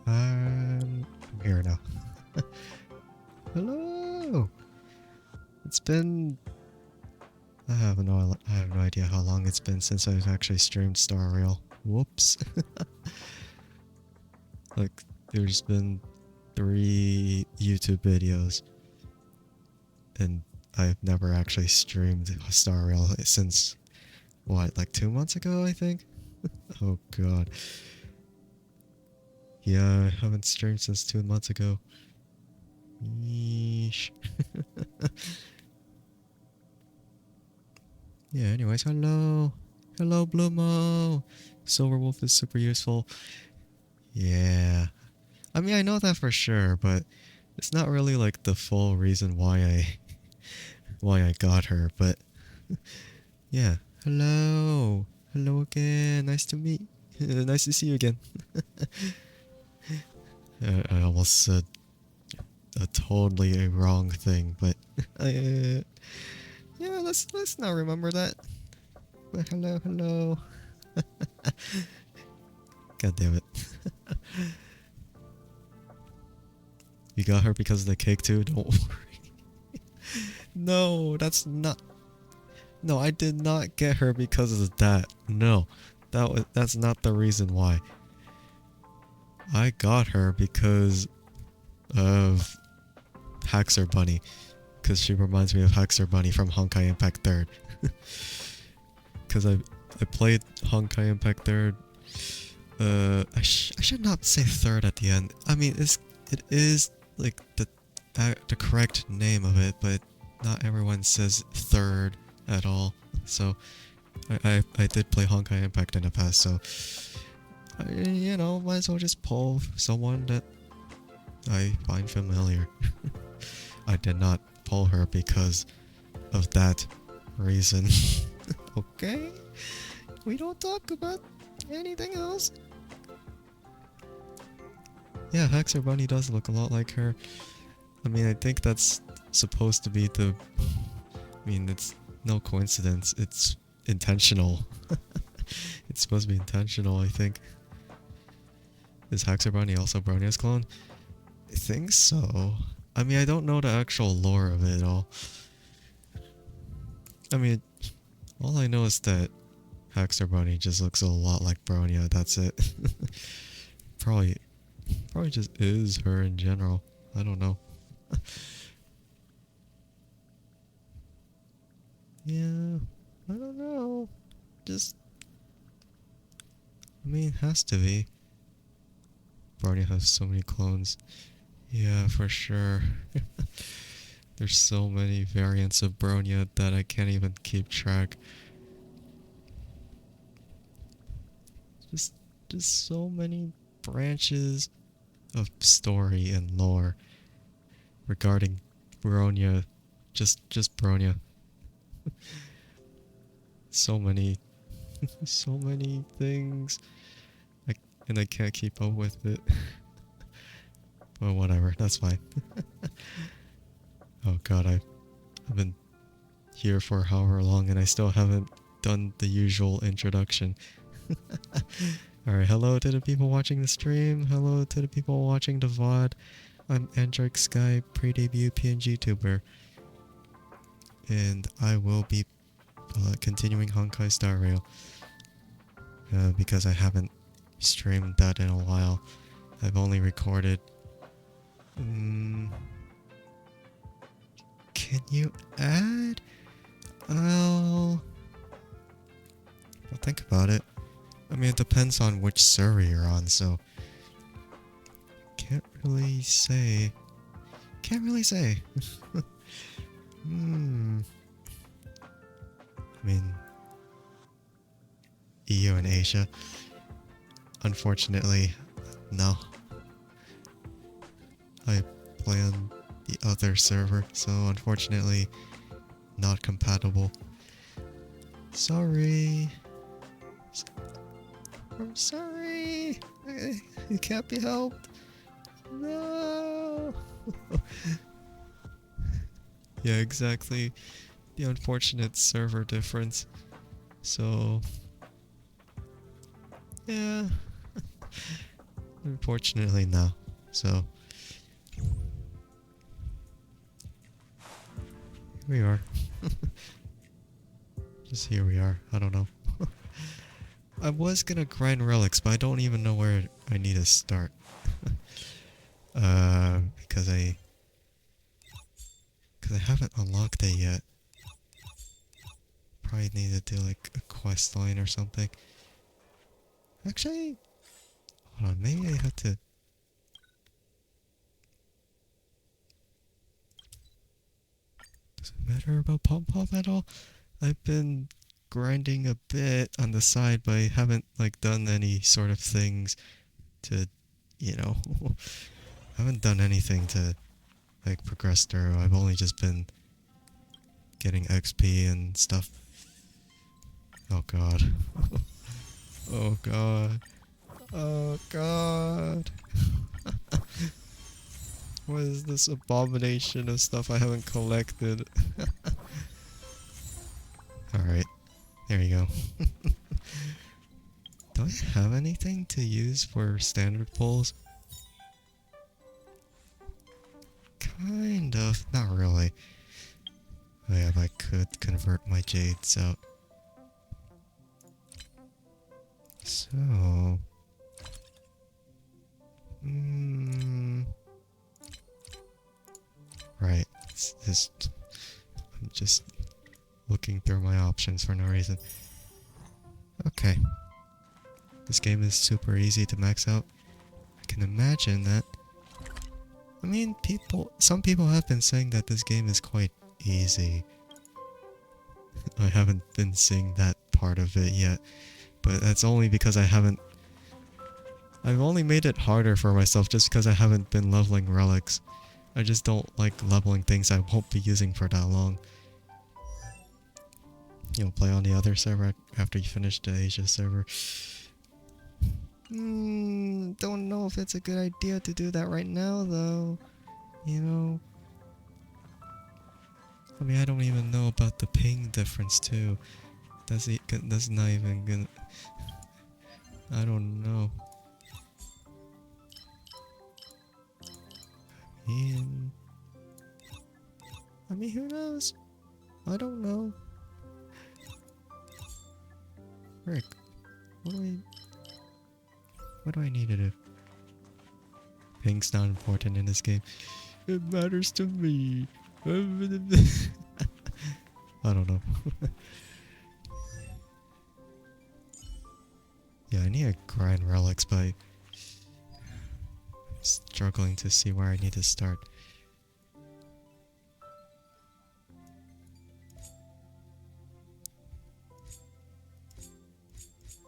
I'm here now. Hello! It's been... I have no idea how long it's been since I've actually streamed Star Rail. Whoops. Like, there's been 3 YouTube videos. And I've never actually streamed Star Rail since, what, like 2 months ago, I think? Oh god. Yeah, I haven't streamed since 2 months ago. Yeesh. Yeah, anyways, hello. Hello, Bloomo. Silver Wolf is super useful. Yeah. I mean, I know that for sure, but it's not really like the full reason why I got her, but yeah. Hello. Hello again. Nice to meet. Nice to see you again. I almost said a totally wrong thing, but yeah, let's not remember that. But hello. God damn it. You got her because of the cake too? Don't worry. No, that's not... No, I did not get her because of that. No, that's not the reason why. I got her because of Haxor Bunny. Because she reminds me of Haxor Bunny from Honkai Impact 3rd. Because I played Honkai Impact 3rd. I should not say 3rd at the end. I mean, it is like the correct name of it, but not everyone says 3rd at all. So I did play Honkai Impact in the past, so you know, might as well just pull someone that I find familiar. I did not pull her because of that reason. Okay? We don't talk about anything else. Yeah, Haxor Bunny does look a lot like her. I mean, I think that's supposed to be the... I mean, it's no coincidence. It's intentional. It's supposed to be intentional, I think. Is Haxor Bunny also Bronia's clone? I think so. I mean, I don't know the actual lore of it all. I mean, all I know is that Haxor Bunny just looks a lot like Bronia, that's it. Probably just is her in general. I don't know. Yeah, I don't know. Just... I mean, it has to be. Bronia has so many clones. Yeah, for sure. There's so many variants of Bronia that I can't even keep track. Just so many branches of story and lore regarding Bronia. Just Bronia. So many so many things. And I can't keep up with it. Well, whatever, that's fine. Oh god, I've been here for however long and I still haven't done the usual introduction. Alright, hello to the people watching the stream. Hello to the people watching the VOD. I'm Andrike Sky, pre-debut PNGtuber. And I will be continuing Honkai Star Rail. Because I haven't streamed that in a while. I've only recorded... Can you add? I'll think about it. I mean, it depends on which server you're on, so... Can't really say. I mean... EU and Asia. Unfortunately, no. I play on the other server, so unfortunately, not compatible. Sorry. I'm sorry. It can't be helped. No. Yeah, exactly. The unfortunate server difference. So... yeah. Unfortunately, no. So here we are. Just here we are. I don't know. I was gonna grind relics, but I don't even know where I need to start. Because I haven't unlocked it yet. Probably need to do like a quest line or something. Actually, hold on, maybe I have to. Does it matter about pom-pom at all? I've been grinding a bit on the side, but I haven't like done any sort of things to, you know, I haven't done anything to like progress through. I've only just been getting XP and stuff. Oh god. Oh god. Oh god. What is this abomination of stuff I haven't collected? Alright, there you go. Do I have anything to use for standard pulls? Kind of, not really. Oh yeah, if I could convert my jades out. So... Right, it's just... I'm just looking through my options for no reason. Okay. This game is super easy to max out. I can imagine that. I mean, some people have been saying that this game is quite easy. I haven't been seeing that part of it yet, but that's only because I've only made it harder for myself just because I haven't been leveling relics. I just don't like leveling things I won't be using for that long. You'll play on the other server after you finish the Asia server. Don't know if it's a good idea to do that right now though. You know? I mean, I don't even know about the ping difference too. That's not even gonna... I don't know. I mean, who knows? I don't know. Rick, what do I need to do? Ping's not important in this game. It matters to me. I don't know. Yeah, I need to grind relics, but I'm struggling to see where I need to start.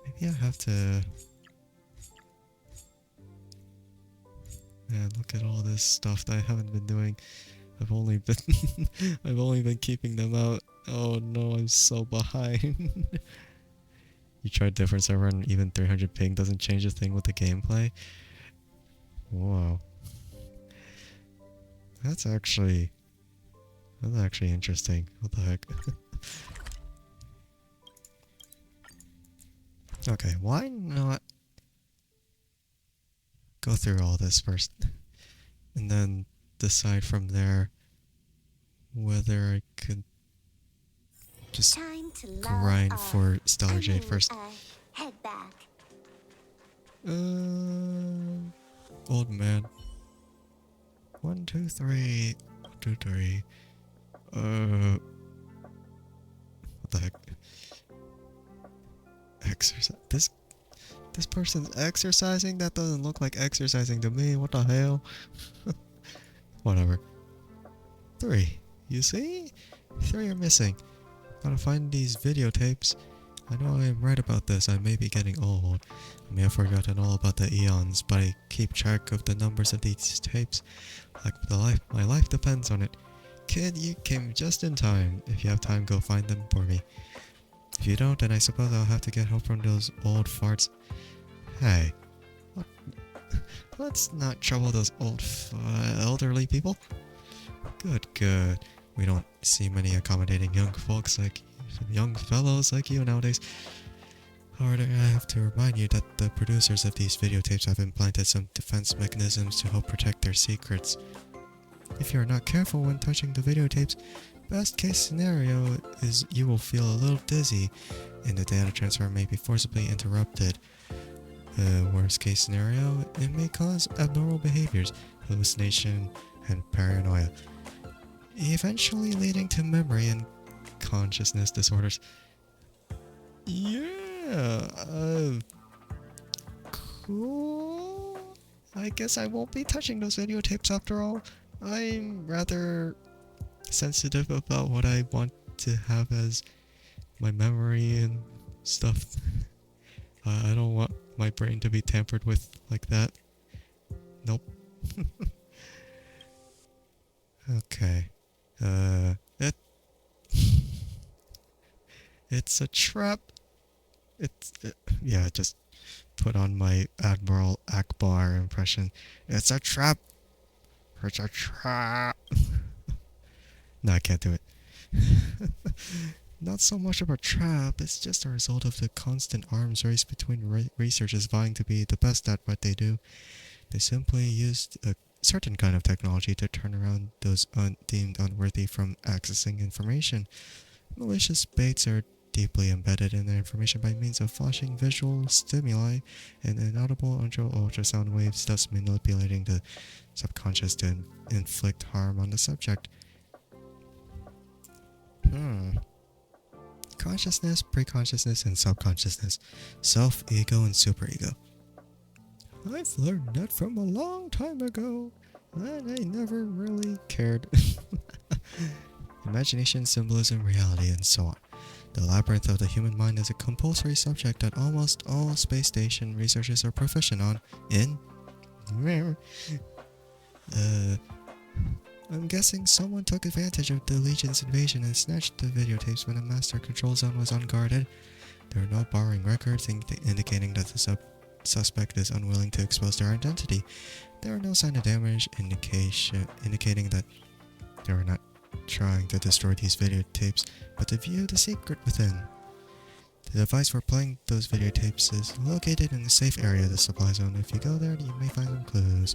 Maybe I have to... Yeah, look at all this stuff that I haven't been doing. I've only been keeping them out. Oh no, I'm so behind. You tried different server and even 300 ping doesn't change a thing with the gameplay? Whoa. That's actually interesting. What the heck? Okay, why not go through all this first and then decide from there whether I could just grind for Stellar Jade first. Head back. Old man. 1, 2, 3. 1, 2, 3. What the heck? Exercise. This person's exercising? That doesn't look like exercising to me. What the hell? Whatever. 3. You see? 3 are missing. Gotta find these videotapes. I know I am right about this. I may be getting old. I may have forgotten all about the eons, but I keep track of the numbers of these tapes. Like my life depends on it. Kid, you came just in time. If you have time, go find them for me. If you don't, then I suppose I'll have to get help from those old farts. Hey. What? Let's not trouble those elderly people. Good. We don't see many accommodating young fellows like you nowadays. However, I have to remind you that the producers of these videotapes have implanted some defense mechanisms to help protect their secrets. If you are not careful when touching the videotapes, best case scenario is you will feel a little dizzy and the data transfer may be forcibly interrupted. Worst case scenario, it may cause abnormal behaviors, hallucination, and paranoia, eventually leading to memory and consciousness disorders. Yeah, cool. I guess I won't be touching those videotapes after all. I'm rather sensitive about what I want to have as my memory and stuff. I don't want my brain to be tampered with like that. Nope. Okay. It it's a trap. Yeah, just put on my Admiral Akbar impression. It's a trap. It's a trap. No, I can't do it. Not so much of a trap, it's just a result of the constant arms race between researchers vying to be the best at what they do. They simply used a certain kind of technology to turn around those deemed unworthy from accessing information. Malicious baits are deeply embedded in their information by means of flashing visual stimuli and inaudible ultrasound waves, thus manipulating the subconscious to inflict harm on the subject. Consciousness, preconsciousness, and subconsciousness. Self, ego, and superego. I've learned that from a long time ago, and I never really cared. Imagination, symbolism, reality, and so on. The labyrinth of the human mind is a compulsory subject that almost all space station researchers are proficient on I'm guessing someone took advantage of the Legion's invasion and snatched the videotapes when the master control zone was unguarded. There are no borrowing records indicating that the suspect is unwilling to expose their identity. There are no signs of damage indicating that they are not trying to destroy these videotapes, but to view the secret within. The device for playing those videotapes is located in a safe area of the supply zone. If you go there, you may find some clues.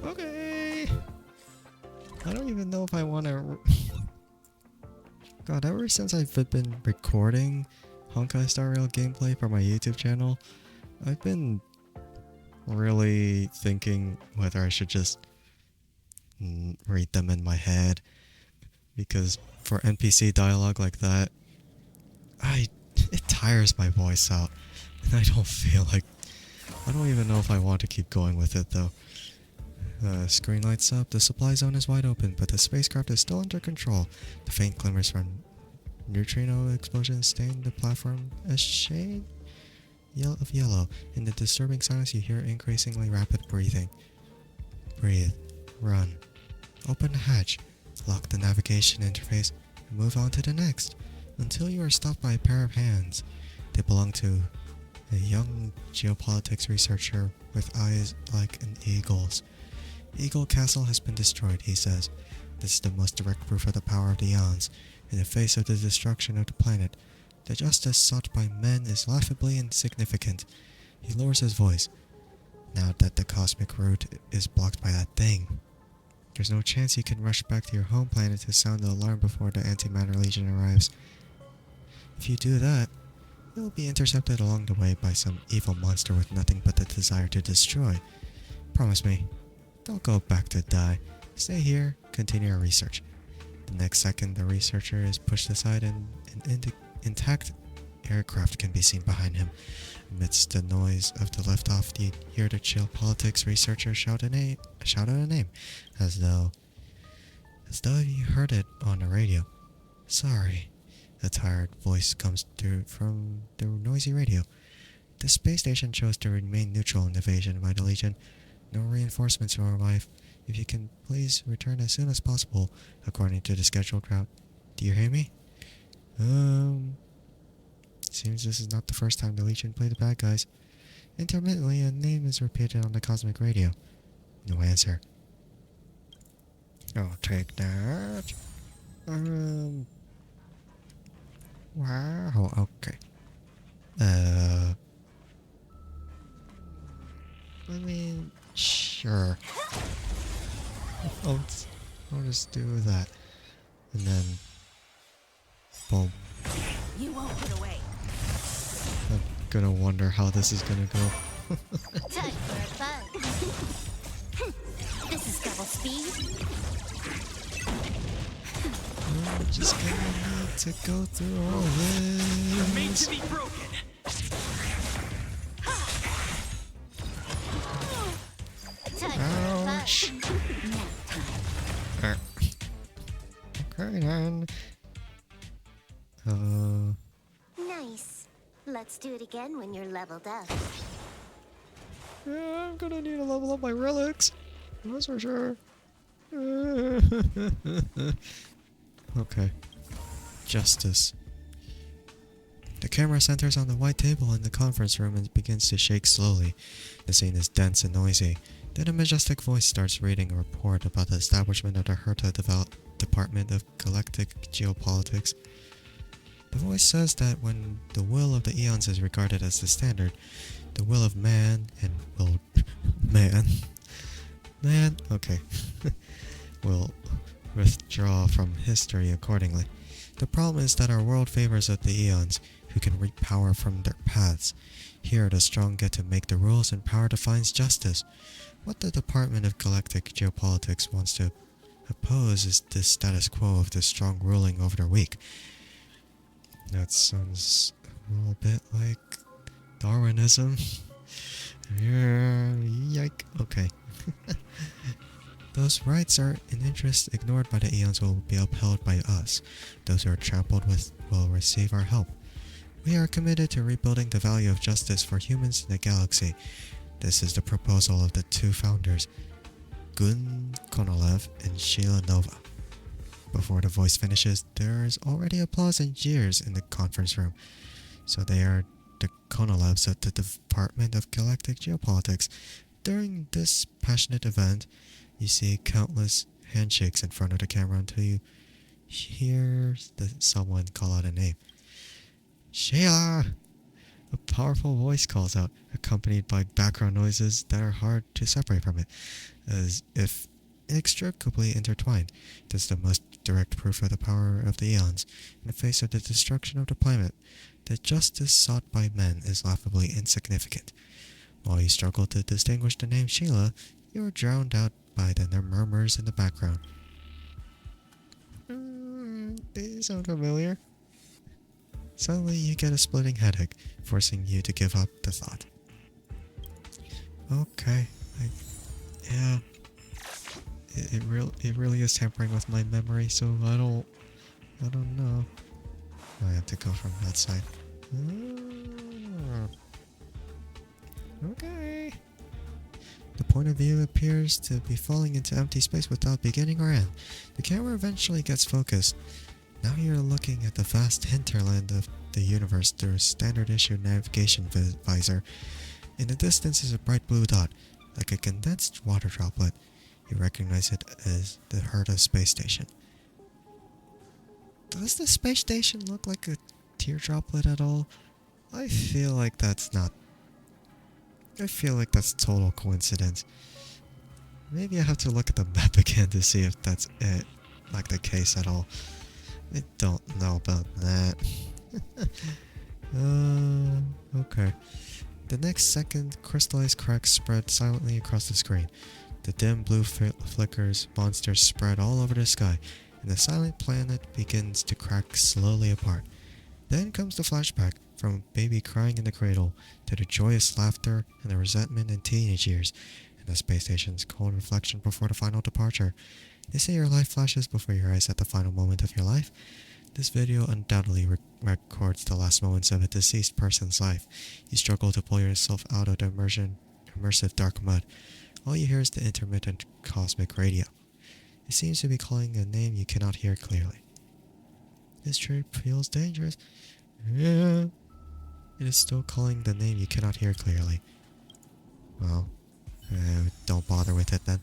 Okay. I don't even know if I want to... God, ever since I've been recording Honkai Star Rail gameplay for my YouTube channel, I've been really thinking whether I should just read them in my head, because for NPC dialogue like that, it tires my voice out, and I don't even know if I want to keep going with it though. Screen lights up. The supply zone is wide open, but the spacecraft is still under control. The faint glimmers from neutrino explosions stain the platform a shade of yellow. In the disturbing silence, you hear increasingly rapid breathing. Breathe. Run. Open the hatch. Lock the navigation interface and move on to the next, until you are stopped by a pair of hands. They belong to a young geopolitics researcher with eyes like an eagle's. Eagle Castle has been destroyed, he says. This is the most direct proof of the power of the Eons. In the face of the destruction of the planet, the justice sought by men is laughably insignificant. He lowers his voice. Now that the cosmic route is blocked by that thing, there's no chance you can rush back to your home planet to sound the alarm before the Antimatter Legion arrives. If you do that, you'll be intercepted along the way by some evil monster with nothing but the desire to destroy. Promise me. Don't go back to die. Stay here, continue your research. The next second, the researcher is pushed aside and an intact aircraft can be seen behind him. Amidst the noise of the liftoff, you hear the geopolitics researcher shout out a name, as though you heard it on the radio. Sorry. A tired voice comes through from the noisy radio. The space station chose to remain neutral in the invasion by the Legion. No reinforcements will arrive. If you can please return as soon as possible, according to the scheduled route. Do you hear me? Seems this is not the first time the Legion played the bad guys. Intermittently, a name is repeated on the cosmic radio. No answer. I'll take that. Wow, okay. I mean, sure. I'll just do that. And then, boom. You won't get away. I'm gonna wonder how this is gonna go. Time for a bug. This is double speed. I'm just gonna need to go through all this. You're made to be broken. Time Ouch. for a bug. Nap time. Okay then. Nice. Let's do it again when you're leveled up. Yeah, I'm gonna need to level up my relics. That's for sure. Okay. Justice. The camera centers on the white table in the conference room and begins to shake slowly. The scene is dense and noisy. Then a majestic voice starts reading a report about the establishment of the Herta Department of Galactic Geopolitics. The voice says that when the will of the eons is regarded as the standard, the will of man and man, okay, will withdraw from history accordingly. The problem is that our world favors of the eons, who can reap power from their paths. Here the strong get to make the rules and power defines justice. What the Department of Galactic Geopolitics wants to oppose is the status quo of the strong ruling over the weak. That sounds a little bit like Darwinism. Yeah, yike. Okay. Those rights and interests ignored by the eons will be upheld by us. Those who are trampled with will receive our help. We are committed to rebuilding the value of justice for humans in the galaxy. This is the proposal of the two founders, Gun Konolev and Sheila Nova. Before the voice finishes, there is already applause and jeers in the conference room. So they are the Konolevs of the Department of Galactic Geopolitics. During this passionate event, you see countless handshakes in front of the camera until you hear someone call out a name. Sheila! A powerful voice calls out, accompanied by background noises that are hard to separate from it, as if inextricably intertwined. It is the most direct proof of the power of the eons. In the face of the destruction of the planet, the justice sought by men is laughably insignificant. While you struggle to distinguish the name Sheila, you are drowned out by the murmurs in the background. They sound familiar. Suddenly you get a splitting headache, forcing you to give up the thought. Okay, yeah. It really is tampering with my memory, so I don't know. I have to go from that side. Okay. The point of view appears to be falling into empty space without beginning or end. The camera eventually gets focused. Now you're looking at the vast hinterland of the universe through a standard issue navigation visor. In the distance is a bright blue dot, like a condensed water droplet. You recognize it as the Herta space station. Does the space station look like a tear droplet at all? I feel like that's total coincidence. Maybe I have to look at the map again to see if that's like the case at all. I don't know about that. Okay. The next second, crystallized cracks spread silently across the screen. The dim blue flickers, monsters spread all over the sky, and the silent planet begins to crack slowly apart. Then comes the flashback, from a baby crying in the cradle, to the joyous laughter and the resentment in teenage years, and the space station's cold reflection before the final departure. They say your life flashes before your eyes at the final moment of your life. This video undoubtedly records the last moments of a deceased person's life. You struggle to pull yourself out of the immersive dark mud. All you hear is the intermittent cosmic radio. It seems to be calling a name you cannot hear clearly. This trip feels dangerous. Yeah. It is still calling the name you cannot hear clearly. Well, don't bother with it then.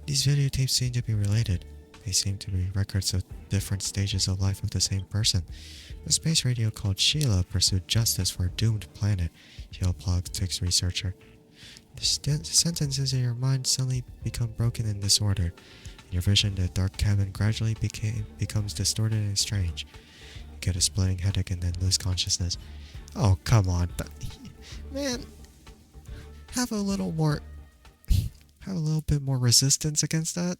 These videotapes seem to be related. They seem to be records of different stages of life of the same person. A space radio called Sheila pursued justice for a doomed planet, geopolitics researcher. The sentences in your mind suddenly become broken and disordered. In your vision, the dark cabin gradually becomes distorted and strange. You get a splitting headache and then lose consciousness. Oh, come on. Man, have a little bit more resistance against that.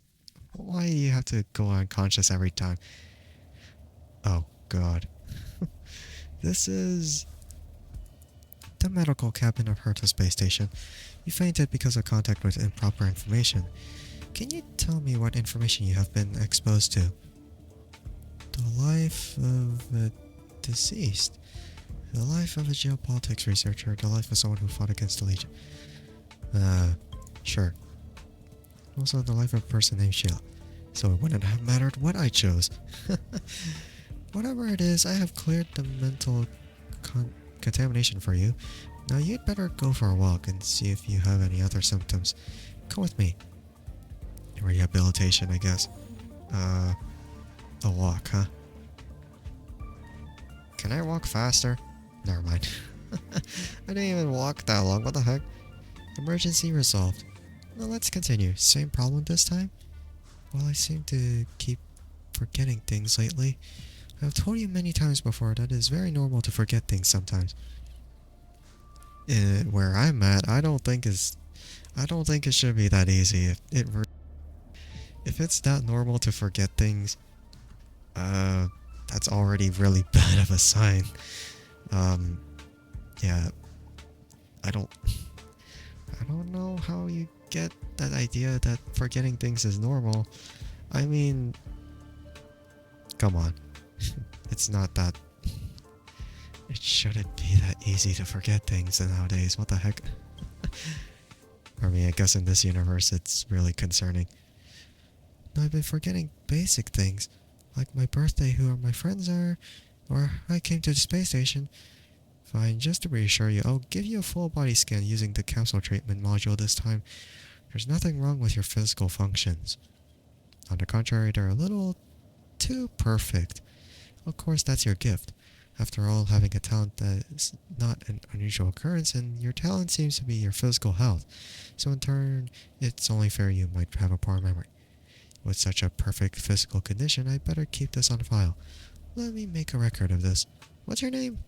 Why do you have to go unconscious every time? Oh, God. This is the medical cabin of Herta Space Station. You fainted because of contact with improper information. Can you tell me what information you have been exposed to? The life of a deceased. The life of a geopolitics researcher. The life of someone who fought against the Legion. Sure. Also the life of a person named Sheila. So it wouldn't have mattered what I chose. Whatever it is, I have cleared the mental contamination for you. Now you'd better go for a walk and see if you have any other symptoms. Come with me. Rehabilitation, I guess. A walk, huh? Can I walk faster? Never mind. I didn't even walk that long, what the heck? Emergency resolved. Now let's continue. Same problem this time? Well, I seem to keep forgetting things lately. I've told you many times before that it is very normal to forget things sometimes. Where I'm at, I don't think it should be that easy. If it's that normal to forget things, that's already really bad of a sign. Yeah, I don't know how you get that idea that forgetting things is normal. I mean, come on. It's not that... It shouldn't be that easy to forget things nowadays. What the heck? I mean, I guess in this universe it's really concerning. I've been forgetting basic things, like my birthday, who my friends are, or I came to the space station. Fine, just to reassure you, I'll give you a full body scan using the capsule treatment module this time. There's nothing wrong with your physical functions. On the contrary, they're a little too perfect. Of course, that's your gift. After all, having a talent that is not an unusual occurrence, and your talent seems to be your physical health. So in turn, it's only fair you might have a poor memory. With such a perfect physical condition, I'd better keep this on file. Let me make a record of this. What's your name?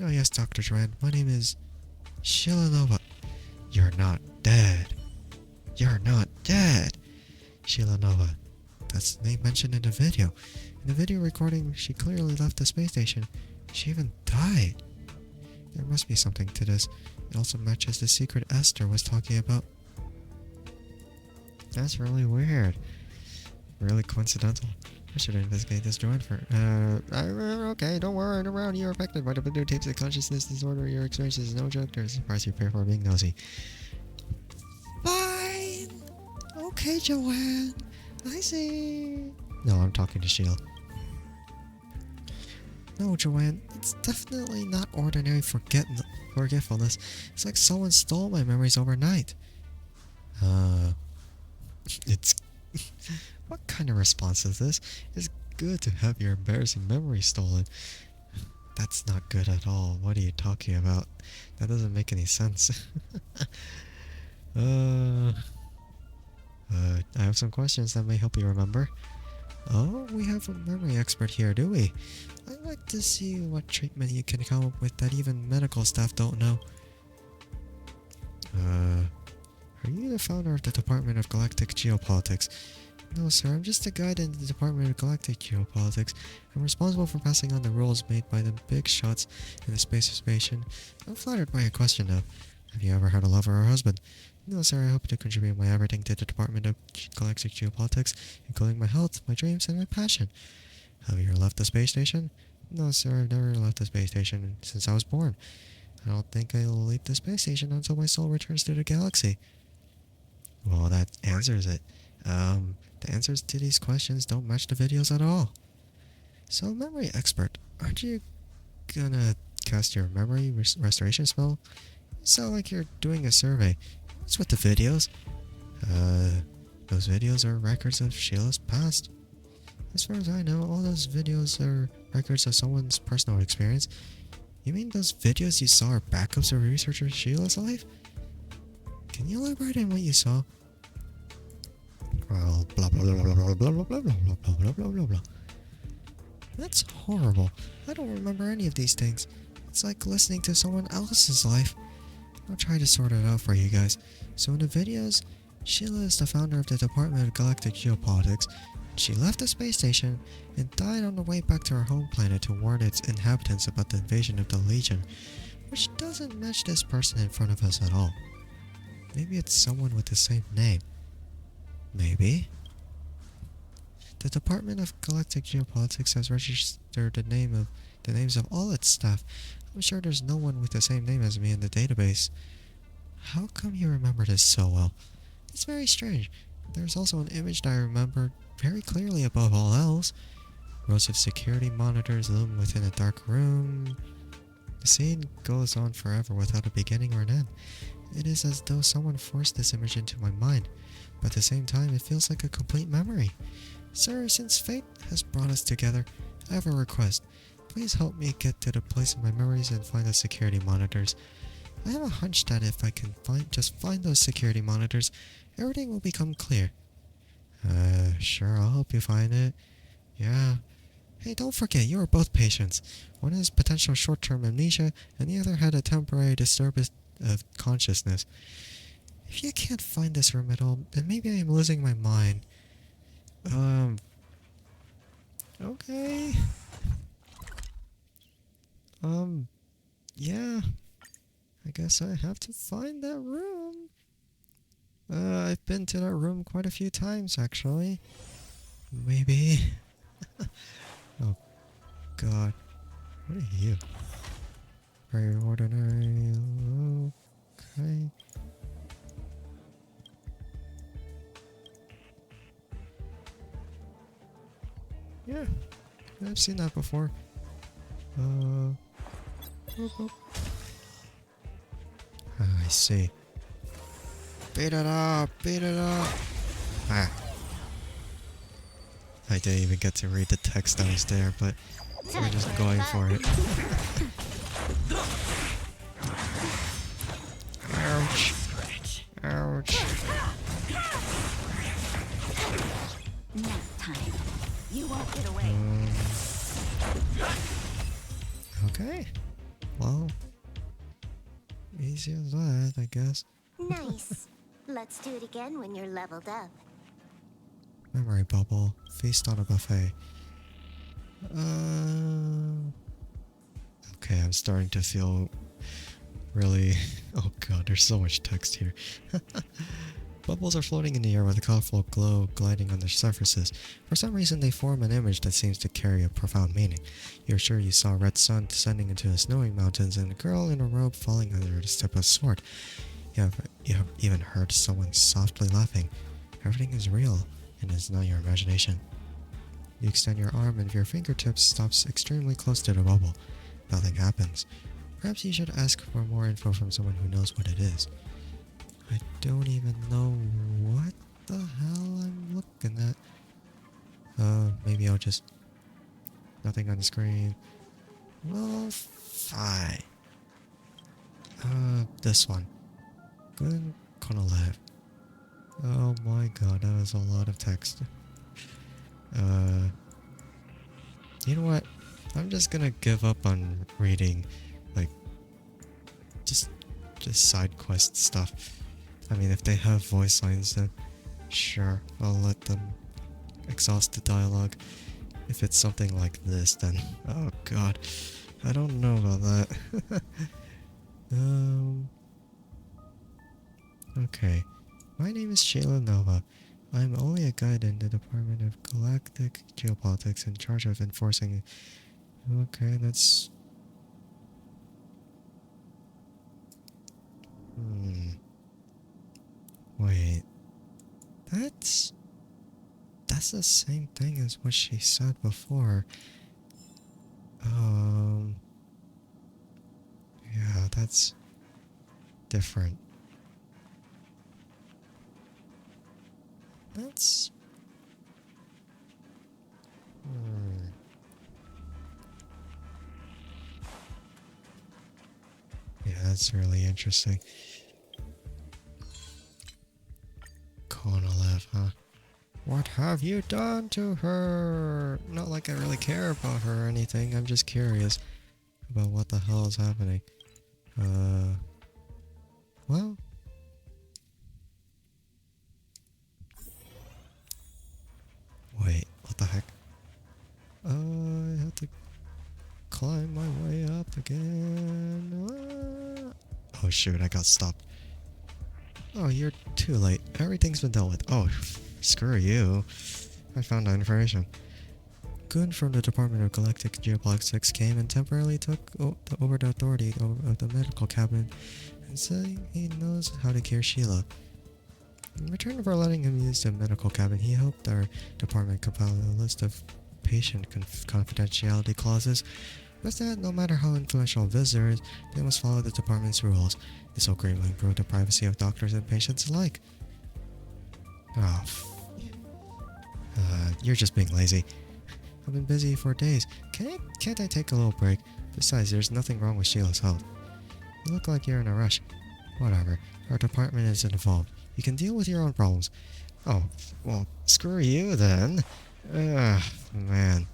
Oh yes, Dr. Duran. My name is Shilanova. You're not dead. You're not dead. Shilanova. That's the name mentioned in the video. In the video recording, she clearly left the space station. She even died. There must be something to this. It also matches the secret Esther was talking about. That's really weird. Really coincidental. I should investigate this joint for... okay, don't worry around. You're affected by the videotapes of consciousness disorder. Your experience is no joke. There's a price you pay for being nosy. Fine. Okay, Joanne. I see. No, I'm talking to Sheila. No, Joanne, it's definitely not ordinary forgetfulness. It's like someone stole my memories overnight. It's... What kind of response is this? It's good to have your embarrassing memory stolen. That's not good at all. What are you talking about? That doesn't make any sense. I have some questions that may help you remember. Oh, we have a memory expert here, do we? I'd like to see what treatment you can come up with that even medical staff don't know. Are you the founder of the Department of Galactic Geopolitics? No, sir, I'm just a guide in the Department of Galactic Geopolitics. I'm responsible for passing on the rules made by the big shots in the space station. I'm flattered by your question, though. Have you ever had a lover or husband? No, sir, I hope to contribute my everything to the Department of Galactic Geopolitics, including my health, my dreams, and my passion. Have you ever left the space station? No, sir, I've never left the space station since I was born. I don't think I'll leave the space station until my soul returns to the galaxy. Well, that answers it. The answers to these questions don't match the videos at all. So, memory expert, aren't you gonna cast your memory restoration spell? You sound like you're doing a survey. What's with the videos? Those videos are records of Sheila's past. As far as I know, all those videos are records of someone's personal experience. You mean those videos you saw are backups of researcher Sheila's life? Can you elaborate on what you saw? Well, blah blah blah blah blah blah blah blah blah blah blah blah blah. That's horrible. I don't remember any of these things. It's like listening to someone else's life. I'll try to sort it out for you guys. So in the videos, Sheila is the founder of the Department of Galactic Geopolitics. She left the space station and died on the way back to her home planet to warn its inhabitants about the invasion of the Legion, which doesn't match this person in front of us at all. Maybe it's someone with the same name. Maybe. The Department of Galactic Geopolitics has registered the names of all its staff. I'm sure there's no one with the same name as me in the database. How come you remember this so well? It's very strange. There's also an image that I remember very clearly above all else. Rows of security monitors loom within a dark room. The scene goes on forever without a beginning or an end. It is as though someone forced this image into my mind, but at the same time it feels like a complete memory. Sir, since fate has brought us together, I have a request. Please help me get to the place of my memories and find the security monitors. I have a hunch that if I can find those security monitors, everything will become clear. Sure, I'll help you find it. Yeah. Hey, don't forget, you are both patients. One has potential short-term amnesia, and the other had a temporary disturbance of consciousness. If you can't find this room at all, then maybe I am losing my mind. Okay. Yeah. I guess I have to find that room. I've been to that room quite a few times, actually. Maybe. Oh, God. What are you? Very ordinary. Okay. Yeah. I've seen that before. Oh, oh. I see. Beat it up! Beat it up! Ah. I didn't even get to read the text that was there, but we're just going for it. Ouch! Ouch! Next time, you won't get away. Okay. Well, easy as that, I guess. Nice. Let's do it again when you're leveled up. Memory bubble. Feast on a buffet. Okay, I'm starting to feel really... Oh god, there's so much text here. Bubbles are floating in the air with a colorful glow gliding on their surfaces. For some reason, they form an image that seems to carry a profound meaning. You're sure you saw a red sun descending into the snowing mountains and a girl in a robe falling under the step of a sword. You have even heard someone softly laughing. Everything is real, and is not your imagination. You extend your arm and your fingertips stops extremely close to the bubble. Nothing happens. Perhaps you should ask for more info from someone who knows what it is. I don't even know what the hell I'm looking at. Maybe I'll just... Nothing on the screen. Well, fine. This one. Good, gonna laugh. Oh my god, that was a lot of text. You know what? I'm just gonna give up on reading, like, just side quest stuff. I mean, if they have voice lines, then sure, I'll let them exhaust the dialogue. If it's something like this, then oh god, I don't know about that. Okay. My name is Shayla Nova. I'm only a guide in the Department of Galactic Geopolitics in charge of enforcing... Okay, that's... Wait. That's the same thing as what she said before. Yeah, that's different. That's... Hmm. Yeah, that's really interesting. Konolev, huh? What have you done to her? Not like I really care about her or anything. I'm just curious about what the hell is happening. Well. Wait, what the heck? I have to climb my way up again. Oh shoot, I got stopped. Oh, you're too late. Everything's been dealt with. Oh, screw you. I found that information. Goon from the Department of Galactic Geopolitics came and temporarily took over the authority of the medical cabinet and said he knows how to cure Sheila. In return for letting him use the medical cabin, he hoped our department compile a list of patient confidentiality clauses, with that no matter how influential a visitor is, they must follow the department's rules. This will greatly improve the privacy of doctors and patients alike. Oh, you're just being lazy. I've been busy for days. Can't I take a little break? Besides, there's nothing wrong with Sheila's health. You look like you're in a rush. Whatever. Our department isn't involved. You can deal with your own problems. Oh, well, screw you then. Ugh, man.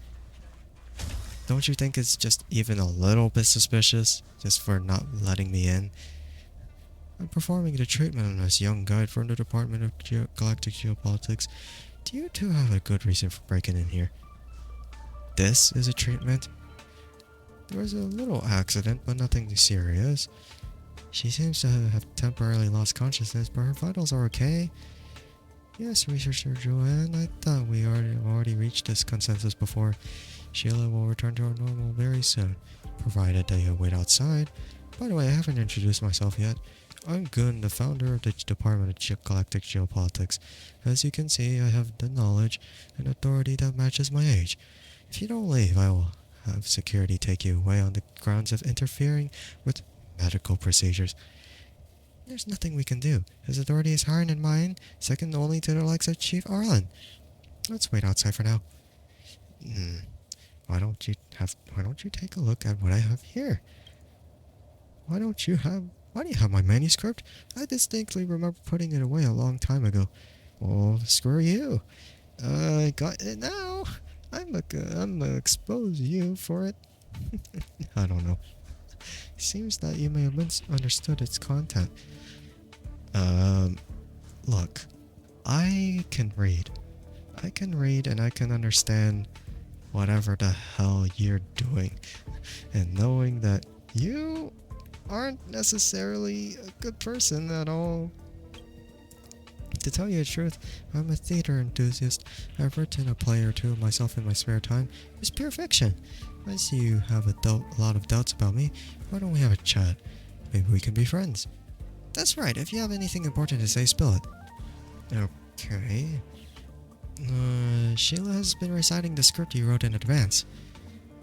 Don't you think it's just even a little bit suspicious, just for not letting me in? I'm performing the treatment on this young guy from the Department of Galactic Geopolitics. Do you two have a good reason for breaking in here? This is a treatment? There was a little accident, but nothing serious. She seems to have temporarily lost consciousness, but her vitals are okay. Yes, Researcher Joanne, I thought we already reached this consensus before. Sheila will return to her normal very soon, provided that you wait outside. By the way, I haven't introduced myself yet. I'm Gun, the founder of the Department of Galactic Geopolitics. As you can see, I have the knowledge and authority that matches my age. If you don't leave, I will have security take you away on the grounds of interfering with medical procedures. There's nothing we can do. His authority is higher than mine, second only to the likes of Chief Arlen. Let's wait outside for now. Why don't you take a look at what I have here? Why do you have my manuscript? I distinctly remember putting it away a long time ago. Well, screw you. I got it now. I'm gonna expose you for it. I don't know. Seems that you may have misunderstood its content. Look, I can read and I can understand whatever the hell you're doing. And knowing that you aren't necessarily a good person at all. To tell you the truth, I'm a theater enthusiast. I've written a play or two of myself in my spare time. It's pure fiction. I see you have a lot of doubts about me. Why don't we have a chat? Maybe we can be friends. That's right, if you have anything important to say, spill it. Okay. Sheila has been reciting the script you wrote in advance.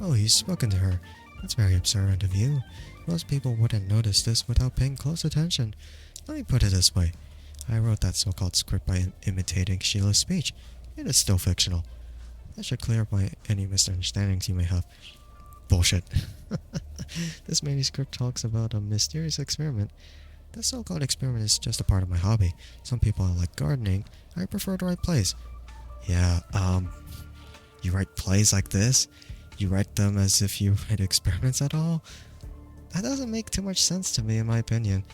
Oh, you've spoken to her. That's very absurd of you. Most people wouldn't notice this without paying close attention. Let me put it this way. I wrote that so-called script by imitating Sheila's speech. It is still fictional. That should clear up any misunderstandings you may have. Bullshit. This manuscript talks about a mysterious experiment. That so-called experiment is just a part of my hobby. Some people like gardening. I prefer to write plays. Yeah, you write plays like this? You write them as if you write experiments at all? That doesn't make too much sense to me, in my opinion.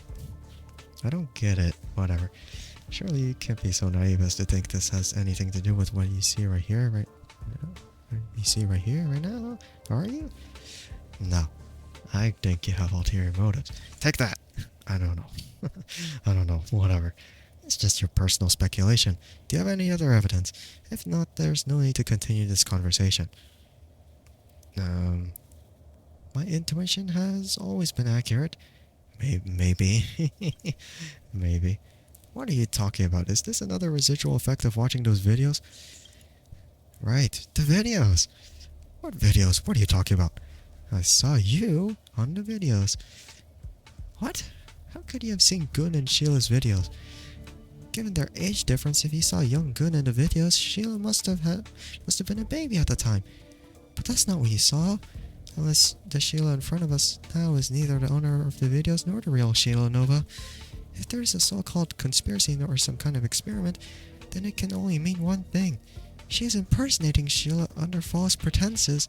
I don't get it. Whatever. Surely you can't be so naive as to think this has anything to do with what you see right here, right now? You see right here, right now? Are you? No. I think you have ulterior motives. Take that! I don't know. I don't know. Whatever. It's just your personal speculation. Do you have any other evidence? If not, there's no need to continue this conversation. My intuition has always been accurate. Maybe. Maybe. What are you talking about? Is this another residual effect of watching those videos? Right, the videos. What videos? What are you talking about? I saw you on the videos. What? How could you have seen Gun and Sheila's videos? Given their age difference, if you saw young Gun in the videos, Sheila must have been a baby at the time. But that's not what you saw. Unless the Sheila in front of us now is neither the owner of the videos nor the real Sheila Nova. If there is a so-called conspiracy or some kind of experiment, then it can only mean one thing. She is impersonating Sheila under false pretenses.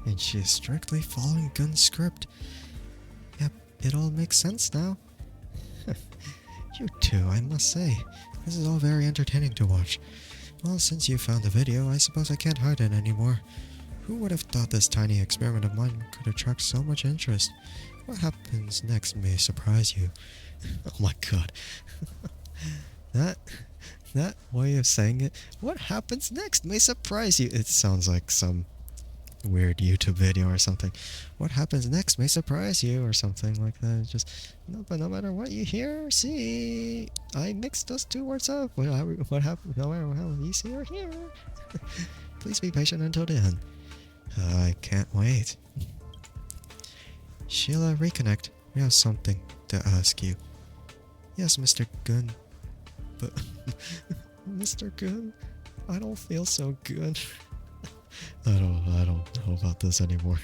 And she is strictly following Gun's script. Yep, it all makes sense now. You two, I must say, this is all very entertaining to watch. Well, since you found the video, I suppose I can't hide it anymore. Who would have thought this tiny experiment of mine could attract so much interest? What happens next may surprise you. Oh my god. That way of saying it, what happens next may surprise you. It sounds like some weird YouTube video or something. What happens next may surprise you or something like that. It's just, but no matter what you hear or see, I mixed those two words up. What happened, no matter how you see or hear. Please be patient until the end. I can't wait. Sheila, reconnect. We have something to ask you. Yes, Mr. Gun. But, Mr. Gun, I don't feel so good. I don't know about this anymore.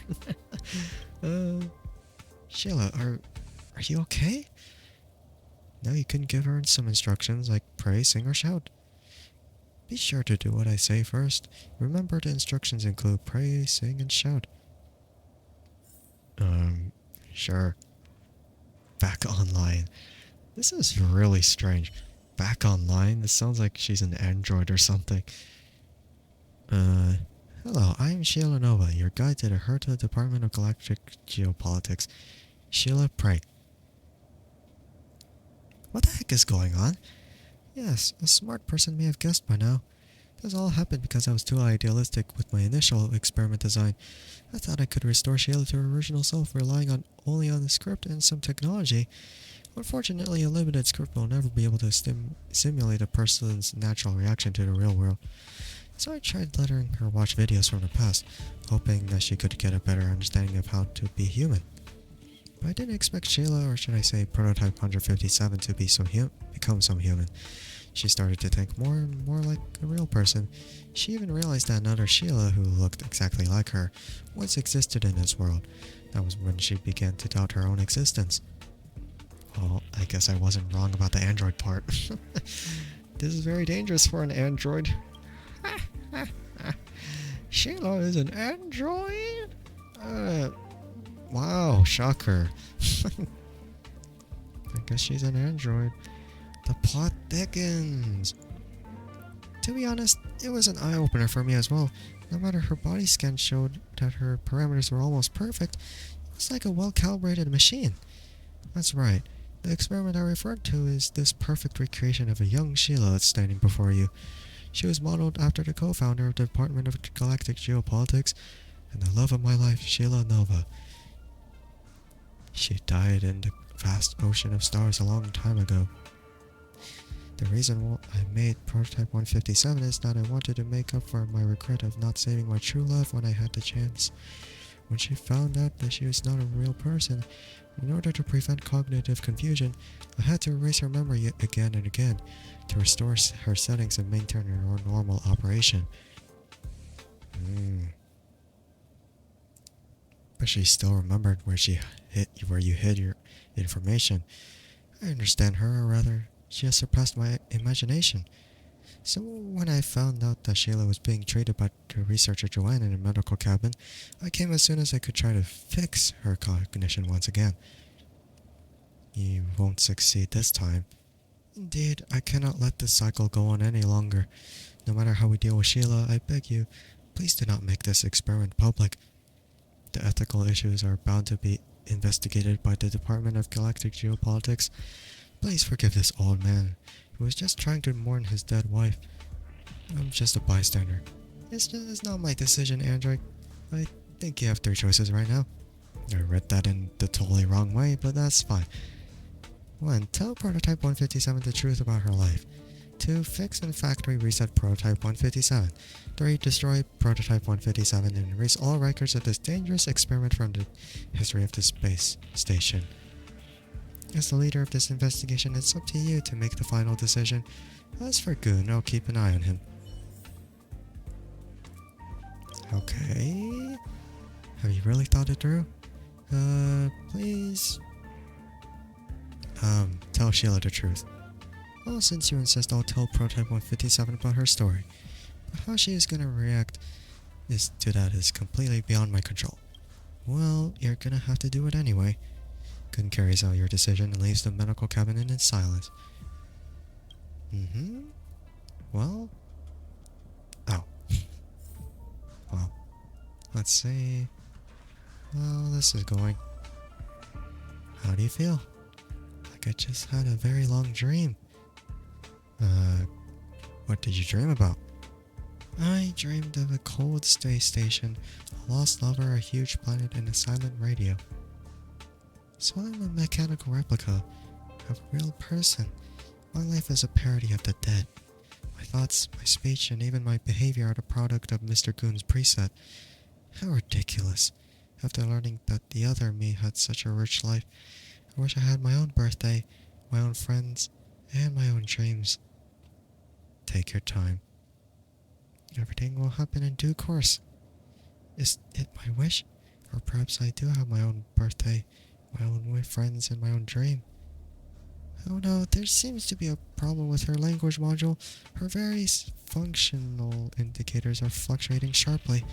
Sheila, are you okay? No, you can give her some instructions like pray, sing, or shout. Be sure to do what I say first. Remember, the instructions include pray, sing, and shout. Sure. Back online. This is really strange. Back online? This sounds like she's an android or something. Hello, I'm Sheila Nova, your guide to the Herta Department of Galactic Geopolitics. Sheila, pray. What the heck is going on? Yes, a smart person may have guessed by now. This all happened because I was too idealistic with my initial experiment design. I thought I could restore Sheila to her original self relying only on the script and some technology. Unfortunately, a limited script will never be able to simulate a person's natural reaction to the real world. So I tried letting her watch videos from the past, hoping that she could get a better understanding of how to be human. But I didn't expect Sheila, or should I say Prototype 157, to become so human. She started to think more and more like a real person. She even realized that another Sheila, who looked exactly like her, once existed in this world. That was when she began to doubt her own existence. Well, I guess I wasn't wrong about the android part. This is very dangerous for an android. Sheila is an android? Wow, shocker. I guess she's an android. The plot thickens. To be honest, it was an eye-opener for me as well. No matter her body scan showed that her parameters were almost perfect, it was like a well-calibrated machine. That's right. The experiment I referred to is this perfect recreation of a young Sheila that's standing before you. She was modeled after the co-founder of the Department of Galactic Geopolitics and the love of my life, Sheila Nova. She died in the vast ocean of stars a long time ago. The reason I made Prototype 157 is that I wanted to make up for my regret of not saving my true love when I had the chance. When she found out that she was not a real person, in order to prevent cognitive confusion, I had to erase her memory again and again to restore her settings and maintain her normal operation. But she still remembered where you hid your information. I understand her, or rather, she has surpassed my imagination. So when I found out that Sheila was being treated by the researcher Joanne in a medical cabin, I came as soon as I could try to fix her cognition once again. You won't succeed this time. Indeed, I cannot let this cycle go on any longer. No matter how we deal with Sheila, I beg you, please do not make this experiment public. The ethical issues are bound to be investigated by the Department of Galactic Geopolitics. Please forgive this old man, who was just trying to mourn his dead wife. I'm just a bystander. It's not my decision, Andrike. I think you have 3 choices right now. I read that in the totally wrong way, but that's fine. 1. Tell Prototype 157 the truth about her life. 2. Fix and factory reset Prototype 157. 3. Destroy Prototype 157 and erase all records of this dangerous experiment from the history of the space station. As the leader of this investigation, it's up to you to make the final decision. As for Goon, I'll keep an eye on him. Okay. Have you really thought it through? Please. Tell Sheila the truth. Well, since you insist, I'll tell Prototype 157 about her story. But how she is gonna react to that is completely beyond my control. Well, you're gonna have to do it anyway. Gun carries out your decision and leaves the medical cabinet in silence. Well? Oh. Well, let's see. Well, this is going. How do you feel? Like I just had a very long dream. What did you dream about? I dreamed of a cold space station, a lost lover, a huge planet, and a silent radio. So I'm a mechanical replica of a real person. My life is a parody of the dead. My thoughts, my speech, and even my behavior are the product of Mr. Goon's preset. How ridiculous. After learning that the other me had such a rich life, I wish I had my own birthday, my own friends, and my own dreams. Take your time. Everything will happen in due course. Is it my wish? Or perhaps I do have my own birthday, my own friends, and my own dream. Oh no, there seems to be a problem with her language module. Her various functional indicators are fluctuating sharply.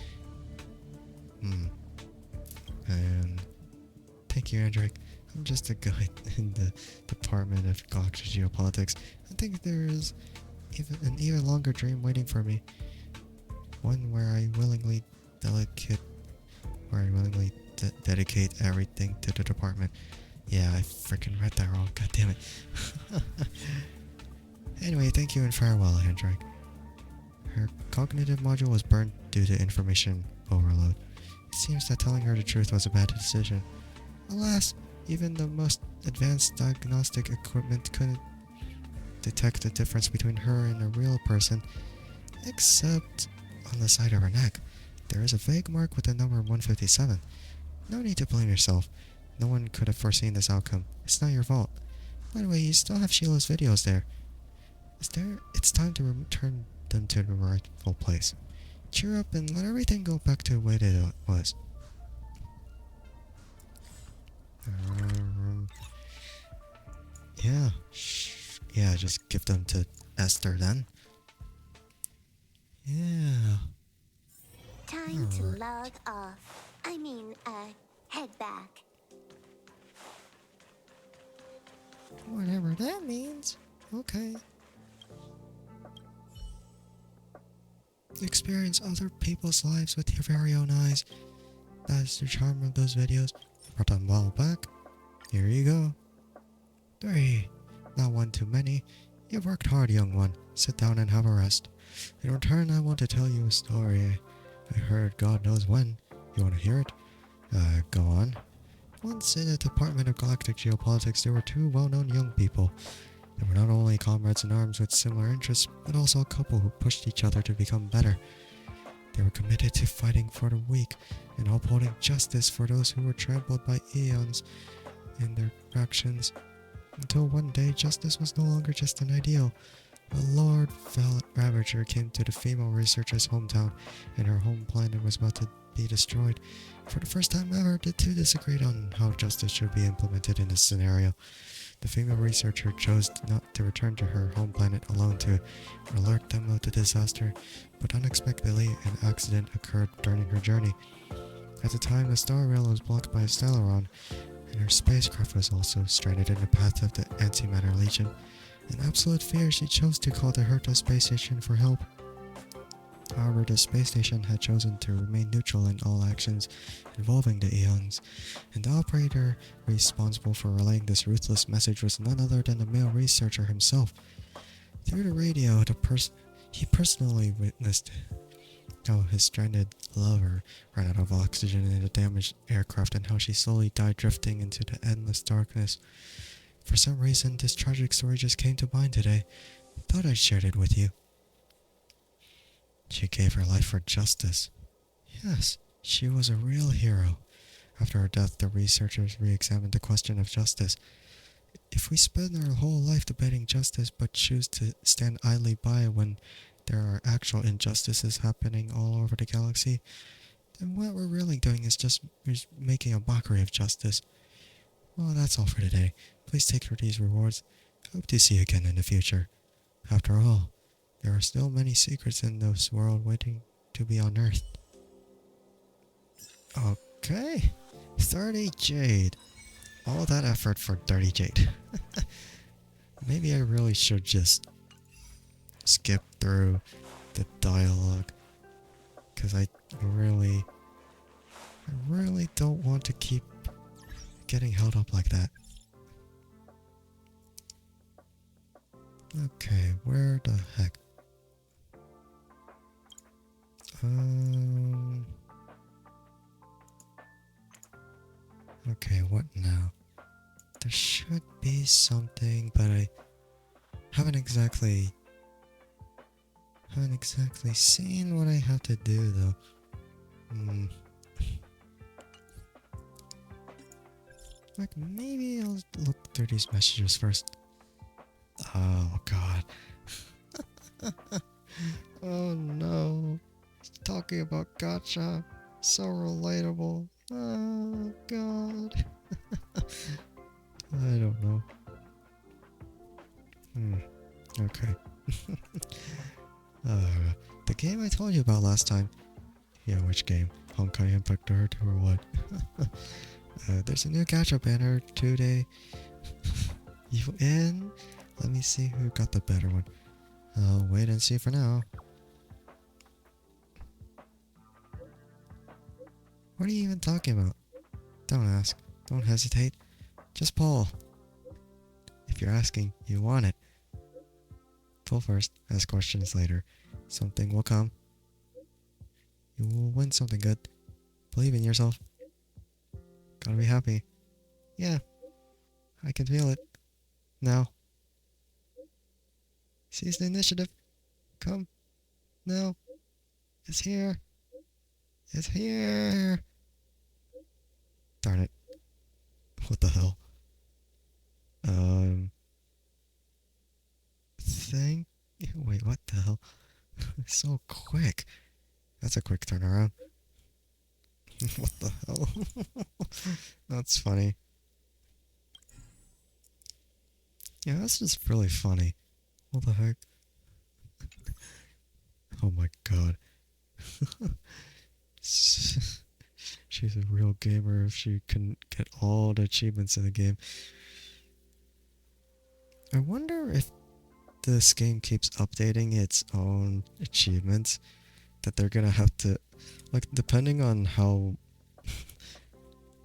And thank you, Andrike. I'm just a guy in the Department of Galactic Geopolitics. I think there is an even longer dream waiting for me. One where I willingly dedicate everything to the department. Yeah, I freaking read that wrong. God damn it. Anyway, thank you and farewell, Andrike. Her cognitive module was burned due to information overload. It seems that telling her the truth was a bad decision. Alas, even the most advanced diagnostic equipment couldn't detect the difference between her and a real person, except on the side of her neck. There is a vague mark with the number 157. No need to blame yourself. No one could have foreseen this outcome. It's not your fault. By the way, you still have Sheila's videos there. It's time to return them to the rightful place. Cheer up and let everything go back to the way that it was. Yeah, just give them to Esther then. Yeah. Time to log off. Head back. Whatever that means. Okay. Experience other people's lives with your very own eyes. That is the charm of those videos. Brought them well back. Here you go. 3. Not one too many. You've worked hard, young one. Sit down and have a rest. In return, I want to tell you a story I heard God knows when. You want to hear it? Go on. Once in the Department of Galactic Geopolitics, there were 2 well-known young people. They were not only comrades in arms with similar interests, but also a couple who pushed each other to become better. They were committed to fighting for the weak and upholding justice for those who were trampled by eons in their actions. Until one day, justice was no longer just an ideal. A Lord Ravager came to the female researcher's hometown, and her home planet was about to be destroyed. For the first time ever, the 2 disagreed on how justice should be implemented in this scenario. The female researcher chose not to return to her home planet alone to alert them of the disaster, but unexpectedly an accident occurred during her journey. At the time, the star rail was blocked by a Stellaron, and her spacecraft was also stranded in the path of the Antimatter Legion. In absolute fear, she chose to call the Herta space station for help. However, the space station had chosen to remain neutral in all actions involving the Eons, and the operator responsible for relaying this ruthless message was none other than the male researcher himself. Through the radio, he personally witnessed how his stranded lover ran out of oxygen in a damaged aircraft and how she slowly died, drifting into the endless darkness. For some reason, this tragic story just came to mind today. Thought I'd shared it with you. She gave her life for justice. Yes, she was a real hero. After her death, the researchers re-examined the question of justice. If we spend our whole life debating justice but choose to stand idly by when there are actual injustices happening all over the galaxy, then what we're really doing is just making a mockery of justice. Well, that's all for today. Please take for these rewards. Hope to see you again in the future. After all, there are still many secrets in this world waiting to be unearthed. Okay. 30 jade. All that effort for 30 jade. Maybe I really should just skip through the dialogue. Because I really don't want to keep getting held up like that. Okay, where the heck? Okay, what now? There should be something, but I haven't exactly seen what I have to do though. Like maybe I'll look through these messages first. Oh god. Oh no. Talking about gacha. So relatable. Oh god. I don't know. Okay. The game I told you about last time. Yeah, which game? Honkai ENVtuber 2 or what? There's a new gacha banner today. You in? Let me see who got the better one. I'll wait and see for now. What are you even talking about? Don't ask. Don't hesitate. Just pull. If you're asking, you want it. Pull first, ask questions later. Something will come. You will win something good. Believe in yourself. Gotta be happy. Yeah, I can feel it. Now. Seize the initiative. Come. Now. It's here. It's here. Darn it. What the hell? Thank... Wait, what the hell? So quick. That's a quick turnaround. What the hell? That's funny. Yeah, that's just really funny. What the heck? Oh my god. She's a real gamer if she can get all the achievements in the game. I wonder if this game keeps updating its own achievements, that they're gonna have to, like, depending on how,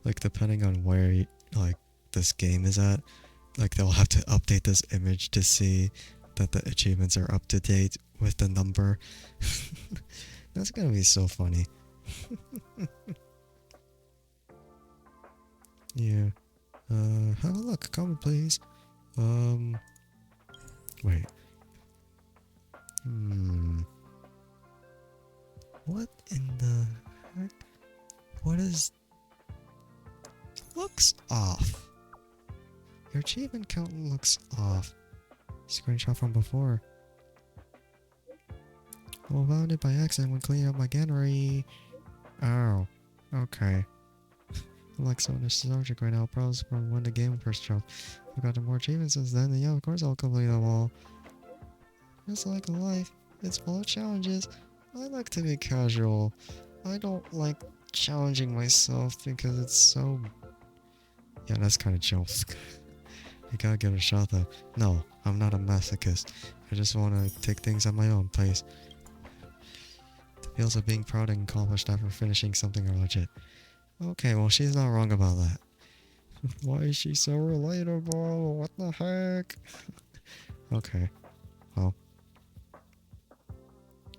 like, depending on where, like, this game is at, like, they'll have to update this image to see that the achievements are up to date with the number. That's gonna be so funny. Yeah. Have a look. Comment, please. Wait. What in the heck? What is... Looks off. Your achievement count looks off. Screenshot from before. Well, found it by accident when cleaning up my gallery. Oh. Okay. I'm like so nostalgic right now. Probably from when the game first dropped. I've gotten more achievements since then, and yeah, of course I'll complete them all. Just like life, it's full of challenges. I like to be casual. I don't like challenging myself because it's so... Yeah, that's kind of chill. You gotta give it a shot though. No, I'm not a masochist. I just want to take things at my own pace. The feels of being proud and accomplished after finishing something are legit. Okay, well she's not wrong about that. Why is she so relatable? What the heck? Okay, well.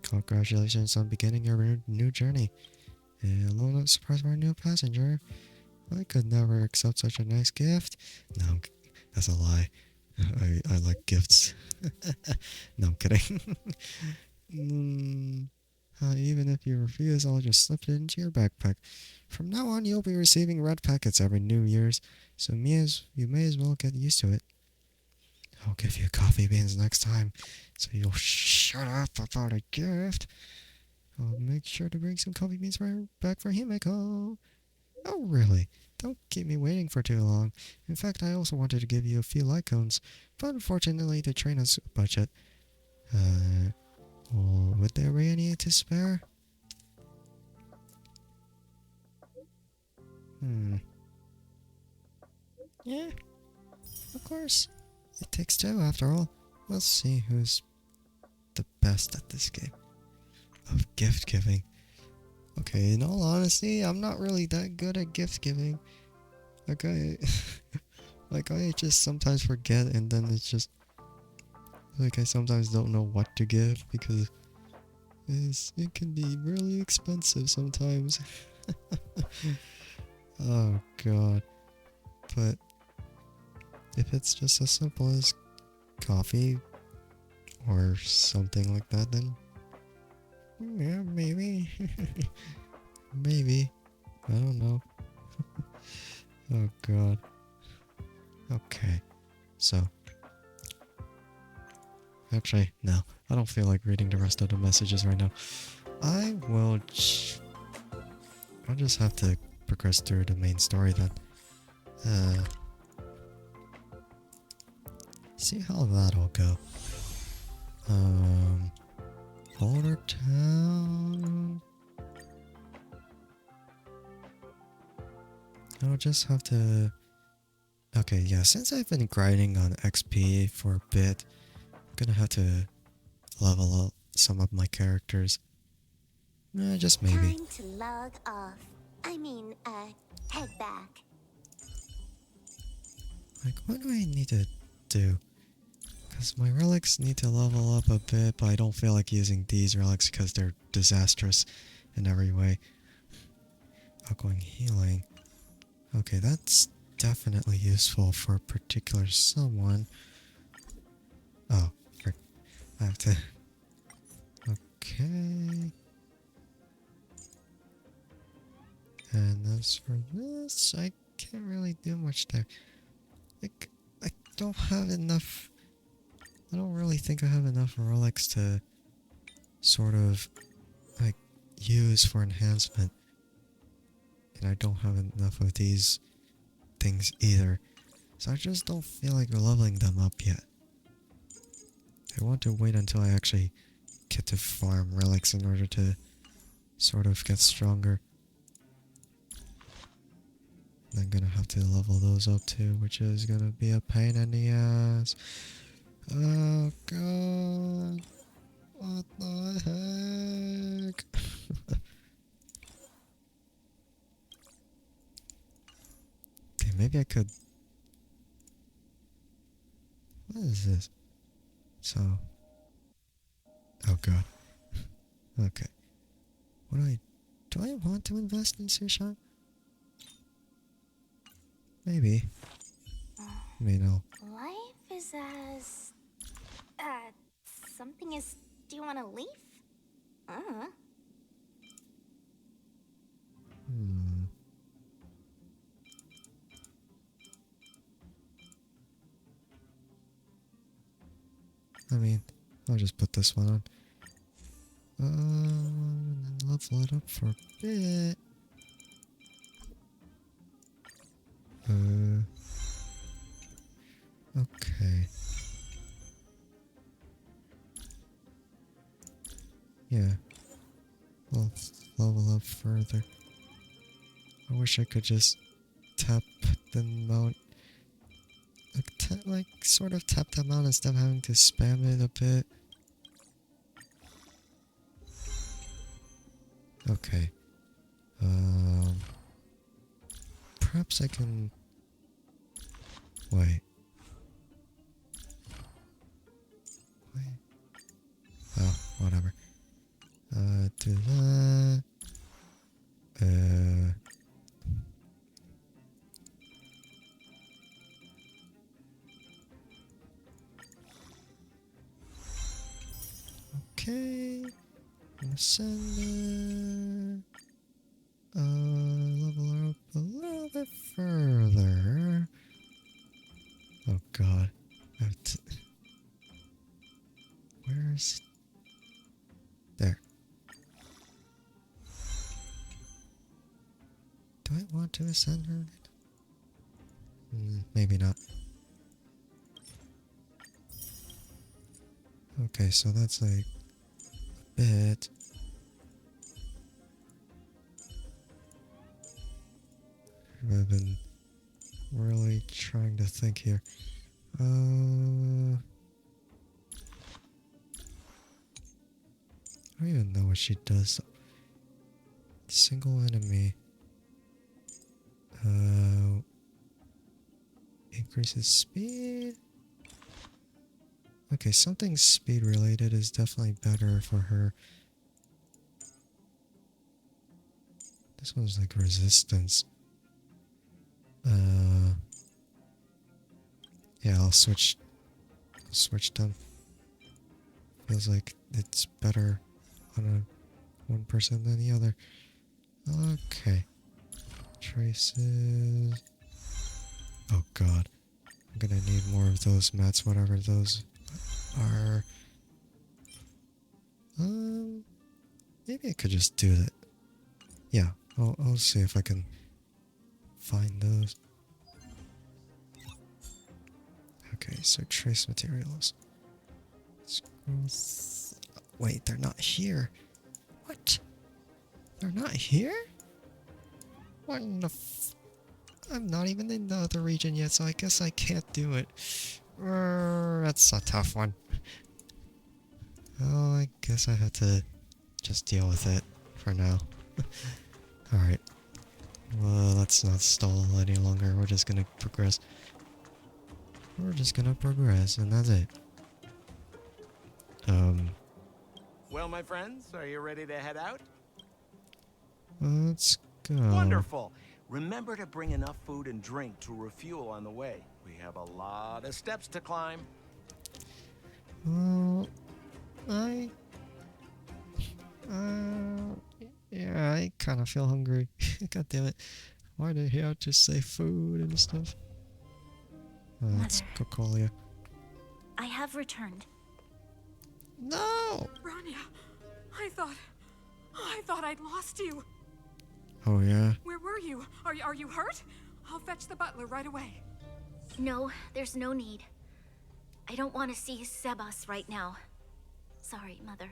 Congratulations on beginning your new journey. And a little surprise for our new passenger. I could never accept such a nice gift. No, that's a lie. I like gifts. No, I'm kidding. Even if you refuse, I'll just slip it into your backpack. From now on, you'll be receiving red packets every New Year's, so you may as well get used to it. I'll give you coffee beans next time, so you'll shut up about a gift. I'll make sure to bring some coffee beans back for Himeko. Oh, really? Don't keep me waiting for too long. In fact, I also wanted to give you a few light cones, but unfortunately the train has a budget. Well, would there be any to spare? Yeah, of course. It takes two after all. We'll see who's the best at this game of gift giving. Okay, in all honesty, I'm not really that good at gift giving. Like I just sometimes forget, and then it's just like I sometimes don't know what to give because it can be really expensive sometimes. Oh god. But if it's just as simple as coffee or something like that, then yeah, maybe. Maybe. I don't know. Oh god. Okay. So. Actually, no. I don't feel like reading the rest of the messages right now. I'll just have to progress through the main story then. See how that'll go. Boulder Town. I'll just have to... Okay, yeah, since I've been grinding on XP for a bit, I'm gonna have to level up some of my characters. Just maybe. Time to log off. Head back. Like, what do I need to do? Because my relics need to level up a bit, but I don't feel like using these relics because they're disastrous in every way. Outgoing healing. Okay, that's definitely useful for a particular someone. Oh, frick. I have to... Okay. And as for this, I can't really do much there. Like, I don't have enough... I don't really think I have enough relics to sort of, like, use for enhancement. And I don't have enough of these things either. So I just don't feel like leveling them up yet. I want to wait until I actually get to farm relics in order to sort of get stronger. I'm gonna have to level those up too, which is gonna be a pain in the ass. Oh god. What the heck? Okay, maybe I could... What is this? So... Oh god. Okay. What do I want to invest in Sushan? Maybe. Maybe no. Life is as... something is... Do you want to leave? I mean, I'll just put this one on. And level it up for a bit. Okay. Yeah. We'll level up further. I wish I could just tap the mount. Like, sort of tap the mount instead of having to spam it a bit. Okay. Perhaps I can... Wait. Oh, whatever. Do that. Okay. Gonna send level her up a little bit further. Oh god. I have to... Where's... There. Do I want to ascend her? Maybe not. Okay, so that's like a bit. I've been really trying to think here. I don't even know what she does. Single enemy. Increases speed. Okay, something speed related is definitely better for her. This one's like resistance. Yeah, I'll switch them. Feels like it's better on one person than the other. Okay. Traces. Oh god. I'm gonna need more of those mats, whatever those are. Maybe I could just do that. Yeah, I'll see if I can find those. Okay, so trace materials. Wait, they're not here. What? They're not here? What in the I'm not even in the other region yet, so I guess I can't do it. That's a tough one. Oh, I guess I had to just deal with it for now. Alright. Well, let's not stall any longer. We're just gonna progress. We're just gonna progress, and that's it. Well, my friends, are you ready to head out? Let's go. Wonderful. Remember to bring enough food and drink to refuel on the way. We have a lot of steps to climb. Well, yeah, I kind of feel hungry. God damn it. Why did he have to say food and stuff? It's Cocolia. I have returned. No! Bronya, I thought I'd lost you. Oh, yeah? Where were you? Are you hurt? I'll fetch the butler right away. No, there's no need. I don't want to see Sebas right now. Sorry, Mother.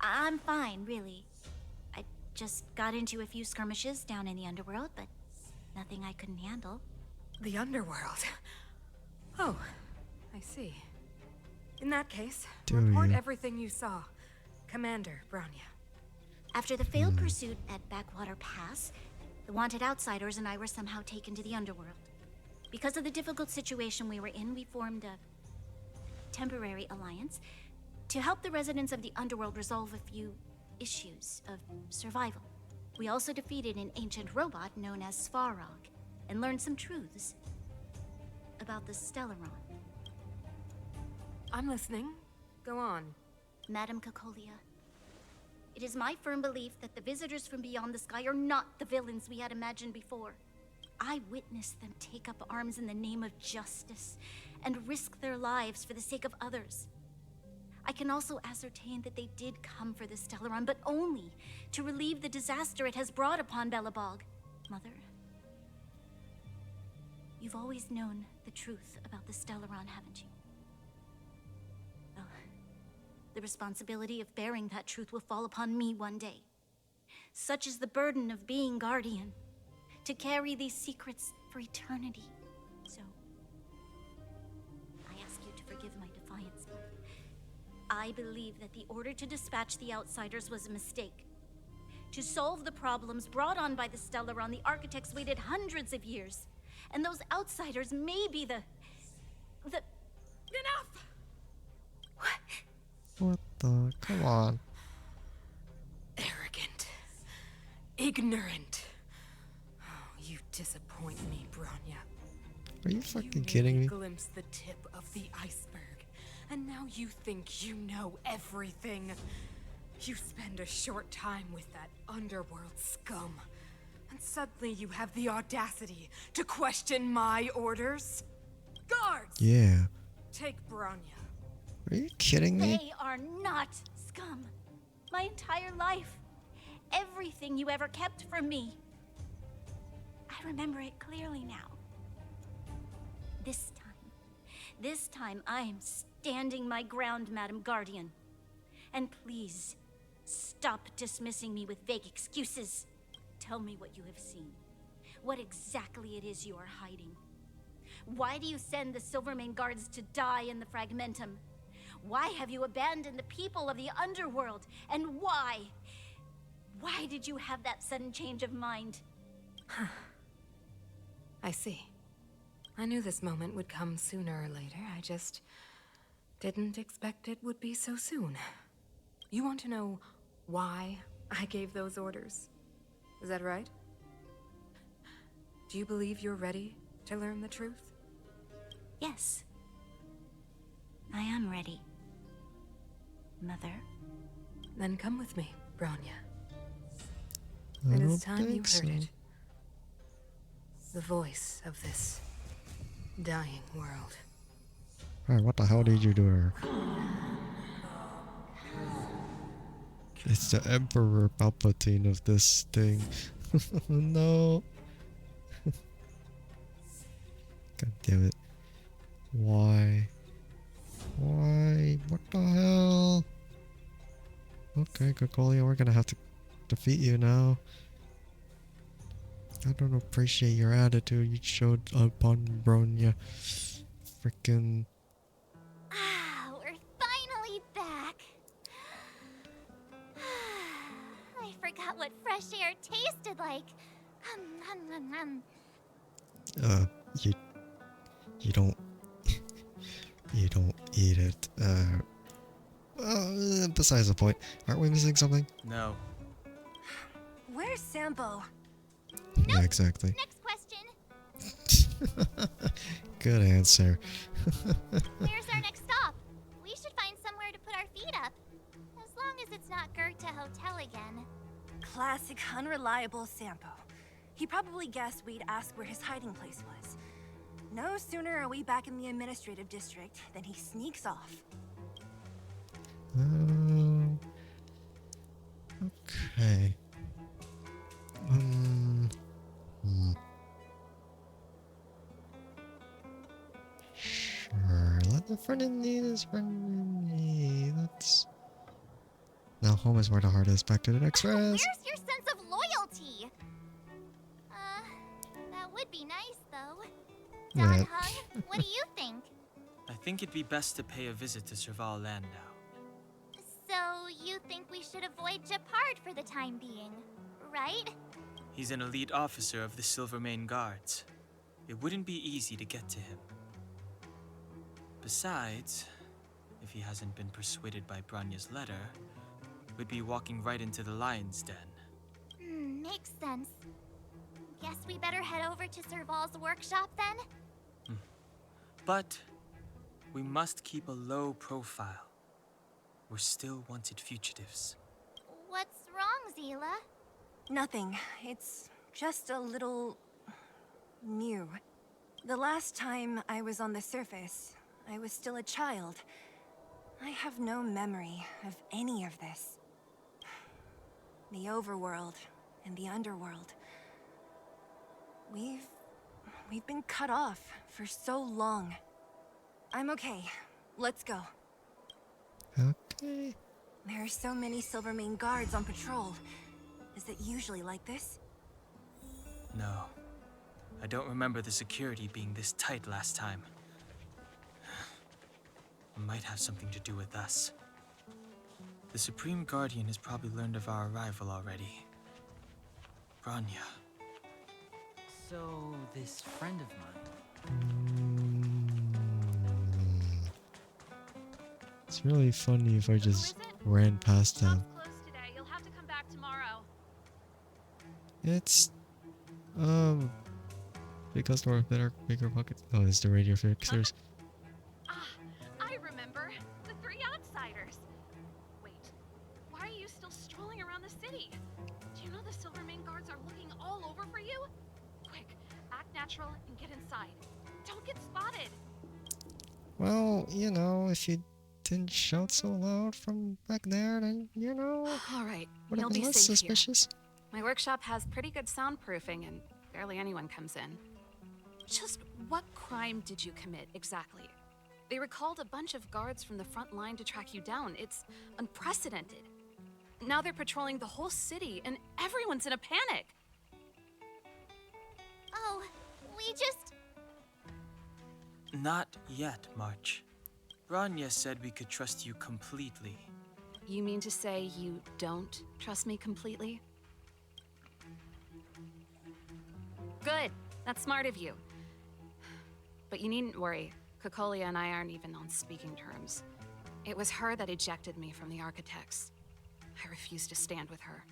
I'm fine, really. I just got into a few skirmishes down in the underworld, but nothing I couldn't handle. The underworld. Oh, I see. In that case, report everything you saw. Commander Bronya. After the failed pursuit at Backwater Pass, the wanted outsiders and I were somehow taken to the underworld. Because of the difficult situation we were in, we formed a temporary alliance to help the residents of the underworld resolve a few issues of survival. We also defeated an ancient robot known as Svarog and learned some truths about the Stellaron. I'm listening. Go on. Madam Cocolia, it is my firm belief that the visitors from beyond the sky are not the villains we had imagined before. I witnessed them take up arms in the name of justice and risk their lives for the sake of others. I can also ascertain that they did come for the Stellaron, but only to relieve the disaster it has brought upon Belobog. Mother, you've always known the truth about the Stellaron, haven't you? Well, the responsibility of bearing that truth will fall upon me one day. Such is the burden of being guardian, to carry these secrets for eternity. So, I ask you to forgive my defiance, Mother. I believe that the order to dispatch the outsiders was a mistake. To solve the problems brought on by the Stellaron, the architects waited hundreds of years. And those outsiders may be the... Enough! What the? Come on. Arrogant. Ignorant. Oh, you disappoint me, Bronya. Are you fucking You kidding me? glimpsed the tip of the iceberg, and now you think you know everything. You spend a short time with that underworld scum, and suddenly you have the audacity to question my orders? Guards! Yeah. Take Bronya. Are you kidding me? They are not scum. My entire life. Everything you ever kept from me. I remember it clearly now. This time I am standing my ground, Madam Guardian. And please, stop dismissing me with vague excuses. Tell me what you have seen. What exactly it is you are hiding. Why do you send the Silvermane guards to die in the Fragmentum? Why have you abandoned the people of the underworld? And why? Why did you have that sudden change of mind? I see. I knew this moment would come sooner or later. I just didn't expect it would be so soon. You want to know why I gave those orders? Is that right? Do you believe you're ready to learn the truth? Yes. I am ready. Mother. Then come with me, Bronya. I It don't is time you think so. heard it. The voice of this dying world. Alright, what the hell did you do to her? It's the Emperor Palpatine of this thing. No. God damn it. Why? Why? What the hell? Okay, Gogolia, we're gonna have to defeat you now. I don't appreciate your attitude you showed upon Bronya. Frickin'. Ah, we're finally back. I forgot what fresh air tasted like. You don't you don't eat it. Besides the point, aren't we missing something? No. Where's Sambo? Yeah, exactly. Next question. Good answer. Where's our next stop? We should find somewhere to put our feet up. As long as it's not Goethe Hotel again. Classic unreliable Sampo. He probably guessed we'd ask where his hiding place was. No sooner are we back in the administrative district than he sneaks off. Okay. Sure. Let the friend need his friend need. Let's. Now home is where the heart is. Back to the next rest. Where's your sense of loyalty? That would be nice, though. Yeah. Don Hung, what do you think? I think it'd be best to pay a visit to Serval Landau. So, you think we should avoid Japard for the time being, right? He's an elite officer of the Silvermane Guards. It wouldn't be easy to get to him. Besides, if he hasn't been persuaded by Bronya's letter, we'd be walking right into the lion's den. Makes sense. Guess we better head over to Serval's workshop then? But we must keep a low profile. We're still wanted fugitives. What's wrong, Zila? Nothing. It's just a little new. The last time I was on the surface, I was still a child. I have no memory of any of this. The overworld and the underworld. We've been cut off for so long. I'm okay. Let's go. Okay. There are so many Silvermane guards on patrol. Is it usually like this? No. I don't remember the security being this tight last time. It might have something to do with us. The Supreme Guardian has probably learned of our arrival already. Bronya. So, this friend of mine. It's really funny if I just ran past them. Close today. You'll have to come back tomorrow. It's because we're bigger pockets. Oh, it's the radio fixers. I remember. The three outsiders. Wait, why are you still strolling around the city? Do you know the Silvermane guards are looking all over for you? Quick, act natural and get inside. Don't get spotted. Well, you know, if you didn't shout so loud from back there, then, you know, All right, would you'll have been be less safe suspicious. here. My workshop has pretty good soundproofing and barely anyone comes in. Just what crime did you commit exactly? They recalled a bunch of guards from the front line to track you down. It's unprecedented. Now they're patrolling the whole city and everyone's in a panic. Oh, we just... Not yet, March. Branya said we could trust you completely. You mean to say you don't trust me completely? Good. That's smart of you. But you needn't worry. Cocolia and I aren't even on speaking terms. It was her that ejected me from the Architects. I refuse to stand with her.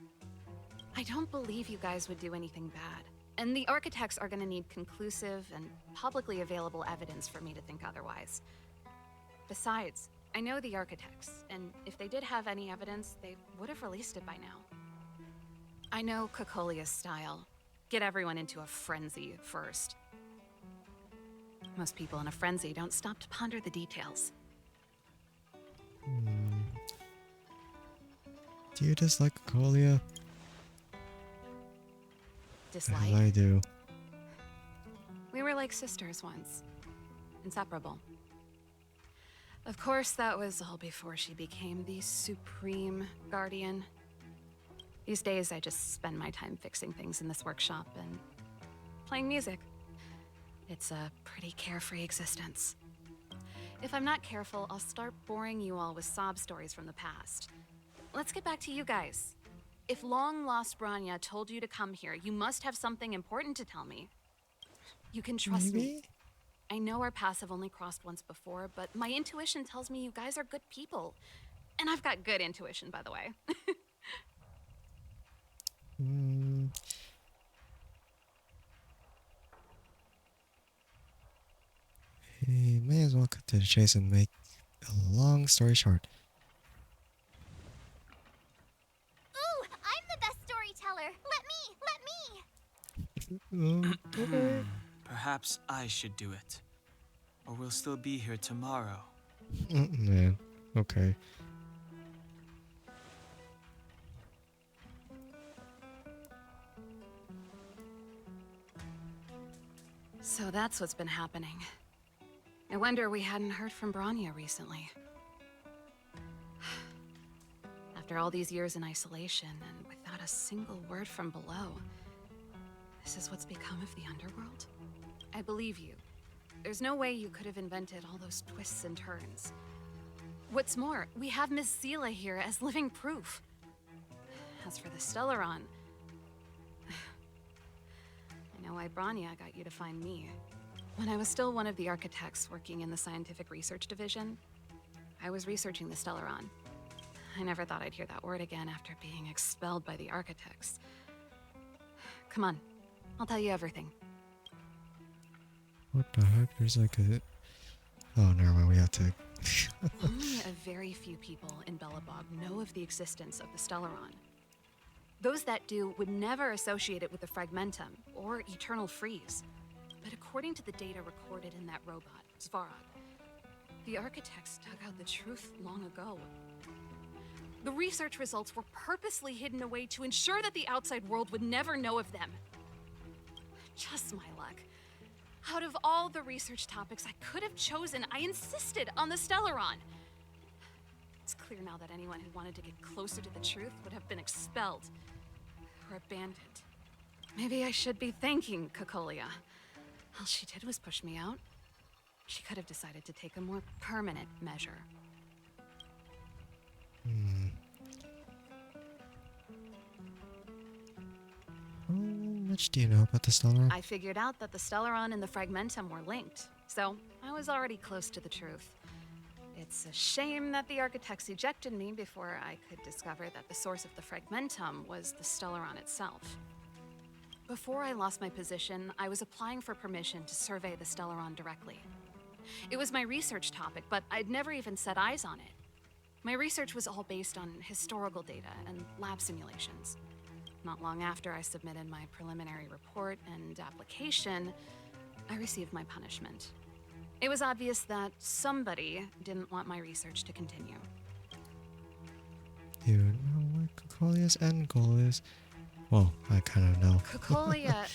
I don't believe you guys would do anything bad. And the Architects are gonna need conclusive and publicly available evidence for me to think otherwise. Besides, I know the Architects, and if they did have any evidence, they would have released it by now. I know Cocolia's style. Get everyone into a frenzy first. Most people in a frenzy don't stop to ponder the details. Do you dislike Colia? Dislike? I do. We were like sisters once. Inseparable. Of course, that was all before she became the Supreme Guardian. These days, I just spend my time fixing things in this workshop and playing music. It's a pretty carefree existence. If I'm not careful, I'll start boring you all with sob stories from the past. Let's get back to you guys. If long-lost Branya told you to come here, you must have something important to tell me. You can trust me. I know our paths have only crossed once before, but my intuition tells me you guys are good people. And I've got good intuition, by the way. He may as well cut to the chase and make a long story short. Ooh, I'm the best storyteller. Let me. Okay. Perhaps I should do it. Or we'll still be here tomorrow. Man, okay. So that's what's been happening. I wonder we hadn't heard from Branya recently. After all these years in isolation and without a single word from below, this is what's become of the underworld? I believe you. There's no way you could have invented all those twists and turns. What's more, we have Miss Seela here as living proof. As for the Stellaron, I know why Branya got you to find me. When I was still one of the Architects working in the Scientific Research Division, I was researching the Stellaron. I never thought I'd hear that word again after being expelled by the Architects. Come on, I'll tell you everything. What the heck? There's like a... Oh, never mind. We have to... Only a very few people in Belobog know of the existence of the Stellaron. Those that do would never associate it with the Fragmentum or Eternal Freeze. But according to the data recorded in that robot, Svarog, the Architects dug out the truth long ago. The research results were purposely hidden away to ensure that the outside world would never know of them. Just my luck. Out of all the research topics I could have chosen, I insisted on the Stellaron. It's clear now that anyone who wanted to get closer to the truth would have been expelled or abandoned. Maybe I should be thanking Cocolia. All she did was push me out. She could have decided to take a more permanent measure. How much do you know about the Stellaron? I figured out that the Stellaron and the Fragmentum were linked, so I was already close to the truth. It's a shame that the Architects ejected me before I could discover that the source of the Fragmentum was the Stellaron itself. Before I lost my position, I was applying for permission to survey the Stellaron directly. It was my research topic, but I'd never even set eyes on it. My research was all based on historical data and lab simulations. Not long after I submitted my preliminary report and application, I received my punishment. It was obvious that somebody didn't want my research to continue. You know what Cocolia's end goal is? Well, I kind of know. Cocolia...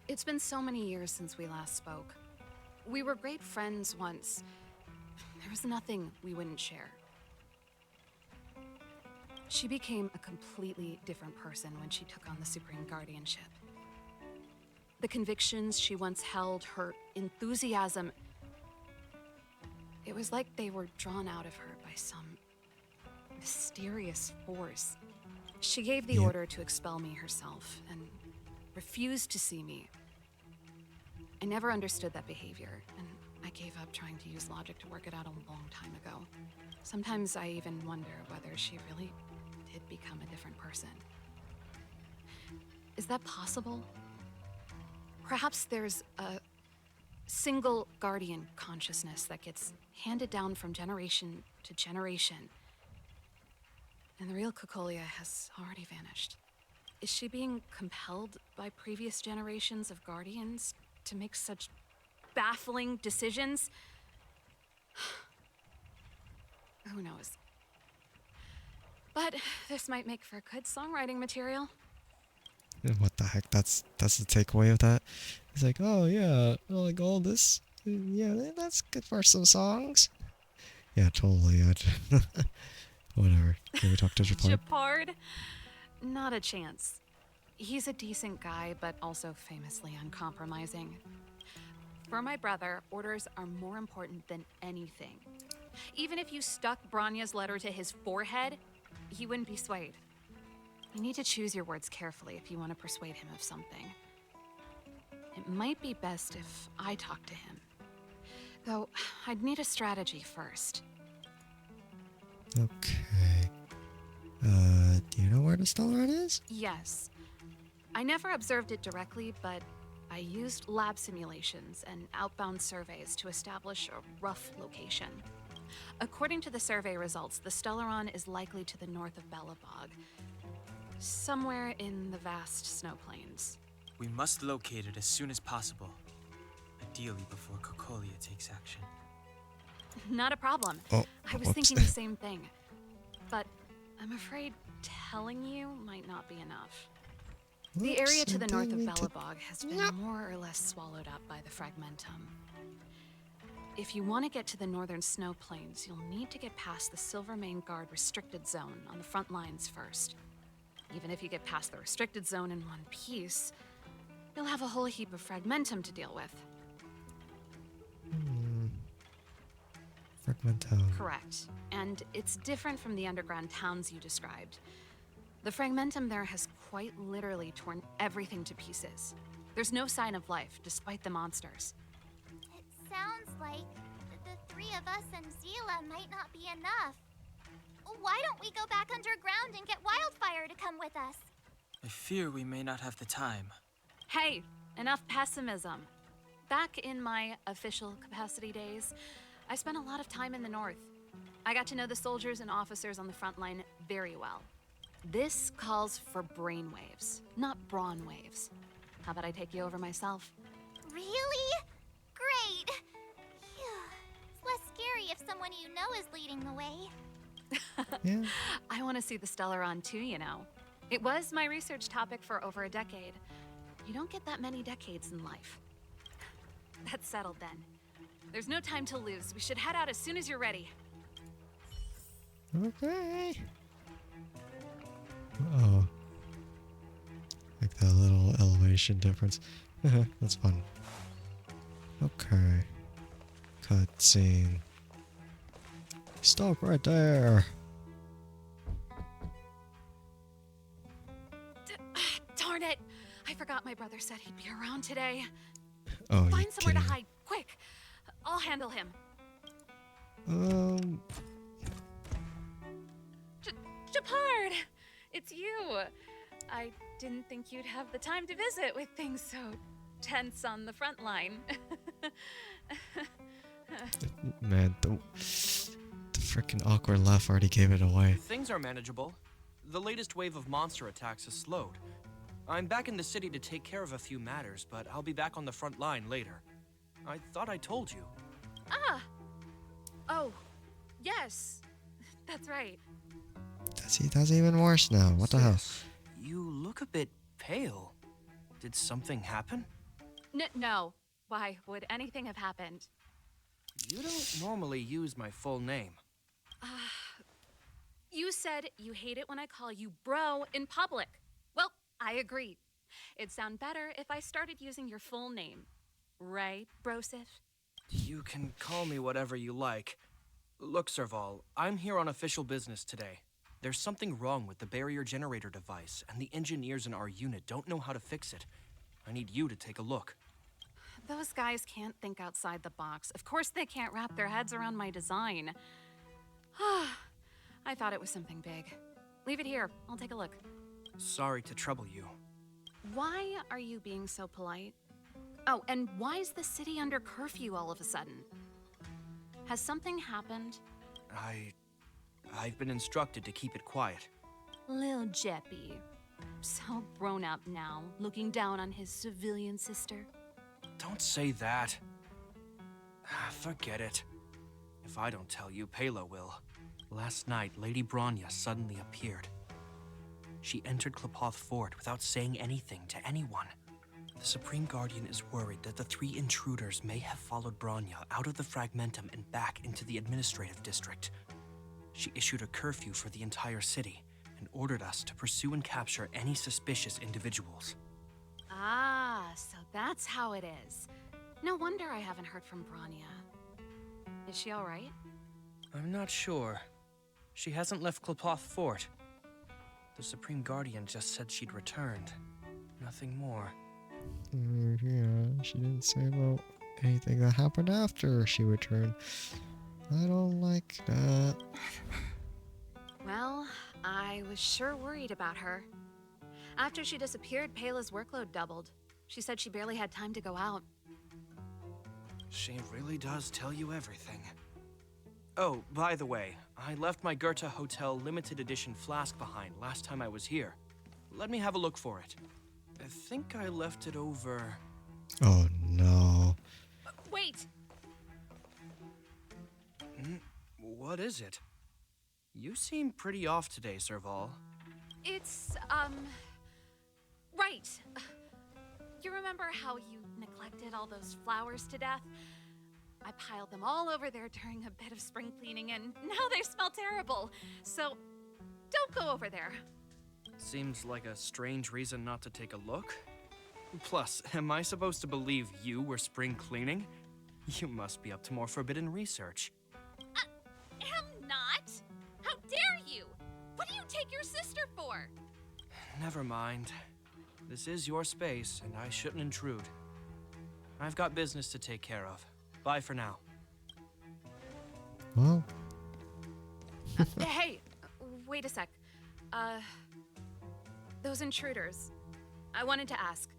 It's been so many years since we last spoke. We were great friends once. There was nothing we wouldn't share. She became a completely different person when she took on the Supreme Guardianship. The convictions she once held, her enthusiasm, it was like they were drawn out of her by some mysterious force. She gave the order to expel me herself and refused to see me. I never understood that behavior, and I gave up trying to use logic to work it out a long time ago. Sometimes I even wonder whether she really did become a different person. Is that possible? Perhaps there's a single guardian consciousness that gets handed down from generation to generation, and the real Cocolia has already vanished. Is she being compelled by previous generations of guardians to make such baffling decisions? Who knows? But this might make for good songwriting material. What the heck? That's the takeaway of that. It's like, oh yeah, like all this, yeah, that's good for some songs. Yeah, totally. Whatever. Can we talk to Japard? Japard? Not a chance. He's a decent guy, but also famously uncompromising. For my brother, orders are more important than anything. Even if you stuck Branya's letter to his forehead, he wouldn't be swayed. You need to choose your words carefully if you want to persuade him of something. It might be best if I talk to him. Though, I'd need a strategy first. Okay. Do you know where the Stellaron is? Yes. I never observed it directly, but I used lab simulations and outbound surveys to establish a rough location. According to the survey results, the Stellaron is likely to the north of Belobog, somewhere in the vast snow plains. We must locate it as soon as possible. Ideally before Cocolia takes action. Not a problem. Oh, I was whoops. thinking the same thing. But I'm afraid telling you might not be enough. The Whoops, area to I the north of didn't mean to- Belobog has been more or less swallowed up by the Fragmentum. If you want to get to the northern snow plains, you'll need to get past the Silvermane Guard restricted zone on the front lines first. Even if you get past the restricted zone in one piece, you'll have a whole heap of Fragmentum to deal with. Fragmentum. Correct. And it's different from the underground towns you described. The Fragmentum there has quite literally torn everything to pieces. There's no sign of life, despite the monsters. It sounds like the three of us and Zila might not be enough. Why don't we go back underground and get Wildfire to come with us? I fear we may not have the time. Hey, enough pessimism. Back in my official capacity days, I spent a lot of time in the north. I got to know the soldiers and officers on the front line very well. This calls for brainwaves, not brawn waves. How about I take you over myself? Really? Great. Phew. It's less scary if someone you know is leading the way. Yeah. I want to see the Stellaron too, you know. It was my research topic for over a decade. You don't get that many decades in life. That's settled then. There's no time to lose. We should head out as soon as you're ready. Okay. Oh. Like that little elevation difference. That's fun. Okay. Cutscene. Stop right there. Darn it! I forgot my brother said he'd be around today. Oh, Find you somewhere to kidding? hide, quick! I'll handle him. Japard! It's you! I didn't think you'd have the time to visit with things so tense on the front line. Man, the freaking awkward laugh already gave it away. Things are manageable. The latest wave of monster attacks has slowed. I'm back in the city to take care of a few matters, but I'll be back on the front line later. I thought I told you. Ah! Oh, yes. That's right. That's even worse now. What the hell? Sis, you look a bit pale. Did something happen? No. Why would anything have happened? You don't normally use my full name. You said you hate it when I call you bro in public. Well, I agree. It'd sound better if I started using your full name. Right, Brosif? You can call me whatever you like. Look, Serval, I'm here on official business today. There's something wrong with the barrier generator device, and the engineers in our unit don't know how to fix it. I need you to take a look. Those guys can't think outside the box. Of course they can't wrap their heads around my design. I thought it was something big. Leave it here. I'll take a look. Sorry to trouble you. Why are you being so polite? Oh, and why is the city under curfew all of a sudden? Has something happened? I've been instructed to keep it quiet. Lil Jeppy. So grown up now, looking down on his civilian sister. Don't say that. Forget it. If I don't tell you, Pela will. Last night, Lady Bronya suddenly appeared. She entered Klapoth Fort without saying anything to anyone. The Supreme Guardian is worried that the 3 intruders may have followed Bronya out of the Fragmentum and back into the administrative district. She issued a curfew for the entire city and ordered us to pursue and capture any suspicious individuals. Ah, so that's how it is. No wonder I haven't heard from Bronya. Is she all right? I'm not sure. She hasn't left Klapoth Fort. The Supreme Guardian just said she'd returned. Nothing more. Yeah, she didn't say about anything that happened after she returned. I don't like that. Well, I was sure worried about her. After she disappeared, Pela's workload doubled. She said she barely had time to go out. She really does tell you everything. Oh, by the way, I left my Goethe Hotel limited edition flask behind last time I was here. Let me have a look for it. I think I left it over... Oh no. Wait! What is it? You seem pretty off today, Serval. It's, right. You remember how you neglected all those flowers to death? I piled them all over there during a bit of spring cleaning, and now they smell terrible. So, don't go over there. Seems like a strange reason not to take a look. Plus, am I supposed to believe you were spring cleaning? You must be up to more forbidden research. Am not. How dare you? What do you take your sister for? Never mind. This is your space, and I shouldn't intrude. I've got business to take care of. Bye for now. Well. Hey, wait a sec. Those intruders. I wanted to ask,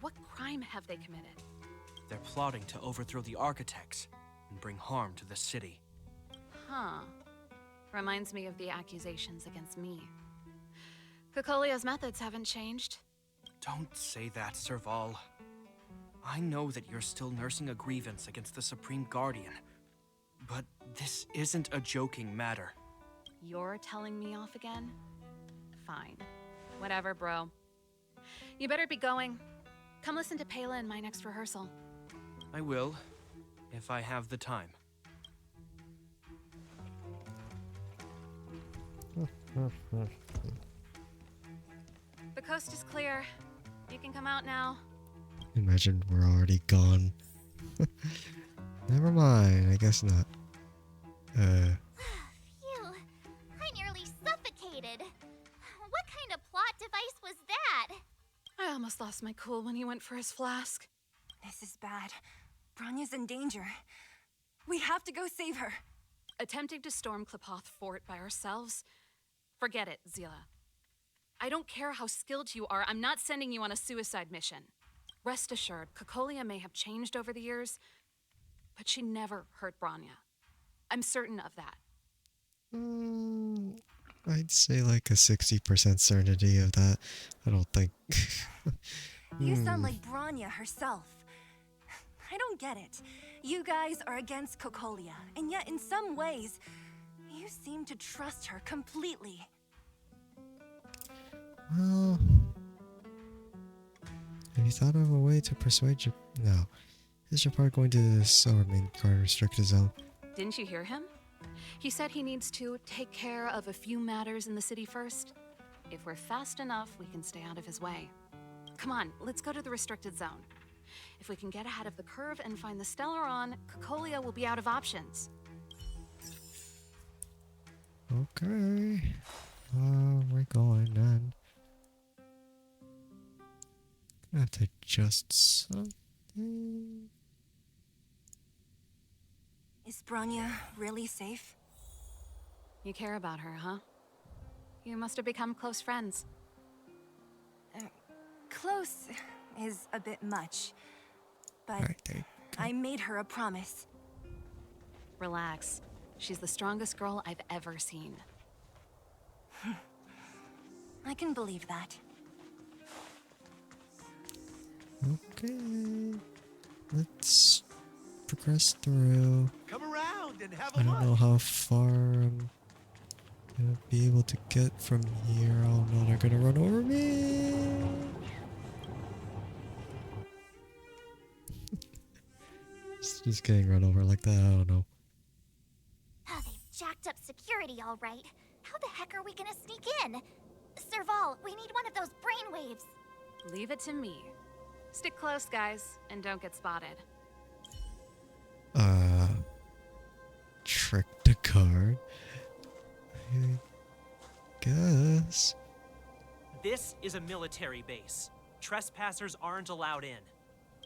what crime have they committed? They're plotting to overthrow the architects and bring harm to the city. Huh. Reminds me of the accusations against me. Cocolia's methods haven't changed. Don't say that, Serval. I know that you're still nursing a grievance against the Supreme Guardian, but this isn't a joking matter. You're telling me off again? Fine. Whatever, bro. You better be going. Come listen to Pela in my next rehearsal. I will, if I have the time. The coast is clear. You can come out now. Imagine we're already gone. Never mind, I guess not. Phew, I nearly suffocated. What kind of plot device was that? I almost lost my cool when he went for his flask. This is bad. Bronya's in danger. We have to go save her. Attempting to storm Klapoth Fort by ourselves? Forget it, Zila. I don't care how skilled you are, I'm not sending you on a suicide mission. Rest assured, Cocolia may have changed over the years, but she never hurt Bronya. I'm certain of that. I'd say like a 60% certainty of that. I don't think. You sound like Bronya herself. I don't get it. You guys are against Cocolia, and yet in some ways, you seem to trust her completely. Well, have you thought of a way to persuade you? No. Is your part going to the Silvermane Guard restricted zone? Didn't you hear him? He said he needs to take care of a few matters in the city first. If we're fast enough, we can stay out of his way. Come on, let's go to the restricted zone. If we can get ahead of the curve and find the Stellaron, Cocolia will be out of options. Okay. We're going then. Gonna have to adjust something. Is Bronya really safe? You care about her, huh? You must have become close friends. Close is a bit much, but Alright, there you I made her a promise. Relax. She's the strongest girl I've ever seen. I can believe that. Okay. Let's progress through. Come around and have I a don't look. know how far I'm gonna be able to get from here. Oh no, they're gonna run over me. Just getting run over like that, I don't know. Oh, they've jacked up security, all right. How the heck are we gonna sneak in? Serval, we need one of those brainwaves. Leave it to me. Stick close, guys, and don't get spotted. Trick the card. I guess. This is a military base. Trespassers aren't allowed in.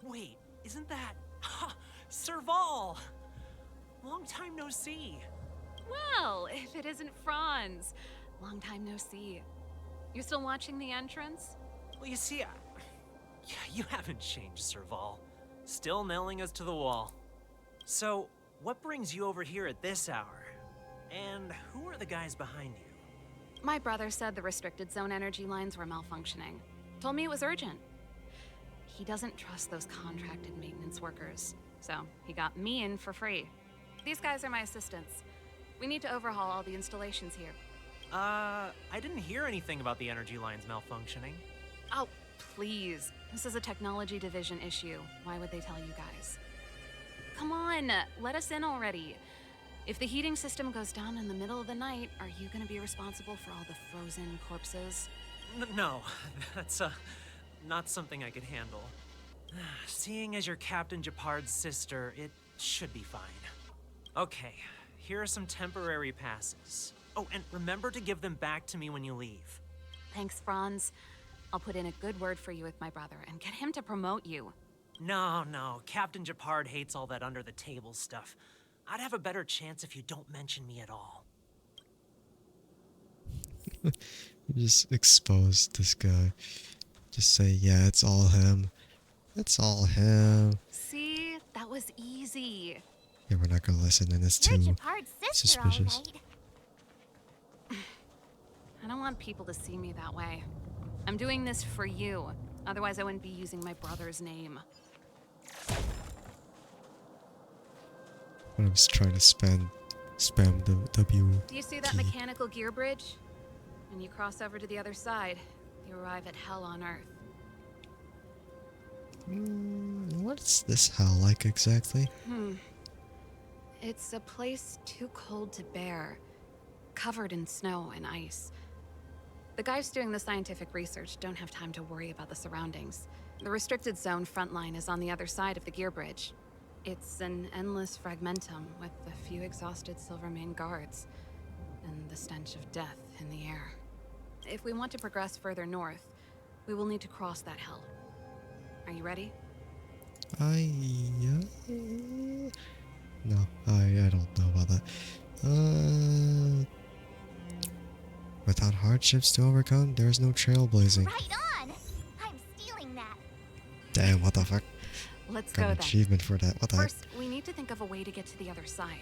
Wait, isn't that... Serval! Long time no see. Well, if it isn't Franz. Long time no see. You still watching the entrance? Well, you see, yeah, you haven't changed, Serval. Still nailing us to the wall. So, what brings you over here at this hour? And who are the guys behind you? My brother said the restricted zone energy lines were malfunctioning. Told me it was urgent. He doesn't trust those contracted maintenance workers, so he got me in for free. These guys are my assistants. We need to overhaul all the installations here. I didn't hear anything about the energy lines malfunctioning. Oh, please. This is a technology division issue. Why would they tell you guys? Come on, let us in already. If the heating system goes down in the middle of the night, are you gonna be responsible for all the frozen corpses? No, that's, not something I could handle. Seeing as you're Captain Japard's sister, it should be fine. Okay, here are some temporary passes. Oh, and remember to give them back to me when you leave. Thanks, Franz. I'll put in a good word for you with my brother and get him to promote you. No, Captain Japard hates all that under-the-table stuff. I'd have a better chance if you don't mention me at all. You just expose this guy. Just say, yeah, it's all him. It's all him. See? That was easy. Yeah, we're not gonna listen, and it's You're too Japard's sister, all suspicious. right. I don't want people to see me that way. I'm doing this for you. Otherwise, I wouldn't be using my brother's name. I was trying to spam the W. Do you see that key. mechanical gear bridge? When you cross over to the other side, you arrive at hell on Earth. What's this hell like exactly? It's a place too cold to bear, covered in snow and ice. The guys doing the scientific research don't have time to worry about the surroundings. The restricted zone front line is on the other side of the gear bridge. It's an endless fragmentum with a few exhausted Silvermane guards, and the stench of death in the air. If we want to progress further north, we will need to cross that hell. Are you ready? No, I don't know about that. Without hardships to overcome, there is no trailblazing. Right on! I'm stealing that. Damn, what the fuck? Let's Got go an then. achievement for that. What the heck? First, we need to think of a way to get to the other side.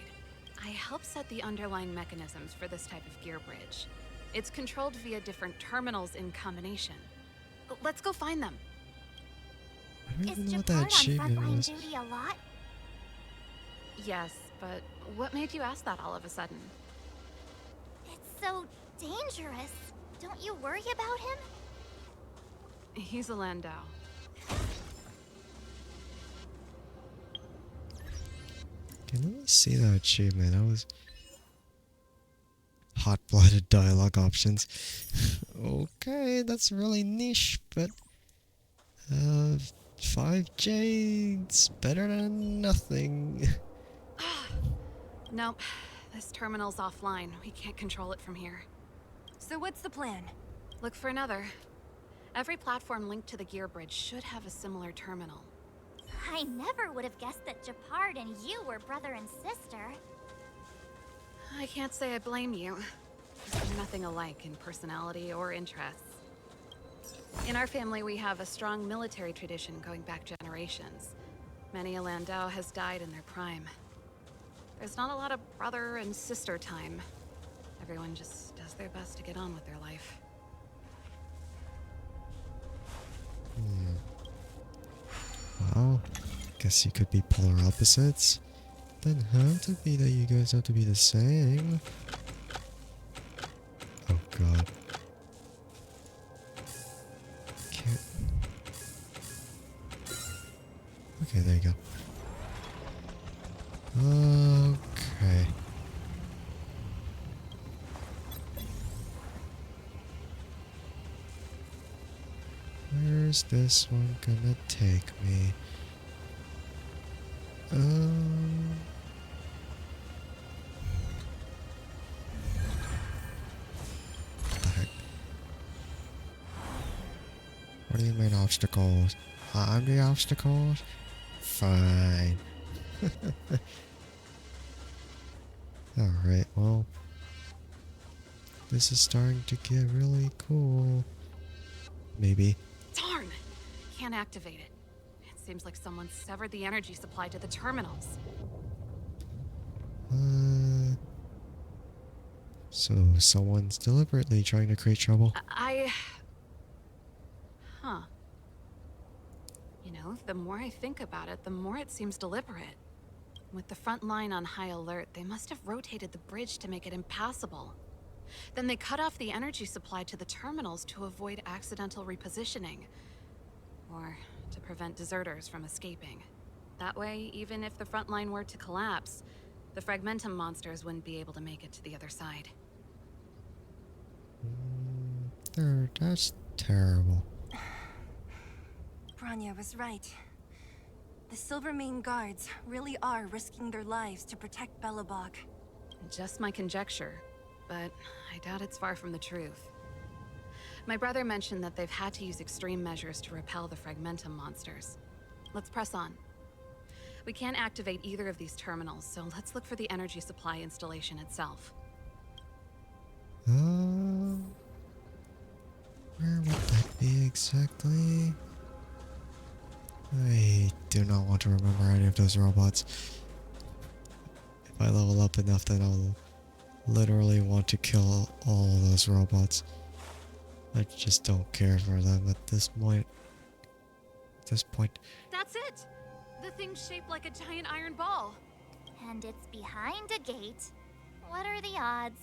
I helped set the underlying mechanisms for this type of gear bridge. It's controlled via different terminals in combination. Let's go find them. I don't Is even know what that Japard on achievement frontline was. duty a lot? Yes, but what made you ask that all of a sudden? It's so dangerous. Don't you worry about him? He's a Landau. Okay, let me see that achievement. That was hot-blooded dialogue options. Okay, that's really niche, but 5 jades better than nothing. Nope. This terminal's offline. We can't control it from here. So what's the plan? Look for another. Every platform linked to the gear bridge should have a similar terminal. I never would have guessed that Japard and you were brother and sister. I can't say I blame you. We're nothing alike in personality or interests. In our family, we have a strong military tradition going back generations. Many a Landau has died in their prime. There's not a lot of brother and sister time. Everyone just does their best to get on with their life. Well, guess you could be polar opposites. Doesn't have to be that you guys have to be the same. Oh god. Can't. Okay, there you go. Okay. Where's this one gonna take me? What the heck? What do you mean obstacles? I'm the obstacles? Fine. Alright, well. This is starting to get really cool. Maybe. Darn! Can't activate it. It seems like someone severed the energy supply to the terminals. So someone's deliberately trying to create trouble. Huh. You know, the more I think about it, the more it seems deliberate. With the front line on high alert, they must have rotated the bridge to make it impassable. Then they cut off the energy supply to the terminals to avoid accidental repositioning. Or to prevent deserters from escaping. That way, even if the front line were to collapse, the Fragmentum monsters wouldn't be able to make it to the other side. That's terrible. Bronya was right. The Silvermane guards really are risking their lives to protect Belobog. Just my conjecture, but I doubt it's far from the truth. My brother mentioned that they've had to use extreme measures to repel the Fragmentum monsters. Let's press on. We can't activate either of these terminals, so let's look for the energy supply installation itself. Where would that be exactly? I do not want to remember any of those robots. If I level up enough, then I'll literally want to kill all those robots. I just don't care for them at this point. That's it! The thing's shaped like a giant iron ball. And it's behind a gate. What are the odds?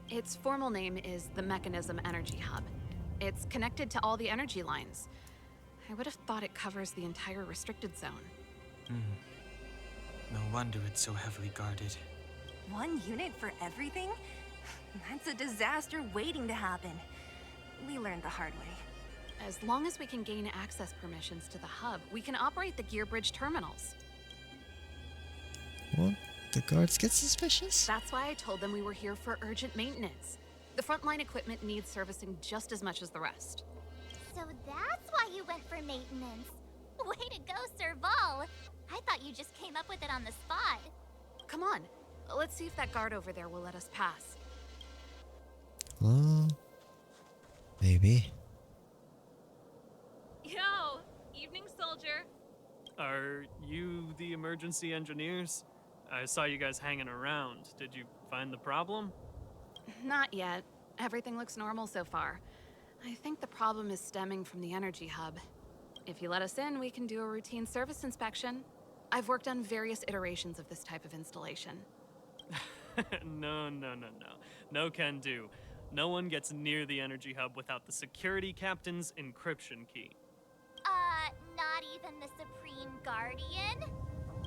Its formal name is the Mechanism Energy Hub. It's connected to all the energy lines. I would have thought it covers the entire restricted zone. No wonder it's so heavily guarded. One unit for everything? That's a disaster waiting to happen. We learned the hard way. As long as we can gain access permissions to the hub, we can operate the gear bridge terminals. Won't the guards get suspicious? That's why I told them we were here for urgent maintenance. The frontline equipment needs servicing just as much as the rest. So that's why you went for maintenance. Way to go, Serval. I thought you just came up with it on the spot. Come on, let's see if that guard over there will let us pass. Well, maybe. Yo, evening soldier. Are you the emergency engineers? I saw you guys hanging around. Did you find the problem? Not yet. Everything looks normal so far. I think the problem is stemming from the energy hub. If you let us in, we can do a routine service inspection. I've worked on various iterations of this type of installation. No. No can do. No one gets near the energy hub without the security captain's encryption key. Not even the Supreme Guardian?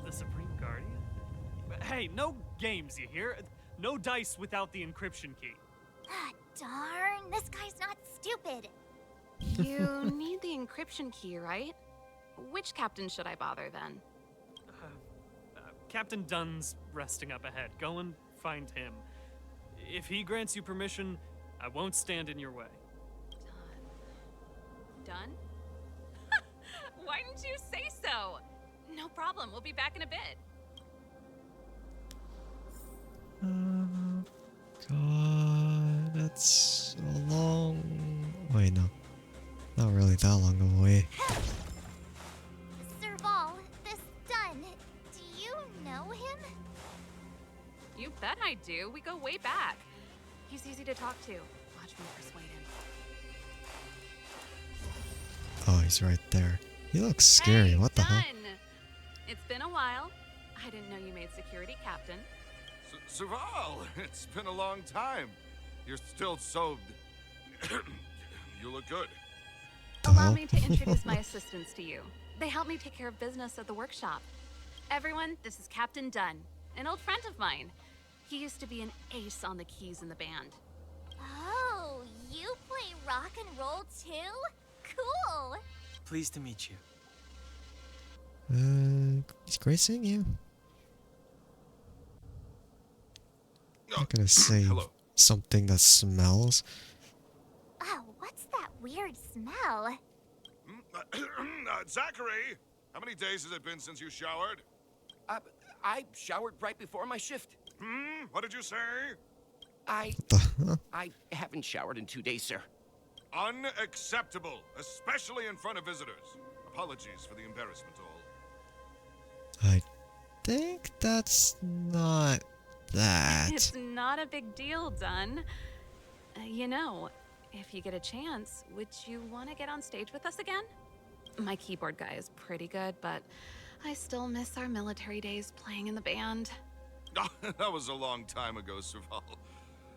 The Supreme Guardian? Hey, no games, you hear? No dice without the encryption key. Ah, darn, this guy's not stupid. You need the encryption key, right? Which captain should I bother then? Captain Dunn's resting up ahead. Go and find him. If he grants you permission, I won't stand in your way. Done? Why didn't you say so? No problem, we'll be back in a bit. God, that's a long... Wait, no. Not really that long of a way. Serval, this Dunn, do you know him? You bet I do. We go way back. He's easy to talk to. Watch me persuade him. Oh, he's right there. He looks scary. Hey, What the hell? Dunn. It's been a while. I didn't know you made security captain. Serval, it's been a long time. You're still so... You look good. Allow me to introduce my assistants to you. They help me take care of business at the workshop. Everyone, this is Captain Dunn, an old friend of mine. He used to be an ace on the keys in the band. Oh, you play rock and roll too? Cool. Pleased to meet you. Is Grace seeing you? I'm not gonna say something that smells. Oh, what's that weird smell? Zachary, how many days has it been since you showered? I showered right before my shift. What did you say? I haven't showered in 2 days, sir. Unacceptable, especially in front of visitors. Apologies for the embarrassment, all. I think that's not that. It's not a big deal, Dunn. You know, if you get a chance, would you want to get on stage with us again? My keyboard guy is pretty good, but I still miss our military days playing in the band. That was a long time ago, Serval.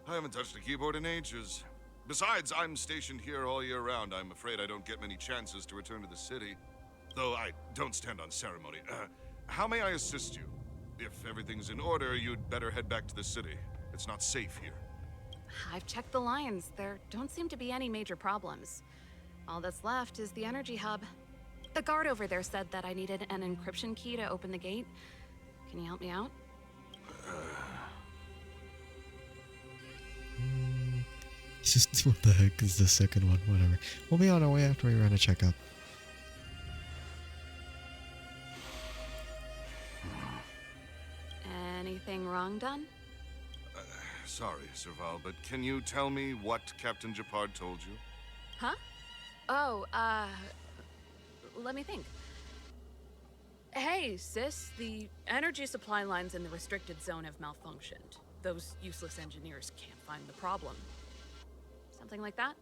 I haven't touched a keyboard in ages. Besides, I'm stationed here all year round. I'm afraid I don't get many chances to return to the city. Though I don't stand on ceremony. How may I assist you? If everything's in order, you'd better head back to the city. It's not safe here. I've checked the lines. There don't seem to be any major problems. All that's left is the energy hub. The guard over there said that I needed an encryption key to open the gate. Can you help me out? Just what the heck is the second one? Whatever. We'll be on our way after we run a checkup. Anything wrong, Dunn? Sorry, Serval, but can you tell me what Captain Japard told you? Huh? Oh, let me think. Hey, sis, the energy supply lines in the restricted zone have malfunctioned. Those useless engineers can't find the problem. Something like that?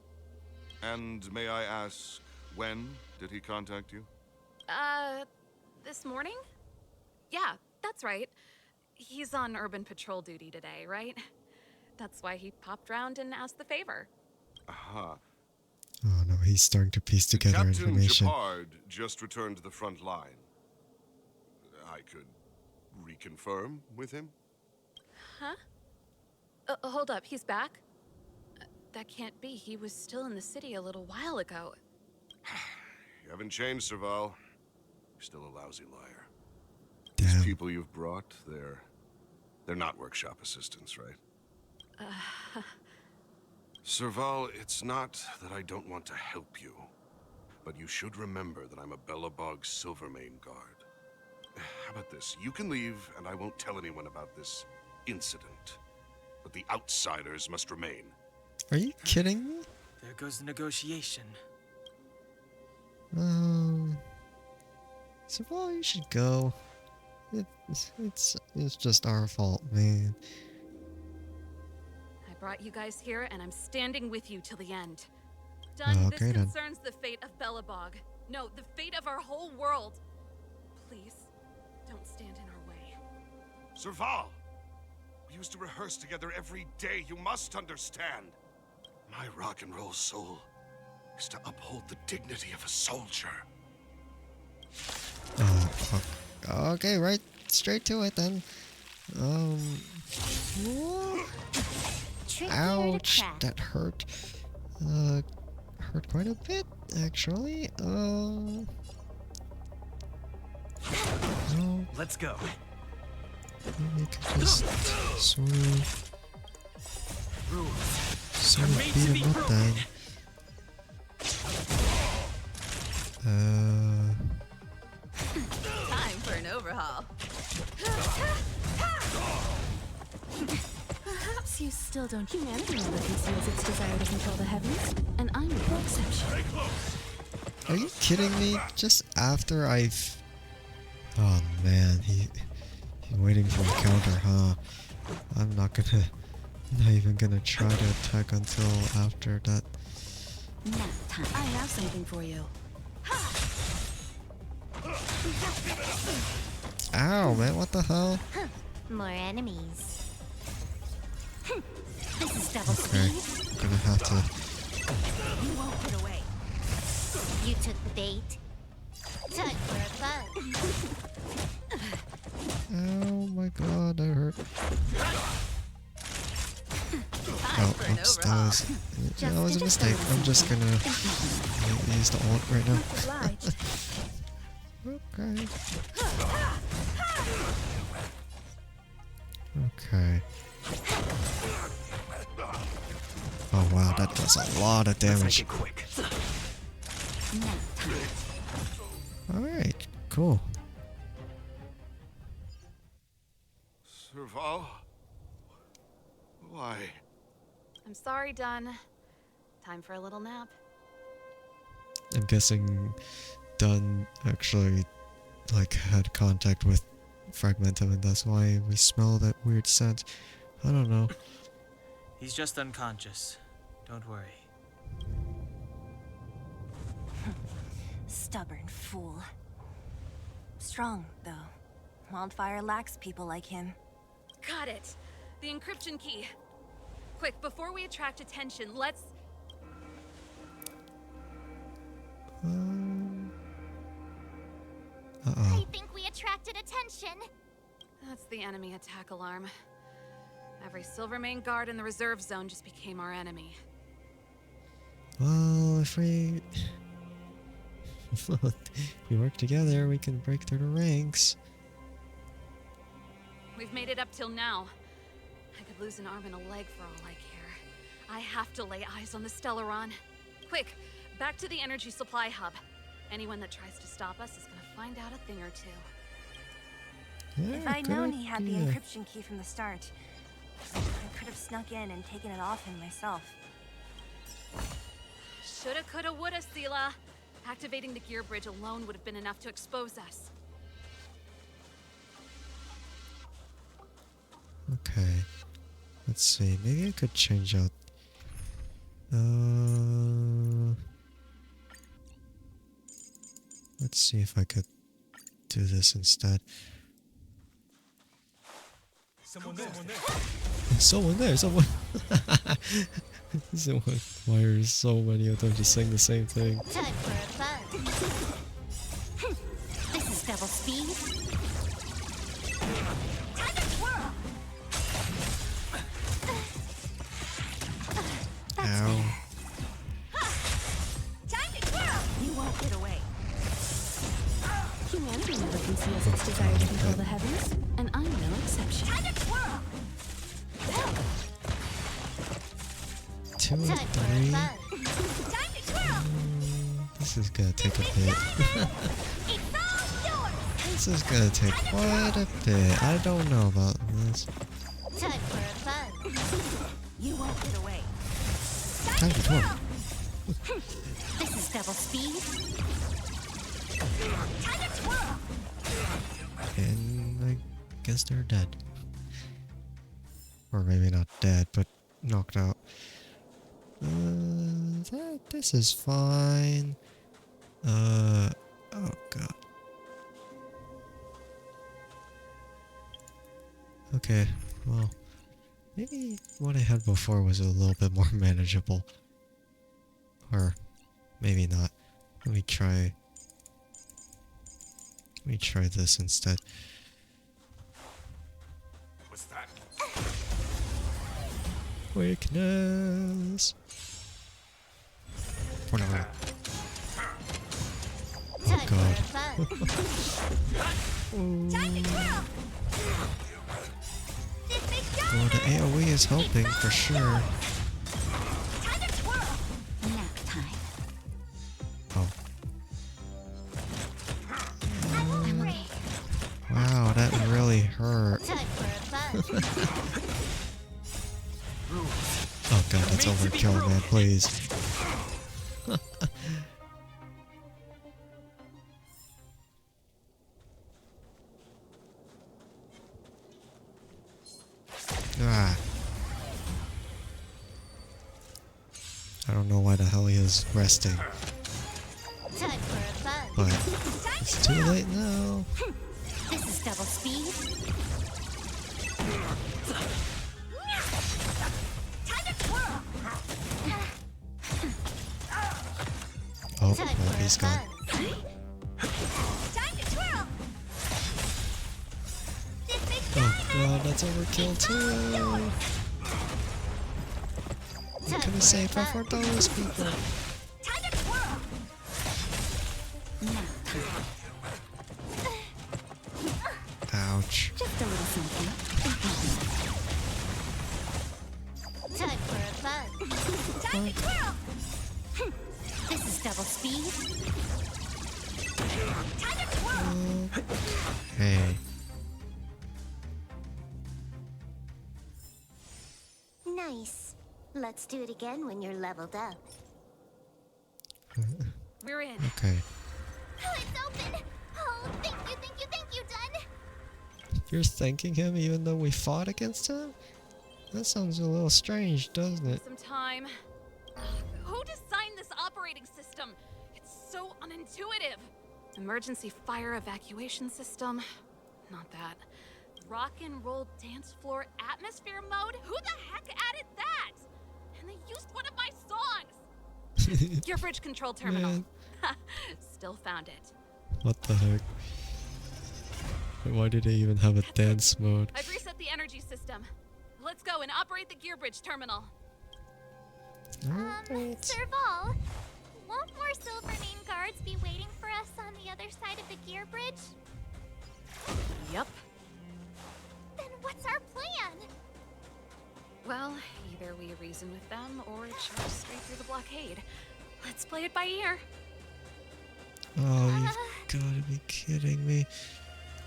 And may I ask, when did he contact you? This morning? Yeah, that's right. He's on urban patrol duty today, right? That's why he popped round and asked the favor. Aha. Oh no, he's starting to piece together information. Captain Japard just returned to the front line. I could reconfirm with him? Huh? Hold up, he's back? That can't be. He was still in the city a little while ago. You haven't changed, Serval. You're still a lousy liar. Damn. These people you've brought, they're not workshop assistants, right? Serval, it's not that I don't want to help you, but you should remember that I'm a Belobog Silvermane guard. How about this? You can leave, and I won't tell anyone about this incident. But the outsiders must remain. Are you kidding me? There goes the negotiation. So well, you should go. It's just our fault, man. I brought you guys here, and I'm standing with you till the end. Done. Okay, This then. concerns the fate of Belobog. No, the fate of our whole world. Please, don't stand in our way. Serval! We used to rehearse together every day, you must understand. My rock and roll soul is to uphold the dignity of a soldier. Oh, fuck. Okay, right straight to it then. Ouch, that hurt. Hurt quite a bit, actually. Let's go. Maybe I could just sort of beat him up then. Time for an overhaul. Perhaps you still don't. Humanity never conceals its desire to control the heavens, and I'm no exception. Are you kidding me? Just after I've... Oh man, he's waiting for a counter, huh? I'm not even gonna try to attack until after that. Nap time. I have something for you. Ow, man, what the hell? More enemies. This is double Okay, speed. gonna have to... You won't get away. You took the bait. Time for a fun. Oh my god, that hurt. Oh, oops, that was a mistake. I'm just gonna use the ult right now. Okay. Okay. Oh wow, that does a lot of damage. Alright, cool. Serval? Why? I'm sorry, Dun. Time for a little nap. I'm guessing Dunn actually like had contact with Fragmentum and that's why we smell that weird scent. I don't know. He's just unconscious. Don't worry. Stubborn fool. Strong, though. Wildfire lacks people like him. Got it. The encryption key. Quick, before we attract attention, let's... I think we attracted attention. That's the enemy attack alarm. Every Silvermane guard in the reserve zone just became our enemy. Well, if we work together, we can break through the ranks. We've made it up till now. I could lose an arm and a leg for all I care. I have to lay eyes on the Stellaron. Quick, back to the energy supply hub. Anyone that tries to stop us is gonna find out a thing or two. Yeah, if I'd known he had the encryption key from the start, I could have snuck in and taken it off him myself. Shoulda, coulda, woulda, Sela. Activating the gear bridge alone would have been enough to expose us. Okay. Let's see. Maybe I could change out. Let's see if I could do this instead. Someone there. Someone there. Someone. Someone. Why are so many of them just saying the same thing? Time for a fun. This is double speed. Time to twirl. Ow. Time to twirl. You won't get away. Humanity never conceals its desire to control the heavens, and I'm no exception. Time to twirl. 2 and 3. Time to twirl. This is gonna take a bit. It's all yours. This is gonna take quite a bit. I don't know about this. Time for a fun. You won't get away. Time to twirl. This is double speed. Time to twirl. And I guess they're dead. Or maybe not dead, but knocked out. This is fine. Oh god. Okay, well, maybe what I had before was a little bit more manageable. Or maybe not. Let me try this instead. What's that? Weakness. Whatever. Oh god. Well, the AoE is helping for sure. Oh. Wow, that really hurt. Oh god, that's overkill, man, please. Ah. I don't know why the hell he is resting. But it's too late now. This is double speed. Oh, well, he's gone. Oh god, that's overkill too. We could have saved her for those people. Ouch. Just a little something. Time for a fun. Time to twirl. This is double speed. Time to twirl. Hey. Nice. Let's do it again when you're leveled up. We're in. Okay. Oh, it's open. Oh, thank you, done. You're thanking him even though we fought against him? That sounds a little strange, doesn't it? Some time. Who designed this operating system? It's so unintuitive. Emergency fire evacuation system? Not that. Rock and roll dance floor atmosphere mode? Who the heck added that? And they used one of my songs. Your bridge control terminal. Still found it. What the heck? Why did they even have a dance mode? I've reset the energy system. Let's go and operate the gear bridge terminal. Serval, won't more Silvermane guards be waiting for us on the other side of the gear bridge? Yep. Then what's our plan? Well, either we reason with them or charge straight through the blockade. Let's play it by ear. Oh, you've gotta be kidding me.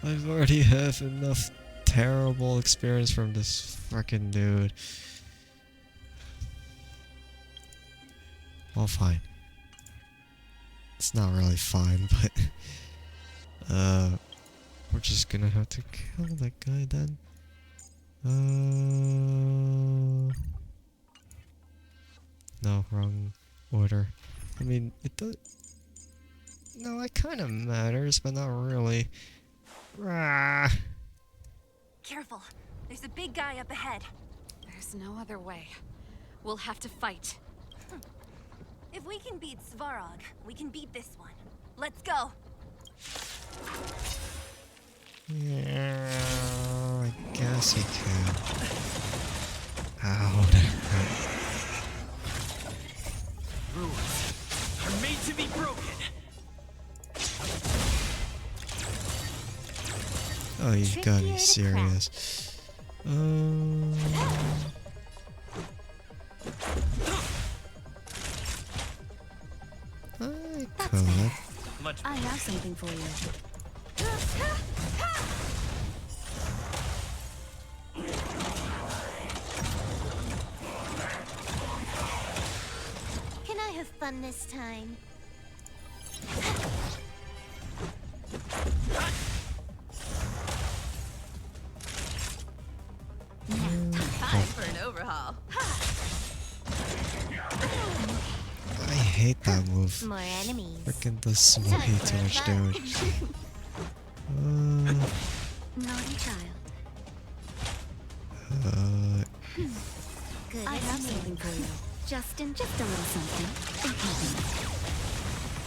I've already have enough terrible experience from this frickin' dude. Well, fine. It's not really fine, but we're just gonna have to kill that guy then. No, wrong order. I mean, it does. No, it kind of matters, but not really. Rah. Careful. There's a big guy up ahead. There's no other way. We'll have to fight. If we can beat Svarog, we can beat this one. Let's go. Yeah, I guess he can. Ow, that hurt. Rules are made to be broken. Oh, you've got to be serious. I could. I have something for you. Can I have fun this time? overhaul. I hate that move. More enemies. Freaking does way too much damage. Naughty child. Good. I have something for you. Justin, just a little something.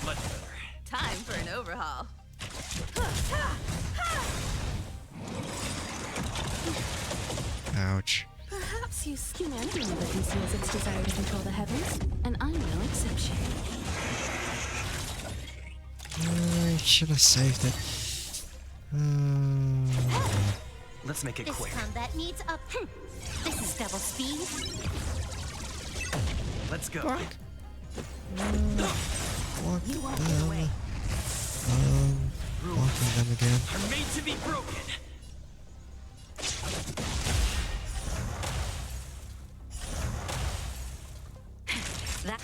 Much better. Time for an overhaul. Ouch. Perhaps humanity never conceals its desire to control the heavens, and I'm no exception. I should have saved it. Let's make it This quick. combat needs up. This is double speed. Let's go. What You won't the get hell? away. Blocking them again. Are made to be broken. That.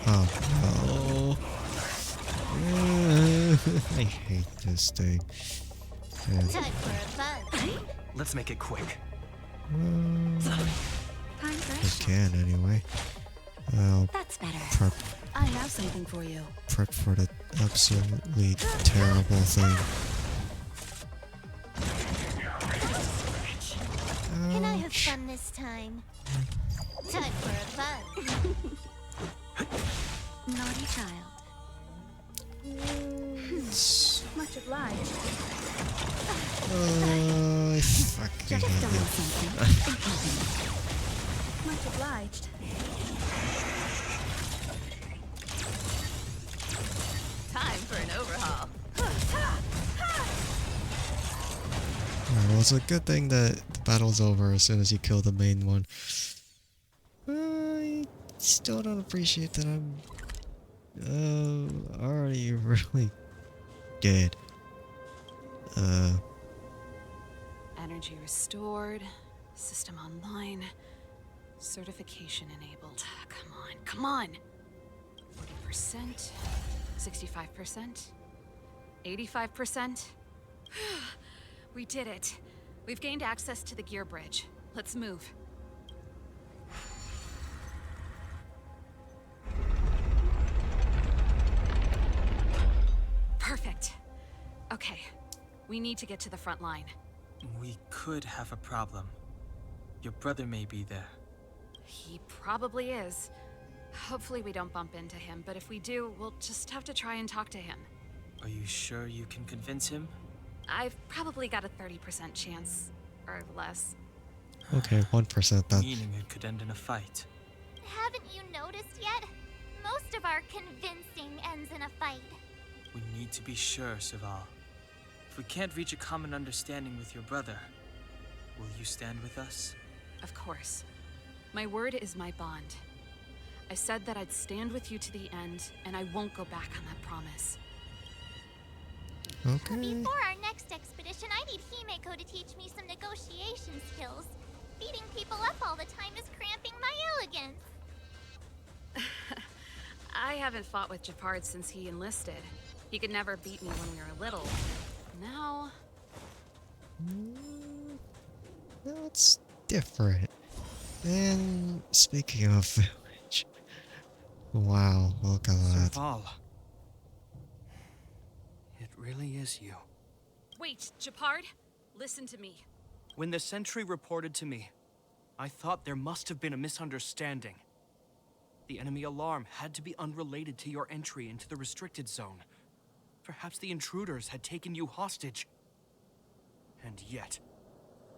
Oh no. I hate this thing. Yeah. Time for a fun. Let's make it quick. Time for I action. can anyway. I'll That's better. prep I have something for you. for the absolutely terrible thing. Can I have Ouch. fun this time? Time for a fun. Naughty child. Much obliged. I fucking Just a hate little it. something. Much obliged. Time for an overhaul. Alright, well, it's a good thing that the battle's over as soon as you kill the main one. I still don't appreciate that I'm already really dead. Energy restored. System online. Certification enabled. Come on, come on! 40%. 65%. 85%. We did it. We've gained access to the gear bridge. Let's move. Perfect. Okay. We need to get to the front line. We could have a problem. Your brother may be there. He probably is. Hopefully we don't bump into him, but if we do, we'll just have to try and talk to him. Are you sure you can convince him? I've probably got a 30% chance, or less. Okay, 1% then. Meaning it could end in a fight. Haven't you noticed yet? Most of our convincing ends in a fight. We need to be sure, Serval. If we can't reach a common understanding with your brother, will you stand with us? Of course. My word is my bond. I said that I'd stand with you to the end, and I won't go back on that promise. Okay. Before our next expedition, I need Himeko to teach me some negotiation skills. Beating people up all the time is cramping my elegance. I haven't fought with Japard since he enlisted. He could never beat me when we were little. Now... That's different. And speaking of village, wow, look at that. Serval. It really is you. Wait, Japard? Listen to me. When the sentry reported to me, I thought there must have been a misunderstanding. The enemy alarm had to be unrelated to your entry into the restricted zone. Perhaps the intruders had taken you hostage. And yet,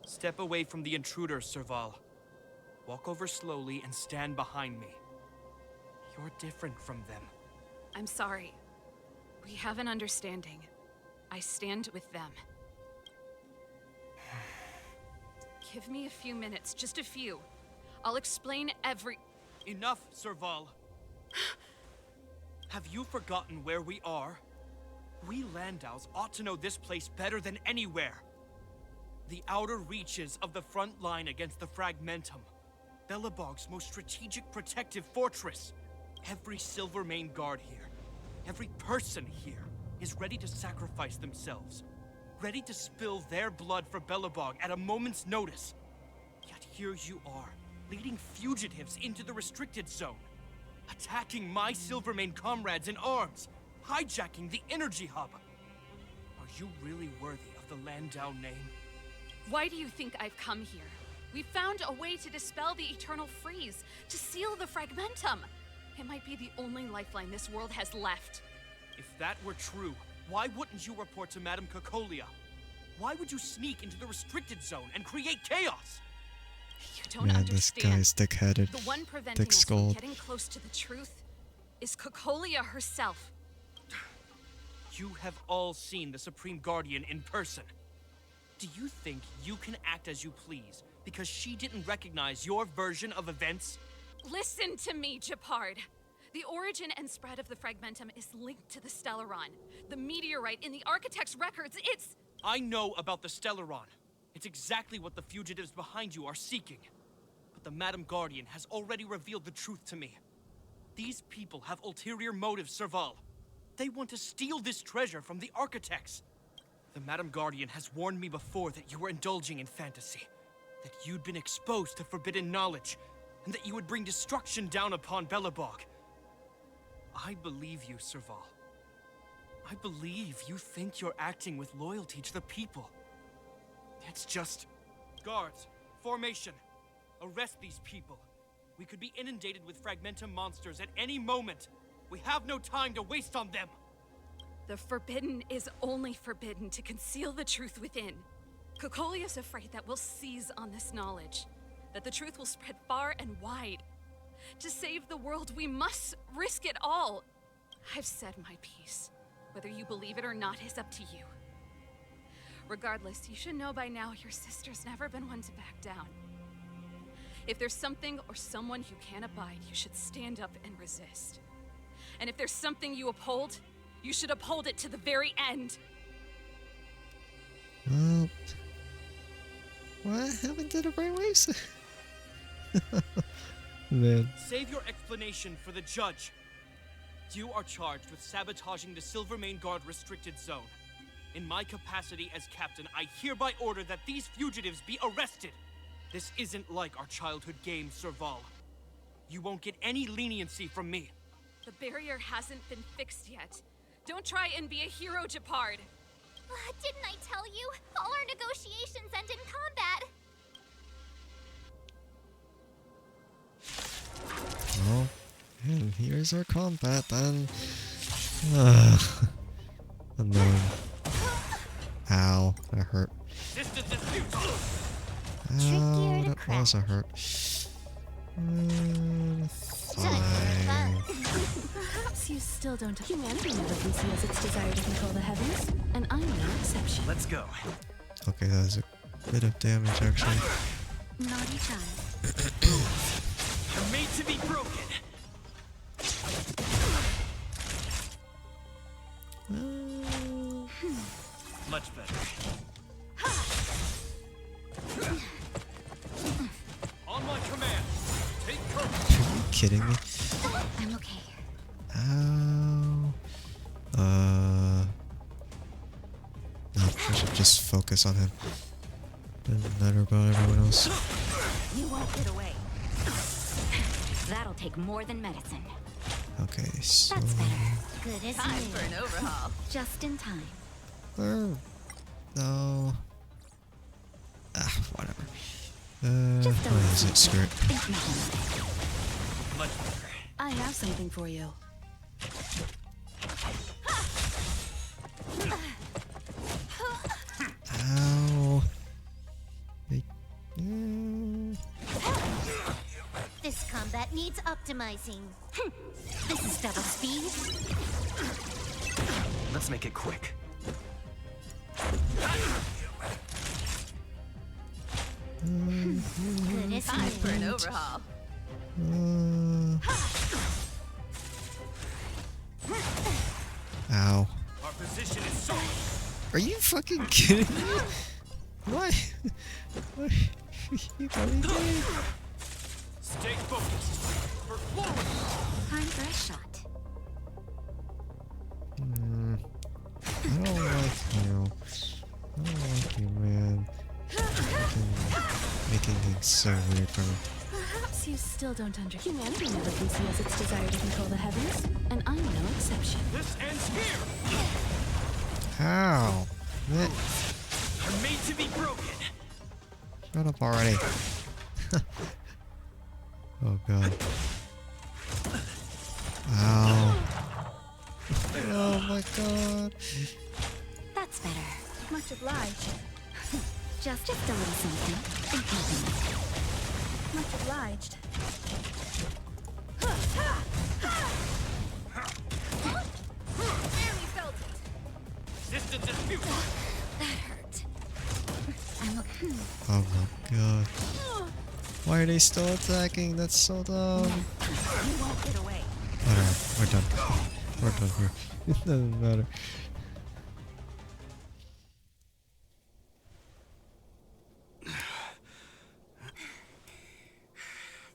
step away from the intruders, Serval. Walk over slowly and stand behind me. You're different from them. I'm sorry. We have an understanding. I stand with them. Give me a few minutes, just a few. I'll explain every... Enough, Serval. Have you forgotten where we are? We Landaus ought to know this place better than anywhere. The outer reaches of the front line against the Fragmentum. Belobog's most strategic protective fortress. Every Silvermane guard here, every person here, is ready to sacrifice themselves, ready to spill their blood for Belobog at a moment's notice. Yet here you are, leading fugitives into the restricted zone, attacking my Silvermane comrades in arms, hijacking the energy hub. Are you really worthy of the Landau name? Why do you think I've come here? We found a way to dispel the eternal freeze, to seal the fragmentum. It might be the only lifeline this world has left. If that were true, why wouldn't you report to Madame Cocolia? Why would you sneak into the restricted zone and create chaos? You don't Man, understand. this guy's thick-headed. The one preventing us from getting close to the truth is Cocolia herself. You have all seen the Supreme Guardian in person. Do you think you can act as you please because she didn't recognize your version of events? Listen to me, Gepard. The origin and spread of the fragmentum is linked to the Stellaron. The meteorite in the Architect's records, it's... I know about the Stellaron. It's exactly what the fugitives behind you are seeking. But the Madam Guardian has already revealed the truth to me. These people have ulterior motives, Serval. They want to steal this treasure from the Architects. The Madam Guardian has warned me before that you were indulging in fantasy, that you'd been exposed to forbidden knowledge, and that you would bring destruction down upon Belobog. I believe you, Serval. I believe you think you're acting with loyalty to the people. It's just... Guards, formation. Arrest these people. We could be inundated with Fragmentum monsters at any moment. We have no time to waste on them. The forbidden is only forbidden to conceal the truth within. Cocolia's afraid that we'll seize on this knowledge, that the truth will spread far and wide. To save the world, we must risk it all. I've said my piece. Whether you believe it or not is up to you. Regardless, you should know by now your sister's never been one to back down. If there's something or someone you can't abide, you should stand up and resist. And if there's something you uphold, you should uphold it to the very end. Well, what happened to the brainwaves? Man. Save your explanation for the judge. You are charged with sabotaging the Silvermane Guard restricted zone. In my capacity as captain, I hereby order that these fugitives be arrested. This isn't like our childhood game, Serval. You won't get any leniency from me. The barrier hasn't been fixed yet. Don't try and be a hero, Gepard. Didn't I tell you? All our negotiations end in combat. Well, and here's our combat then. Annoying. Ow, that hurt. Ow, that was a hurt. Fine. Perhaps you still don't. Humanity never conceals its desire to control the heavens, and I'm no exception. Let's go. Okay, that was a bit of damage actually. Naughty child. You're made to be broken. Much better. On my command, take courage. Are you kidding me? I'm okay. Ow. No, I should just focus on him. Doesn't matter about everyone else. You won't get away. That'll take more than medicine. Okay, so... That's better. Good as Time new. for an overhaul. Just in time. No. Ah, whatever. What is it, skirt? Much better. I have something for you. Ow. This combat needs optimizing. This is double speed. Let's make it quick. Good as Time for an new. overhaul. Ow. Our position is so. Are you fucking kidding me? What? What are you going to do? Stay focused. For glory. Time for a shot. so weird for me. Perhaps you still don't understand. Humanity never conceals its desire to control the heavens, and I'm no exception. This ends here! How? What? Are made to be broken! Shut up already. Oh god. Ow. Oh my god. That's better. Much obliged. Just a little something. Much obliged. Barely felt it. Resistance is futile! That hurt. I'm okay. Oh my god. Why are they still attacking? That's so dumb. You won't get away. Whatever. We're done. We're done here. It doesn't matter.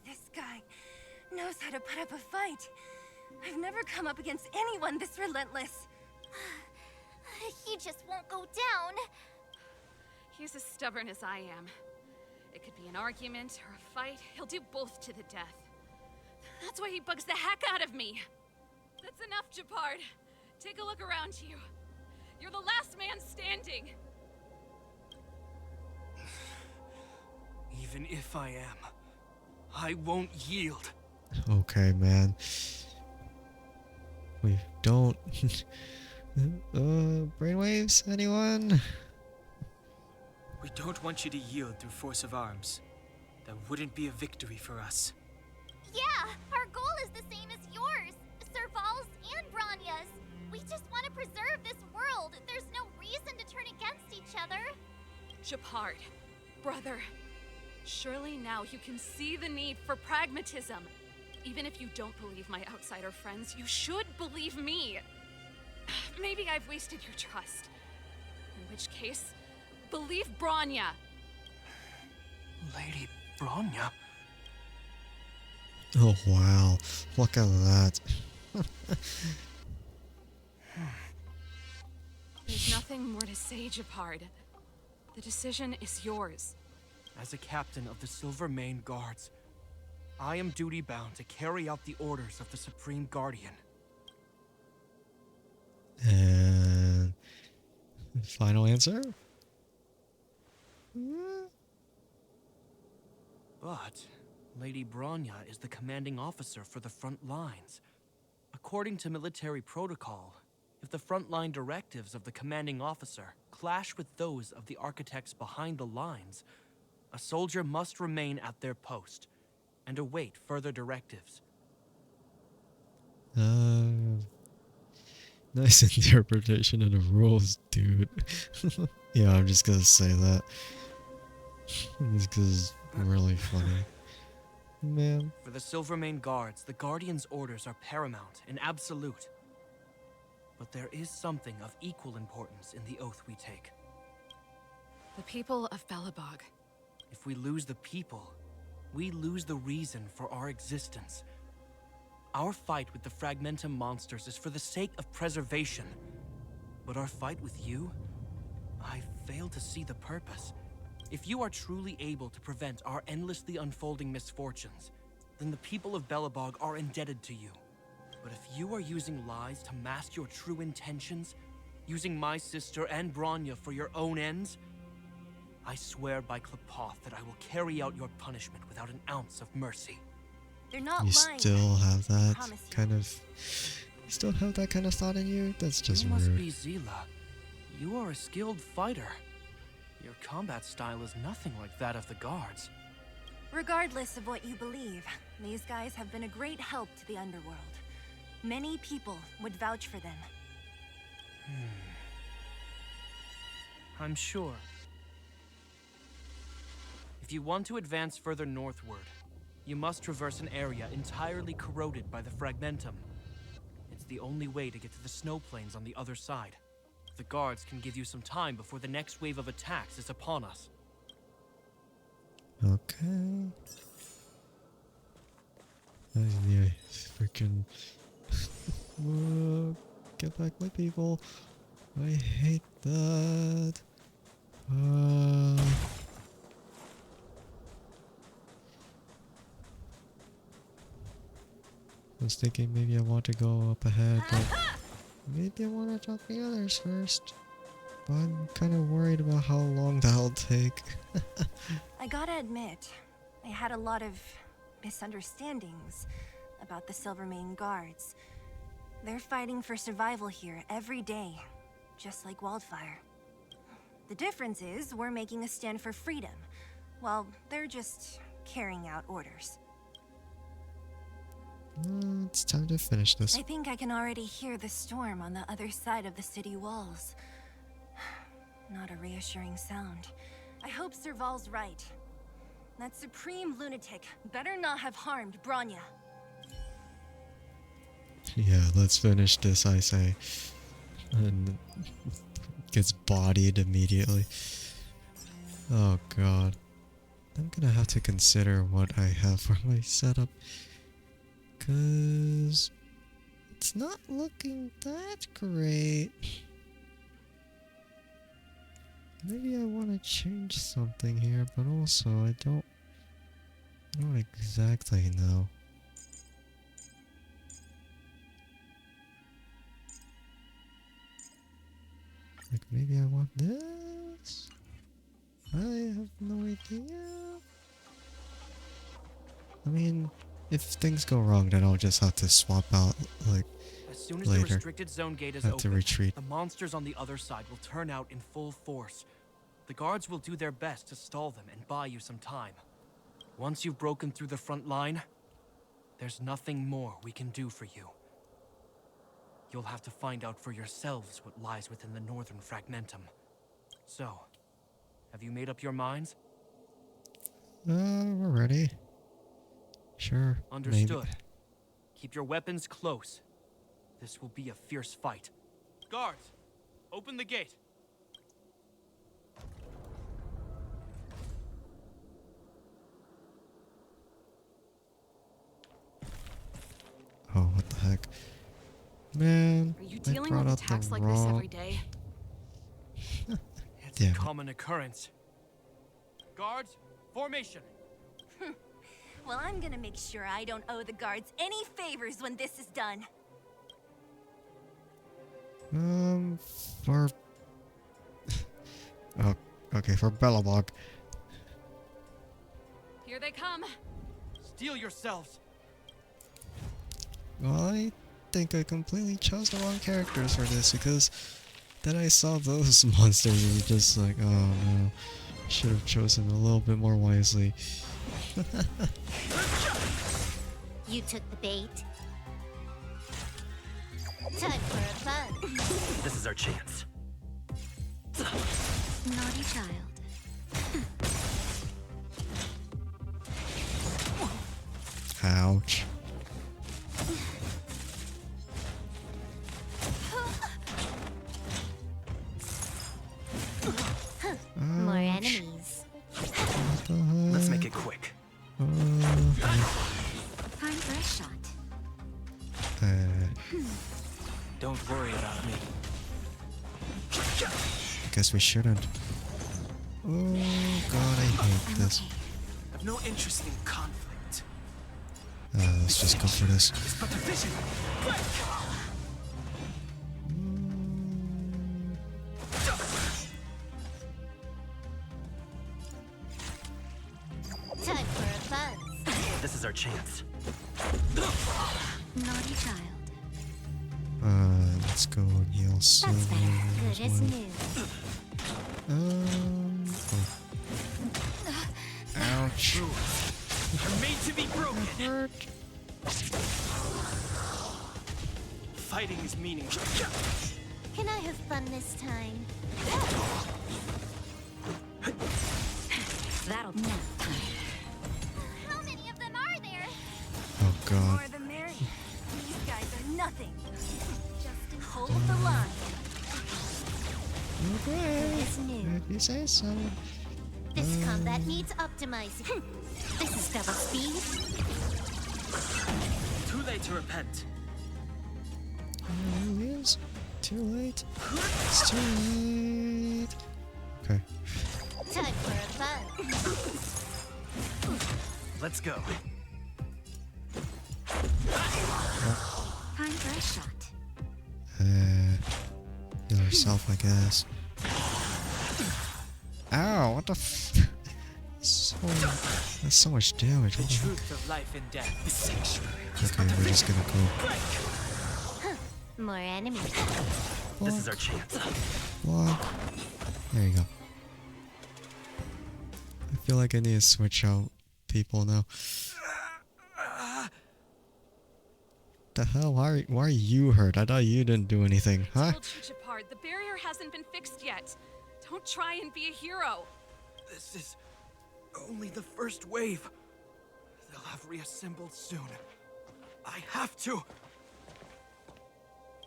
This guy knows how to put up a fight. I've never come up against anyone this relentless. He just won't go down. He's as stubborn as I am. It could be an argument or a fight. He'll do both to the death. That's why he bugs the heck out of me. That's enough, Japard. Take a look around you. You're the last man standing. Even if I am, I won't yield. Okay, man. We don't. Brainwaves? Anyone? We don't want you to yield through force of arms. That wouldn't be a victory for us. Yeah, our goal is the same as yours, Serval's and Branya's. We just want to preserve this world. There's no reason to turn against each other. Japard, brother, surely now you can see the need for pragmatism. Even if you don't believe my outsider friends, you should believe me. Maybe I've wasted your trust. In which case, believe Branya. Lady Bronya? Oh wow. Look at that. There's nothing more to say, Japard. The decision is yours. As a captain of the Silver Mane Guards, I am duty-bound to carry out the orders of the Supreme Guardian. And final answer? But Lady Bronya is the commanding officer for the front lines. According to military protocol, if the frontline directives of the commanding officer clash with those of the architects behind the lines, a soldier must remain at their post and await further directives. Nice interpretation of the rules, dude. Yeah, I'm just gonna say that. Just 'cause it's really funny. Man. For the Silvermane Guards, the Guardian's orders are paramount and absolute. But there is something of equal importance in the oath we take. The people of Belobog. If we lose the people, we lose the reason for our existence. Our fight with the Fragmentum monsters is for the sake of preservation. But our fight with you? I fail to see the purpose. If you are truly able to prevent our endlessly unfolding misfortunes, then the people of Belobog are indebted to you. But if you are using lies to mask your true intentions, using my sister and Bronya for your own ends, I swear by Klapoth that I will carry out your punishment without an ounce of mercy. They're not You lying. still have that Promise you. kind of... You still have that kind of thought in you? That's just You must rude. be Zila. You are a skilled fighter. Your combat style is nothing like that of the guards. Regardless of what you believe, these guys have been a great help to the underworld. Many people would vouch for them. I'm sure. If you want to advance further northward, you must traverse an area entirely corroded by the Fragmentum. It's the only way to get to the snow plains on the other side. The guards can give you some time before the next wave of attacks is upon us. Okay. I need freaking... Get back my people. I hate that. was thinking maybe I want to go up ahead, but maybe I want to talk to the others first. But I'm kind of worried about how long that'll take. I gotta admit, I had a lot of misunderstandings about the Silvermane guards. They're fighting for survival here every day, just like Wildfire. The difference is we're making a stand for freedom, while they're just carrying out orders. It's time to finish this. I think I can already hear the storm on the other side of the city walls. Not a reassuring sound. I hope Serval's right. That supreme lunatic better not have harmed Bronya. Yeah, let's finish this, I say. And gets bodied immediately. Oh god. I'm gonna have to consider what I have for my setup. Cause it's not looking that great. Maybe I want to change something here, but also I don't exactly know. Like maybe I want this? I have no idea. I mean, if things go wrong, then I'll just have to swap out, like, As soon as later. the restricted zone gate is Have to open, retreat. the monsters on the other side will turn out in full force. The guards will do their best to stall them and buy you some time. Once you've broken through the front line, there's nothing more we can do for you. You'll have to find out for yourselves what lies within the northern fragmentum. So, have you made up your minds? We're ready. Sure. Understood. Maybe. Keep your weapons close. This will be a fierce fight. Guards, open the gate. Oh, what the heck. Man, Are you I dealing brought with out attacks the like this wrong... every day? It's Damn a it. common occurrence. Guards, formation. Well, I'm gonna make sure I don't owe the guards any favors when this is done. For... oh, okay, for Belobog. Here they come. Steel yourselves. Well, I think I completely chose the wrong characters for this, because then I saw those monsters and was just like, oh no, should have chosen a little bit more wisely. You took the bait. Time for a fun. This is our chance. Naughty child. Ouch. More enemies. Let's make it quick. Time for a shot. Don't worry about me. Guess we shouldn't. Oh god, I hate this. I've no interest in conflict. Let's just go for this. It's but a vision. Time for a buzz. This is our chance. Naughty child. Let's go and heal some. That's better. Good as new. Ouch. You're made to be broken. Fighting is meaningless. Can I have fun this time? That'll No. How many of them are there? Oh god. More the merrier. These guys are nothing. Just hold the line. Okay. It's new. If you say so. This combat needs optimizing. This is double speed. Too late to repent. It is too late. It's too late. Okay. Time for a fun. Let's go. for a shot. Heal herself, I guess. Ow, what the f... That's so much damage. The truth of life and death is sanctuary. Okay, we're just gonna go. More enemies. This is our chance. Block. There you go. I feel like I need to switch out people now. The hell? Why are you hurt? I thought you didn't do anything, huh? The barrier hasn't been fixed yet. Don't try and be a hero. This is only the first wave. They'll have reassembled soon. I have to.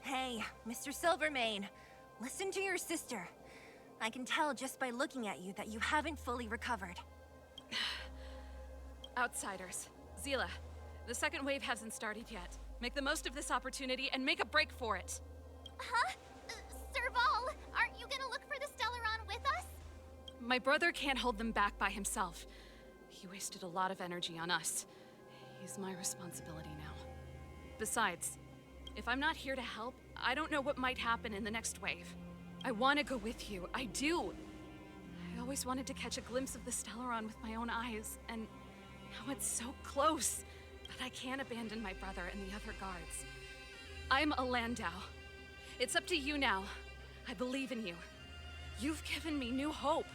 Hey, Mr. Silvermane, listen to your sister. I can tell just by looking at you that you haven't fully recovered. Outsiders. Zila, the second wave hasn't started yet. Make the most of this opportunity and make a break for it. Huh? Serval, aren't you gonna look for the Stellaron with us? My brother can't hold them back by himself. He wasted a lot of energy on us. He's my responsibility now. Besides, if I'm not here to help, I don't know what might happen in the next wave. I want to go with you. I do. I always wanted to catch a glimpse of the Stellaron with my own eyes, and now it's so close. But I can't abandon my brother and the other guards. I'm a Landau. It's up to you now. I believe in you. You've given me new hope.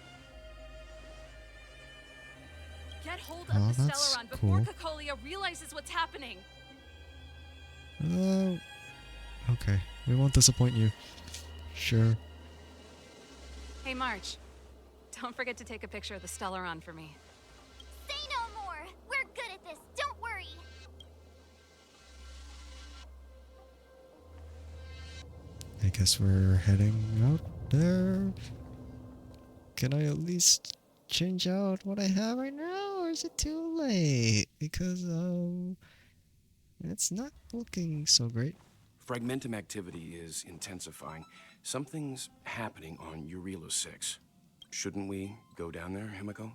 Get hold of the Stellaron before Cacolia realizes what's happening. Okay. We won't disappoint you. Sure. Hey, March. Don't forget to take a picture of the Stellaron for me. Say no more! We're good at this, don't worry! I guess we're heading out there. Can I at least change out what I have right now, or is it too late? Because, it's not looking so great. Fragmentum activity is intensifying. Something's happening on Eurilo 6. Shouldn't we go down there, Himiko?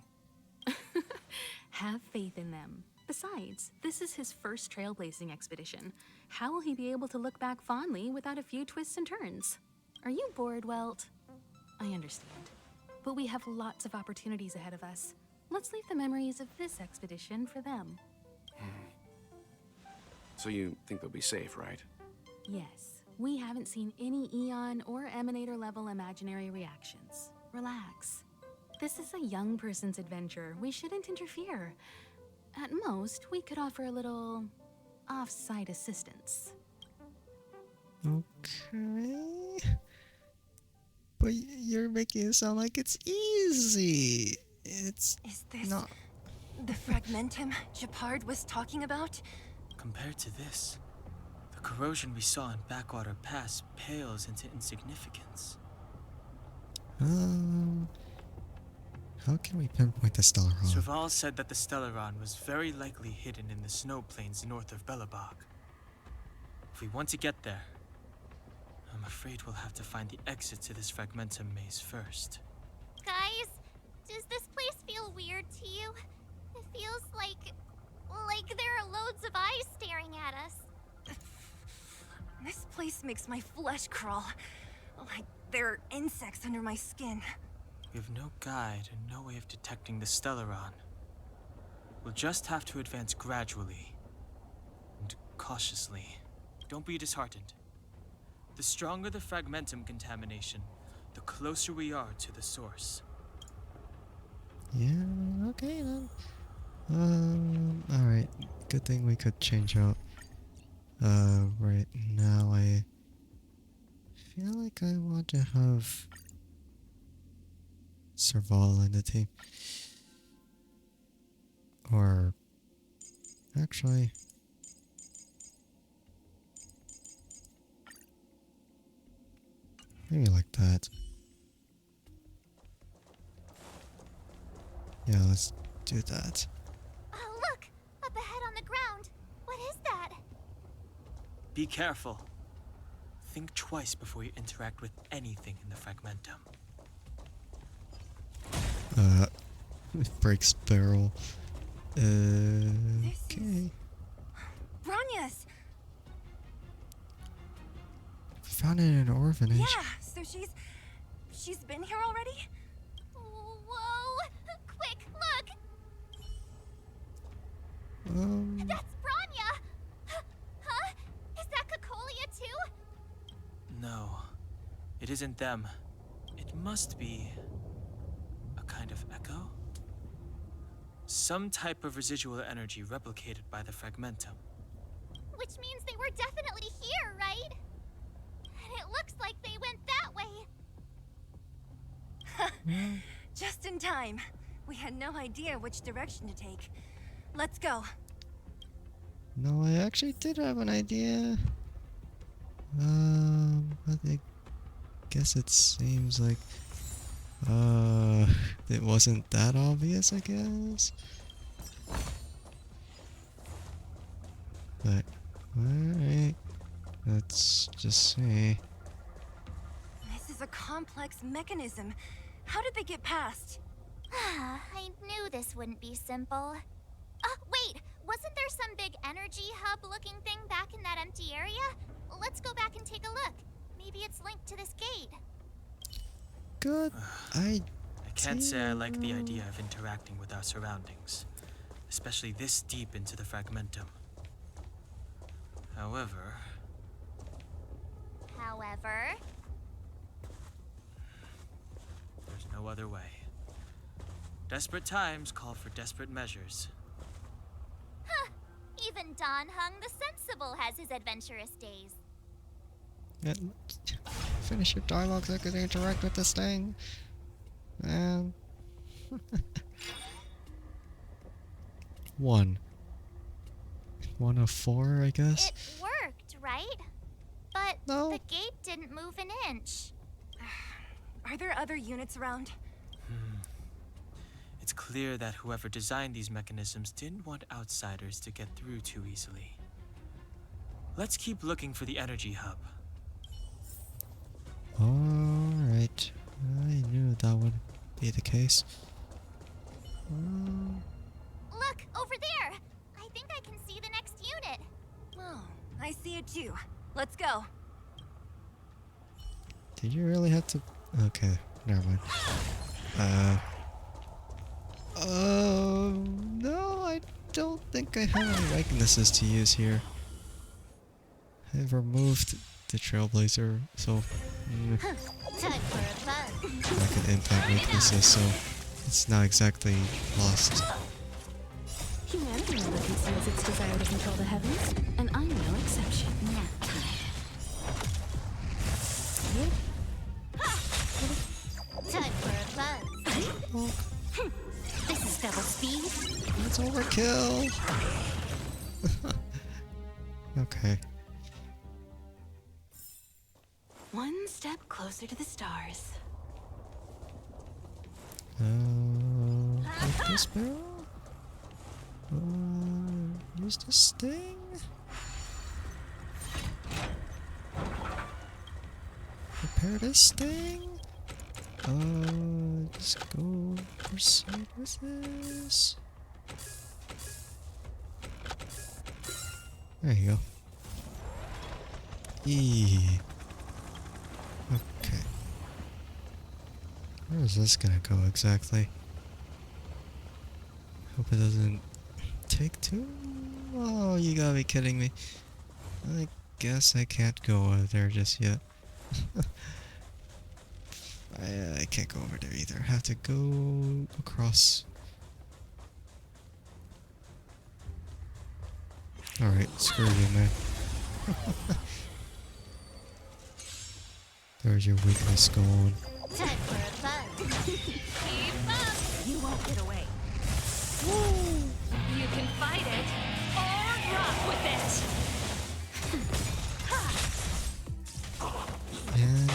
Have faith in them. Besides, this is his first trailblazing expedition. How will he be able to look back fondly without a few twists and turns? Are you bored, Welt? I understand. But we have lots of opportunities ahead of us. Let's leave the memories of this expedition for them. So you think they'll be safe, right? Yes. We haven't seen any Eon or Emanator level imaginary reactions. Relax. This is a young person's adventure. We shouldn't interfere. At most, we could offer a little off-site assistance. Okay. But you're making it sound like it's easy. Is this not the Fragmentum Gepard was talking about? Compared to this, the corrosion we saw in Backwater Pass pales into insignificance. How can we pinpoint the Stellaron? Serval said that the Stellaron was very likely hidden in the snow plains north of Belobog. If we want to get there, I'm afraid we'll have to find the exit to this Fragmentum maze first. Guys, does this place feel weird to you? It feels like there are loads of eyes staring at us. This place makes my flesh crawl. Like there are insects under my skin. We have no guide and no way of detecting the Stellaron. We'll just have to advance gradually and cautiously. Don't be disheartened. The stronger the Fragmentum contamination, the closer we are to the source. Yeah, okay then. Alright. Good thing we could change out. Right now I feel like I want to have Serval in the team. Or actually maybe like that. Yeah, let's do that. Oh, look! Up ahead on the ground! What is that? Be careful. Think twice before you interact with anything in the Fragmentum. Breaks barrel. Okay. Bronius! found it in an orphanage. Yeah, so she's been here already? Whoa! Quick, look! That's Branya! Huh? Is that Cocolia too? No, it isn't them. It must be a kind of echo? Some type of residual energy replicated by the fragmentum. Which means they were definitely here, right? And it looks like they went that way. Just in time. We had no idea which direction to take. Let's go. No, I actually did have an idea. But I guess it seems like it wasn't that obvious, I guess. But alright, let's just see. This is a complex mechanism. How did they get past? I knew this wouldn't be simple. Wait! Wasn't there some big energy hub-looking thing back in that empty area? Let's go back and take a look. Maybe it's linked to this gate. Good. I can't say I like the idea of interacting with our surroundings, especially this deep into the fragmentum. However, there's no other way. Desperate times call for desperate measures. Even Don Hung the Sensible has his adventurous days. Yeah, finish your dialogue so I can interact with this thing. One of 4, I guess. It worked, right? But no. The gate didn't move an inch. Are there other units around? It's clear that whoever designed these mechanisms didn't want outsiders to get through too easily. Let's keep looking for the energy hub. Alright. I knew that would be the case. Look, over there! I think I can see the next unit. Oh, I see it too. Let's go. Did you really have to... Okay, never mind. No, I don't think I have any weaknesses to use here. I've removed the Trailblazer, so... Time for a fun. I can implant weaknesses, so it's not exactly lost. Humanity never conceals its desire to control the heavens, and I'm no exception. Nap time. Time for a buzz. This is double speed. It's overkill. Okay. One step closer to the stars. Like this barrel? Use the sting? Prepare this sting? Just go proceed with this. There you go. Okay. Where is this gonna go exactly? Hope it doesn't take too... Oh, you gotta be kidding me. I guess I can't go over there just yet. I can't go over there either. I have to go across. Alright, screw you, man. There's your weakness going. Time for a buzz. Keep up! You won't get away. You can fight it or rock with it. And...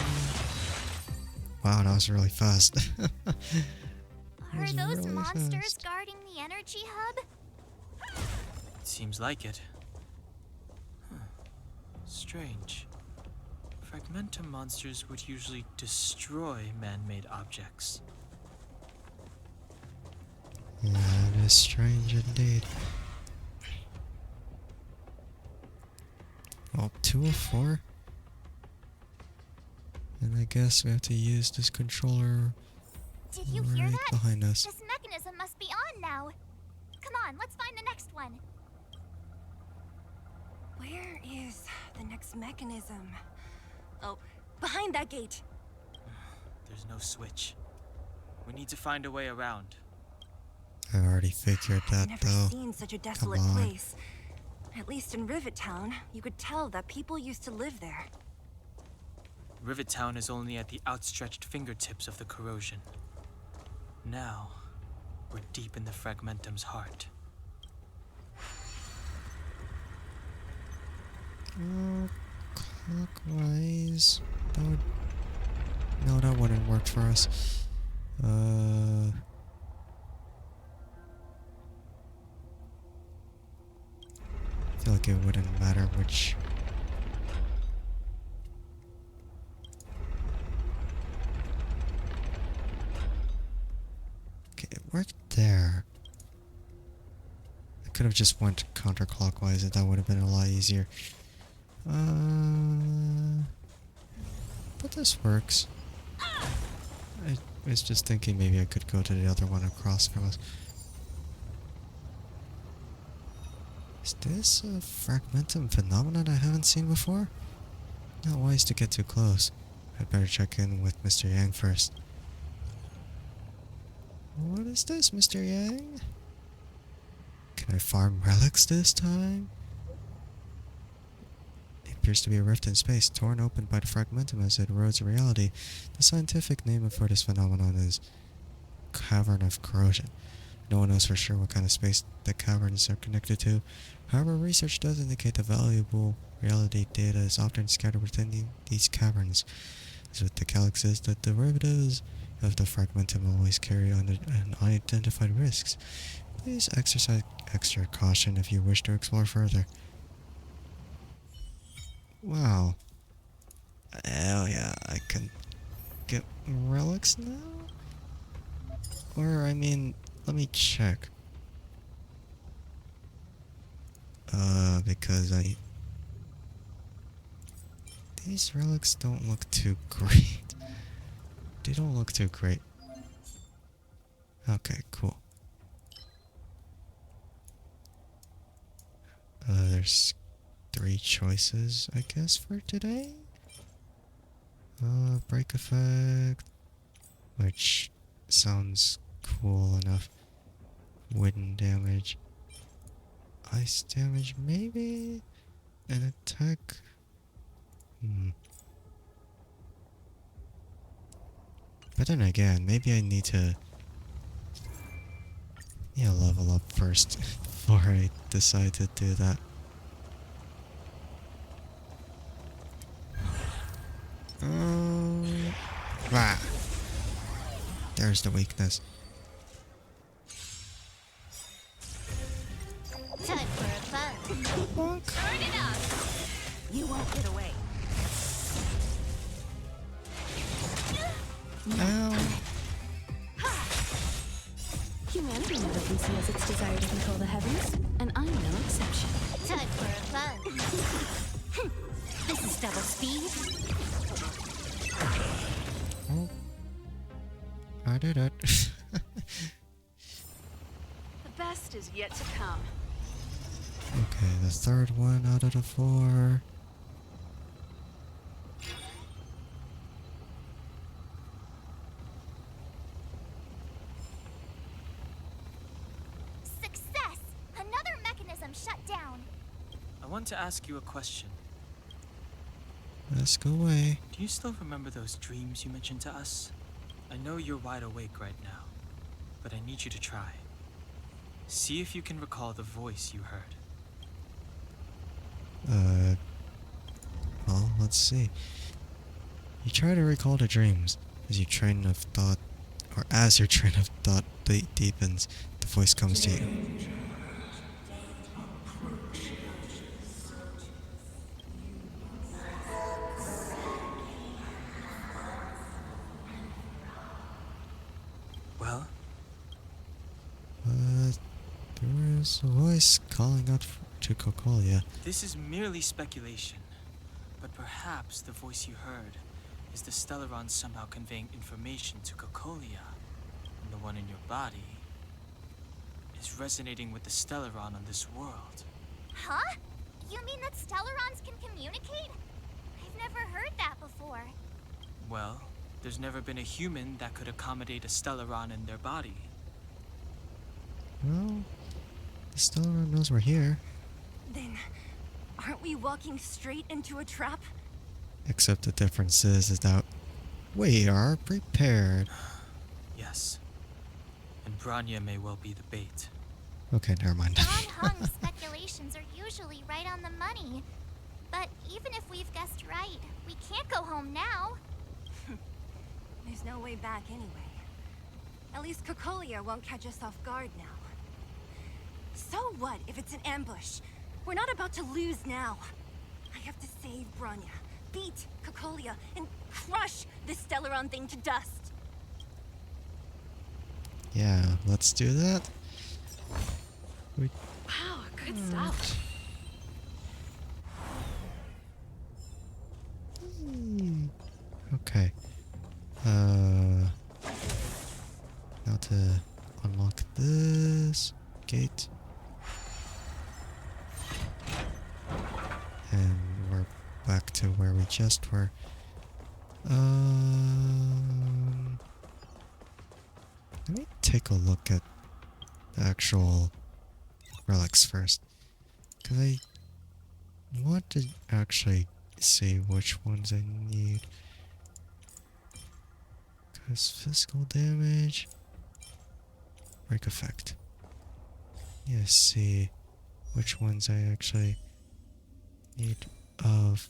Wow, that was really fast. Are those monsters guarding the energy hub? It seems like it. Strange. Fragmentum monsters would usually destroy man-made objects. That is strange indeed. Well, 2 of 4? And I guess we have to use this controller Did you hear right that? behind us. This mechanism must be on now. Come on, let's find the next one. Where is the next mechanism? Oh, behind that gate. There's no switch. We need to find a way around. I already figured that I've never though. seen such a desolate place. At least in Rivet Town, you could tell that people used to live there. Rivet Town is only at the outstretched fingertips of the corrosion. Now, we're deep in the Fragmentum's heart. Clockwise. That would... No, that wouldn't work for us. I feel like it wouldn't matter which... Okay, it worked there. I could have just went counterclockwise and that would have been a lot easier. But this works. I was just thinking maybe I could go to the other one across from us. Is this a Fragmentum phenomenon I haven't seen before? Not wise to get too close. I'd better check in with Mr. Yang first. What is this, Mr. Yang? Can I farm relics this time? It appears to be a rift in space, torn open by the Fragmentum as it erodes reality. The scientific name for this phenomenon is Cavern of Corrosion. No one knows for sure what kind of space the caverns are connected to. However, research does indicate that valuable reality data is often scattered within these caverns. As with the calyxes, the derivatives of the Fragmentum always carry unidentified risks. Please exercise extra caution if you wish to explore further. Wow. Hell yeah, I can get relics now? Or, I mean, let me check. Because these relics don't look too great. They don't look too great. Okay, cool. There's 3 choices, I guess, for today. Break effect, which sounds cool enough. Wind damage. Ice damage, maybe? An attack? But then again, maybe I need to level up first before I decide to do that. Ah. There's the weakness. Time for a fun. Turn it up. You won't get away. Ow. Humanity never conceals its desire to control the heavens, and I'm no exception. Time for a fun. This is double speed. Oh. I did it. The best is yet to come. Okay, the third one out of the 4. Success! Another mechanism shut down. I want to ask you a question. Let's go away. Do you still remember those dreams you mentioned to us? I know you're wide awake right now, but I need you to try. See if you can recall the voice you heard. Well, let's see. You try to recall the dreams. As your train of thought deepens, the voice comes to you. Well? There is a voice calling out to Kokolia. This is merely speculation, but perhaps the voice you heard is the Stellaron somehow conveying information to Cocolia, and the one in your body is resonating with the Stellaron on this world. Huh? You mean that Stellarons can communicate? I've never heard that before. Well, there's never been a human that could accommodate a Stellaron in their body. Well, the Stellaron knows we're here. Then, aren't we walking straight into a trap? Except the difference is that we are prepared. Yes. And Branya may well be the bait. Okay, never mind. Don Hung's speculations are usually right on the money. But even if we've guessed right, we can't go home now. There's no way back anyway. At least Cocolia won't catch us off guard now. So what if it's an ambush? We're not about to lose now. I have to save Branya, beat Cocolia, and crush this Stellaron thing to dust. Yeah, let's do that. Wow, good stuff. Okay. Now to unlock this gate. And we're back to where we just were. Let me take a look at the actual relics first. Because I want to actually see which ones I need. Because physical damage, break effect. Yeah, see which ones I actually need of.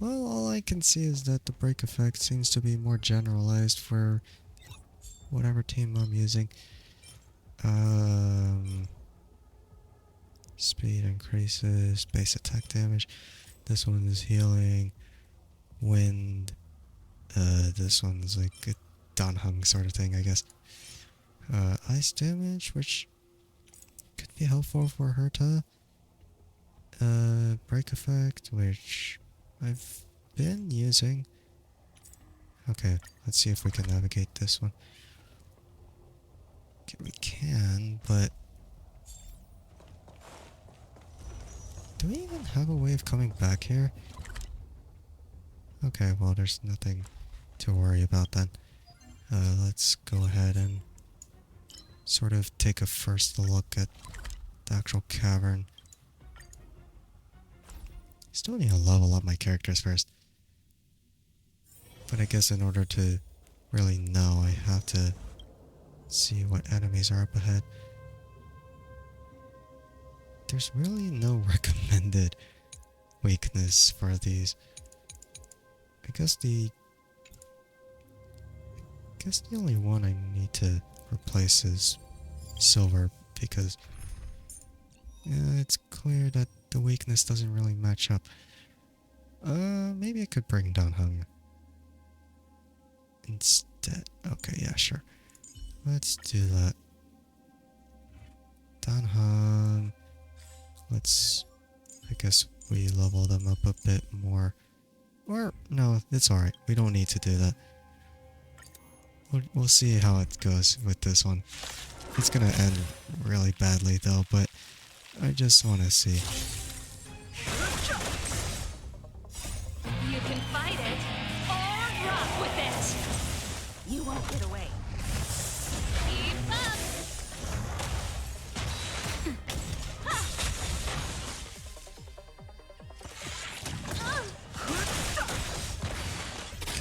Well, all I can see is that the break effect seems to be more generalized for whatever team I'm using. Speed increases, base attack damage. This one is healing. Wind. This one's like a Danhung sort of thing, I guess. Ice damage, which could be helpful for Herta. Break effect, which I've been using. Okay, let's see if we can navigate this one. Okay, we can, but do we even have a way of coming back here? Okay, well, there's nothing to worry about then. Let's go ahead and sort of take a first look at the actual cavern. Still need to level up my characters first. But I guess in order to really know, I have to see what enemies are up ahead. There's really no recommended weakness for these. I guess the only one I need to replace is silver, because it's clear that the weakness doesn't really match up. Maybe I could bring down Hung instead. Okay, yeah, sure. Let's do that. Down Hung. Let's, I guess we level them up a bit more. Or, no, it's alright. We don't need to do that. We'll see how it goes with this one. It's gonna end really badly though, but I just want to see. You can fight it or rock with it. You won't get away. Keep up.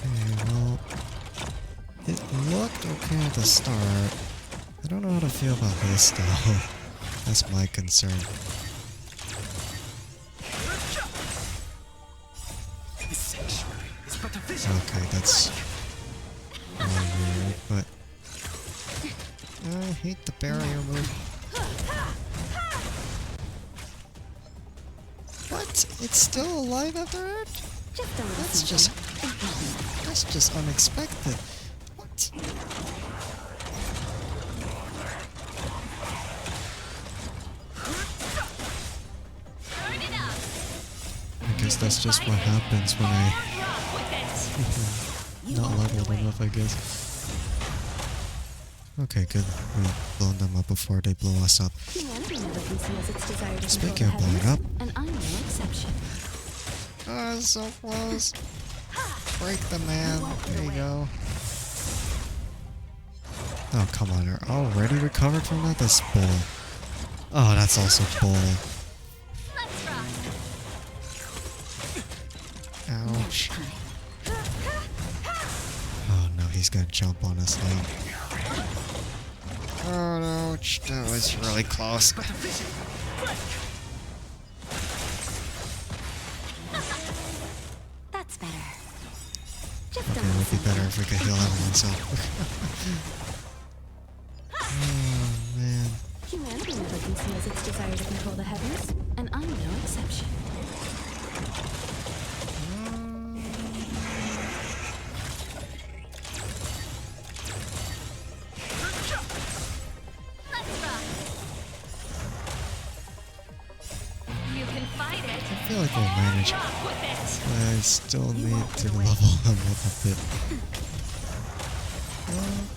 Okay, well, it looked okay at the start. I don't know how to feel about this though. That's my concern. Okay, that's weird, but I hate the barrier move. What? It's still alive after that? That's just unexpected. What? guess that's just what happens when I not leveled enough, I guess. Okay, good. We've blown them up before they blow us up. Speaking of blowing up. And I'm no exception. Oh, so close. Break the man. There you go. Oh, come on. You're already recovered from that? That's bull. Oh, that's also bull. Ouch. Oh no, he's gonna jump on us now. Oh no, that was really close. That's better. Okay, it would be better if we could heal everyone, so. Oh man. Humanity never conceals its desire to control the heavens, and I'm no exception. You can fight it. I feel like we'll manage. I still need to level them up a bit.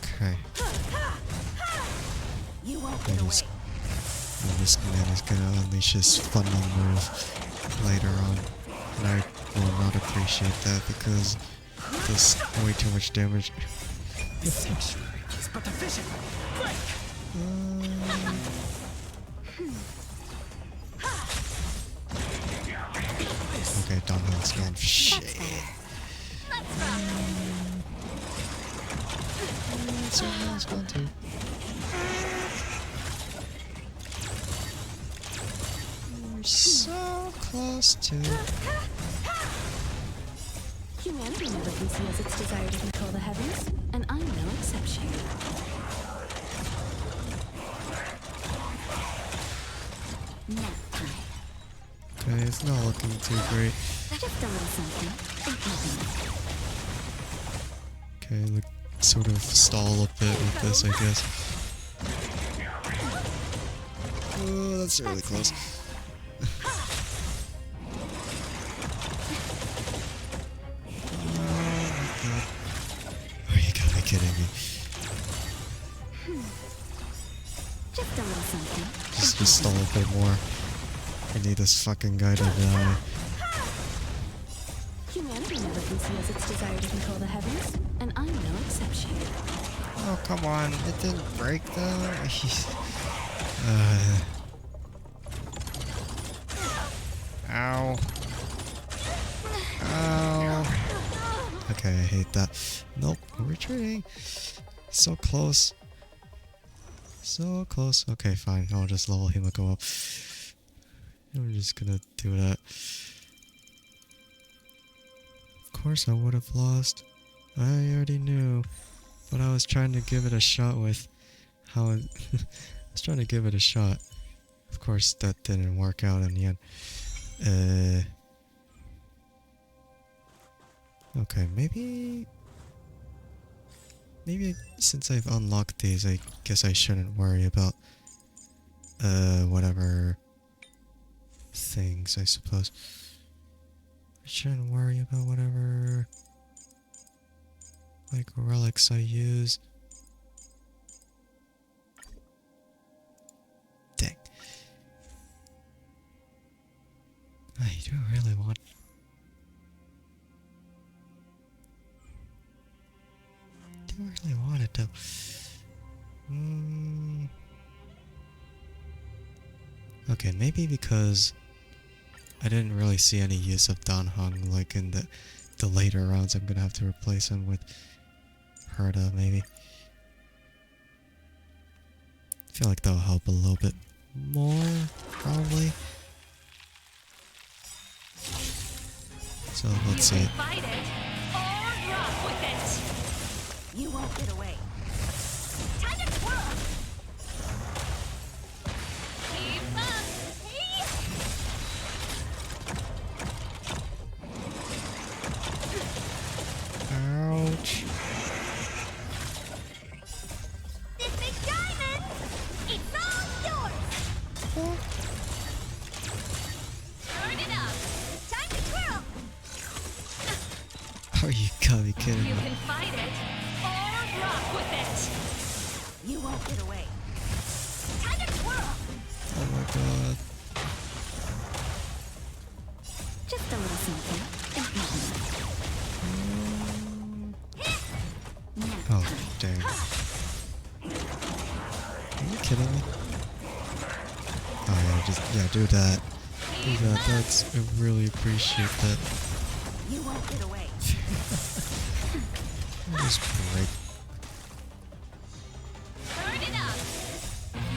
Okay. You won't And this man is gonna unleash his funny move later on. And I will not appreciate that because it does way too much damage. This sanctuary is but a vision. Okay, Donald's gone. Shit. Someone's gone too. We're so close to. Humanity never conceals its desire to control the heavens, and I'm no exception. Nap time. Okay, it's not looking too great. Just a little something. Okay, look, sort of stall a bit with this, I guess. Oh, that's really close. Oh, you gotta be kidding me. Just a little something. Just stall a bit more. I need this fucking guy to die. Humanity never conceals its desire to control the heavens, and I'm no exception. Oh, come on. It didn't break though. Ow. Ow. Okay, I hate that. Nope, I'm retreating. So close. So close. Okay, fine. I'll just level him and go up. I'm just gonna do that. Of course I would have lost. I already knew. But I was trying to give it a shot with how it I was trying to give it a shot. Of course that didn't work out in the end. Okay, maybe since I've unlocked these, I guess I shouldn't worry about whatever things, I suppose. I shouldn't worry about whatever like relics I use. Dang. I do really want. Do really want it though. Okay, maybe because I didn't really see any use of Dan Heng like in the later rounds. I'm gonna have to replace him with Herda, maybe. I feel like that'll help a little bit more, probably. So let's see. Fight it or rock with it. You won't get away. Time to twirl. Keep up. Ouch. This big diamond, it's all yours. Turn it up. Time to twirl. Are you gotta be kidding me? You can fight it or rock with it. You won't get away. Time to twirl. Oh my god. Just a little something. Oh, dang. Are you kidding me? Oh yeah, do that. Do that. That's, I really appreciate that. You won't get away. Just break. Turn it up.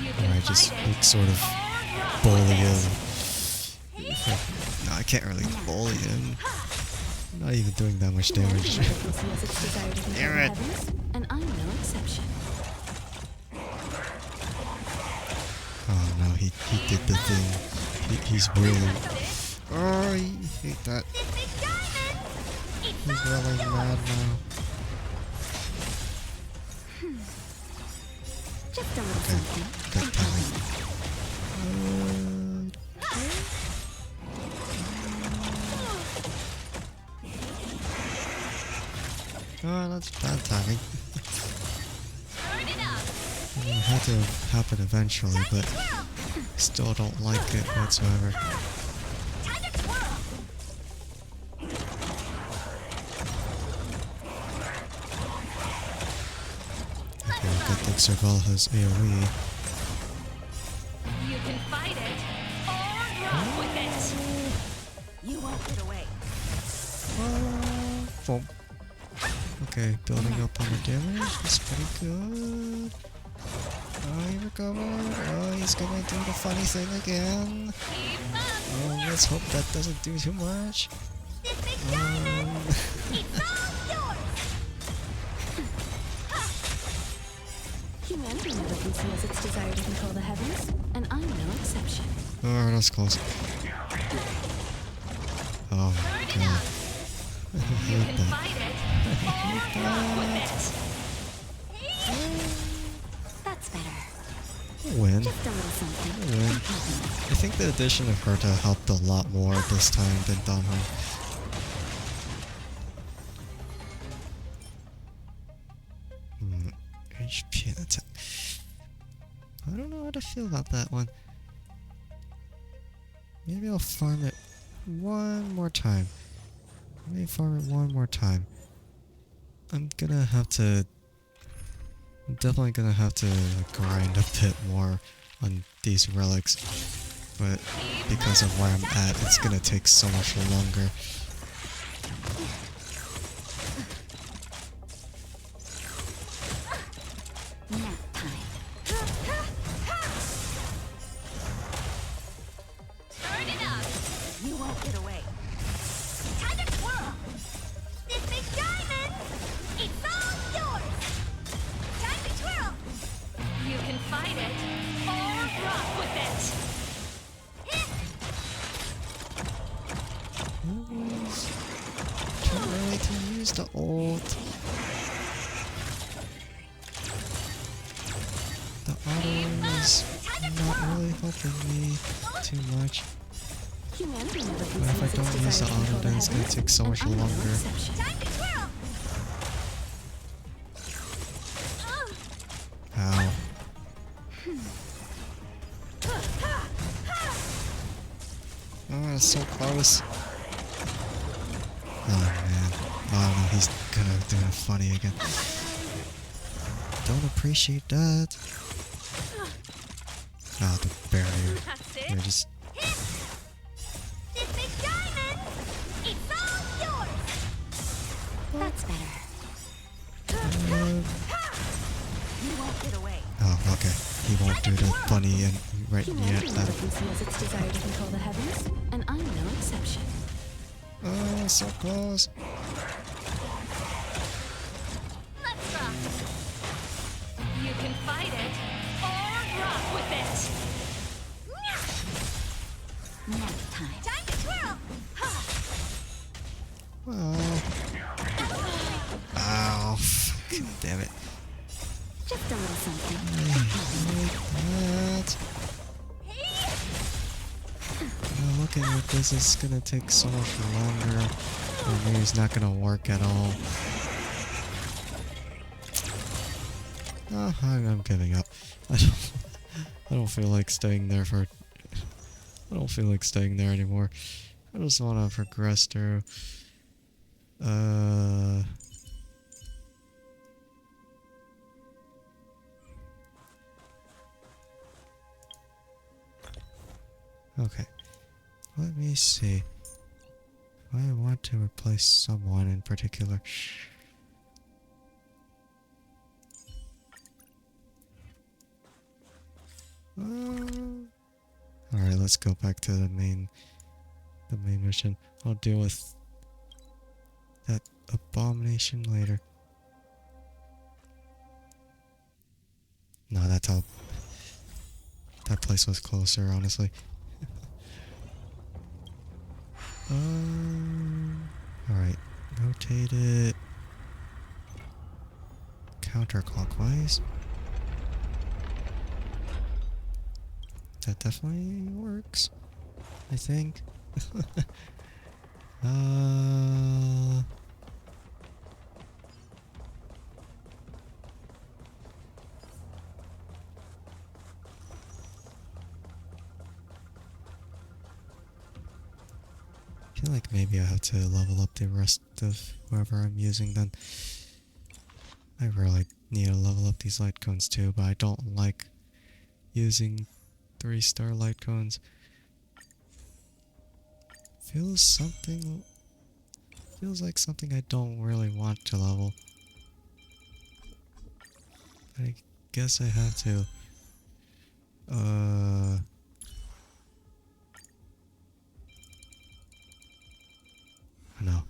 You can Alright, just fight like sort of bully him. No, I can't really bully him. I'm not even doing that much damage. Damn it! And I'm no exception. Oh no, he did the thing. He's really. Oh, I hate that. He's really mad now. Just a little Okay, good timing. Oh, that's bad timing. It had to happen eventually, but still don't like it whatsoever. Okay, good thing Serval has AoE. You can fight it or rock with it. You won't get away. Boom. Okay, building up on the damage. That's pretty good. Oh, he recovered. Oh, he's gonna do the funny thing again. Oh, let's hope that doesn't do too much. Humanity never conceals its desire to control the heavens, and I'm no exception. Oh, that's close. Oh my god. I hate that. That's better. Win. Just a little something. Win. I think the addition of Herta helped a lot more this time than Danhong. HP and attack. I don't know how to feel about that one. Maybe I'll farm it one more time. Maybe farm it one more time. I'm definitely gonna have to grind a bit more on these relics. But because of where I'm at, it's gonna take so much longer. Turn it up. You won't get away. Time to twirl. This big diamond, it's all yours. Time to twirl. You can fight it or rock with it. Too early to use the ult. The auto is not really helping me too much. But if I don't use the auto, then it's gonna take so much longer. Ow. Oh, that's so close. Oh man. Oh no, he's gonna do it funny again. Don't appreciate that. Ah, the barrier. They're just. That's better. Oh, okay. He won't do the funny and right yet. Never conceals its desire to control the heavens, and I'm no exception. Oh, so close. Let's rock. You can fight it or rock with it. Nap time. Time to twirl. Oh. Ow. Fucking damn it. Just a little something. That. Oh, look thinking that this is gonna take so much longer, or maybe it's not gonna work at all. I'm giving up. I don't feel like staying there for. I don't feel like staying there anymore. I just want to progress through. Okay. Let me see. I want to replace someone in particular. Alright, let's go back to the main mission. I'll deal with that abomination later. No, that's how... That place was closer, honestly. Alright, rotate it counterclockwise. That definitely works, I think. I feel like maybe I have to level up the rest of whoever I'm using then. I really need to level up these light cones too, but I don't like using 3-star light cones. Feels like something I don't really want to level. I guess I have to. No.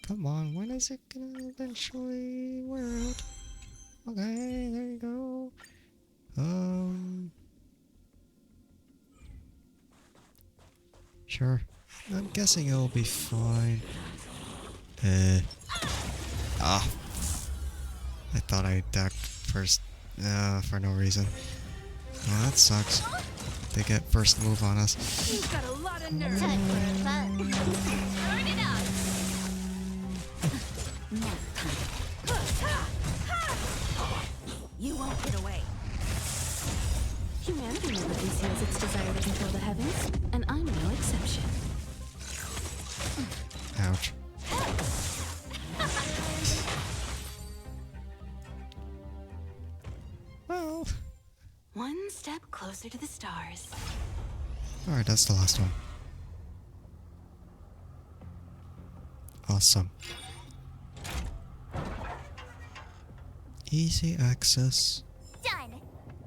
Come on, when is it gonna eventually wear out? Okay, there you go. Sure. I'm guessing it'll be fine. I thought I attacked first, for no reason. Oh, that sucks. They get first move on us. You've got a lot of nerve. Time for a fun. Turn it up. You won't get away. Humanity never conceals its desire to control the heavens, and I'm no exception. Ouch. Well. One step closer to the stars. Alright, that's the last one. Awesome. Easy access. Done!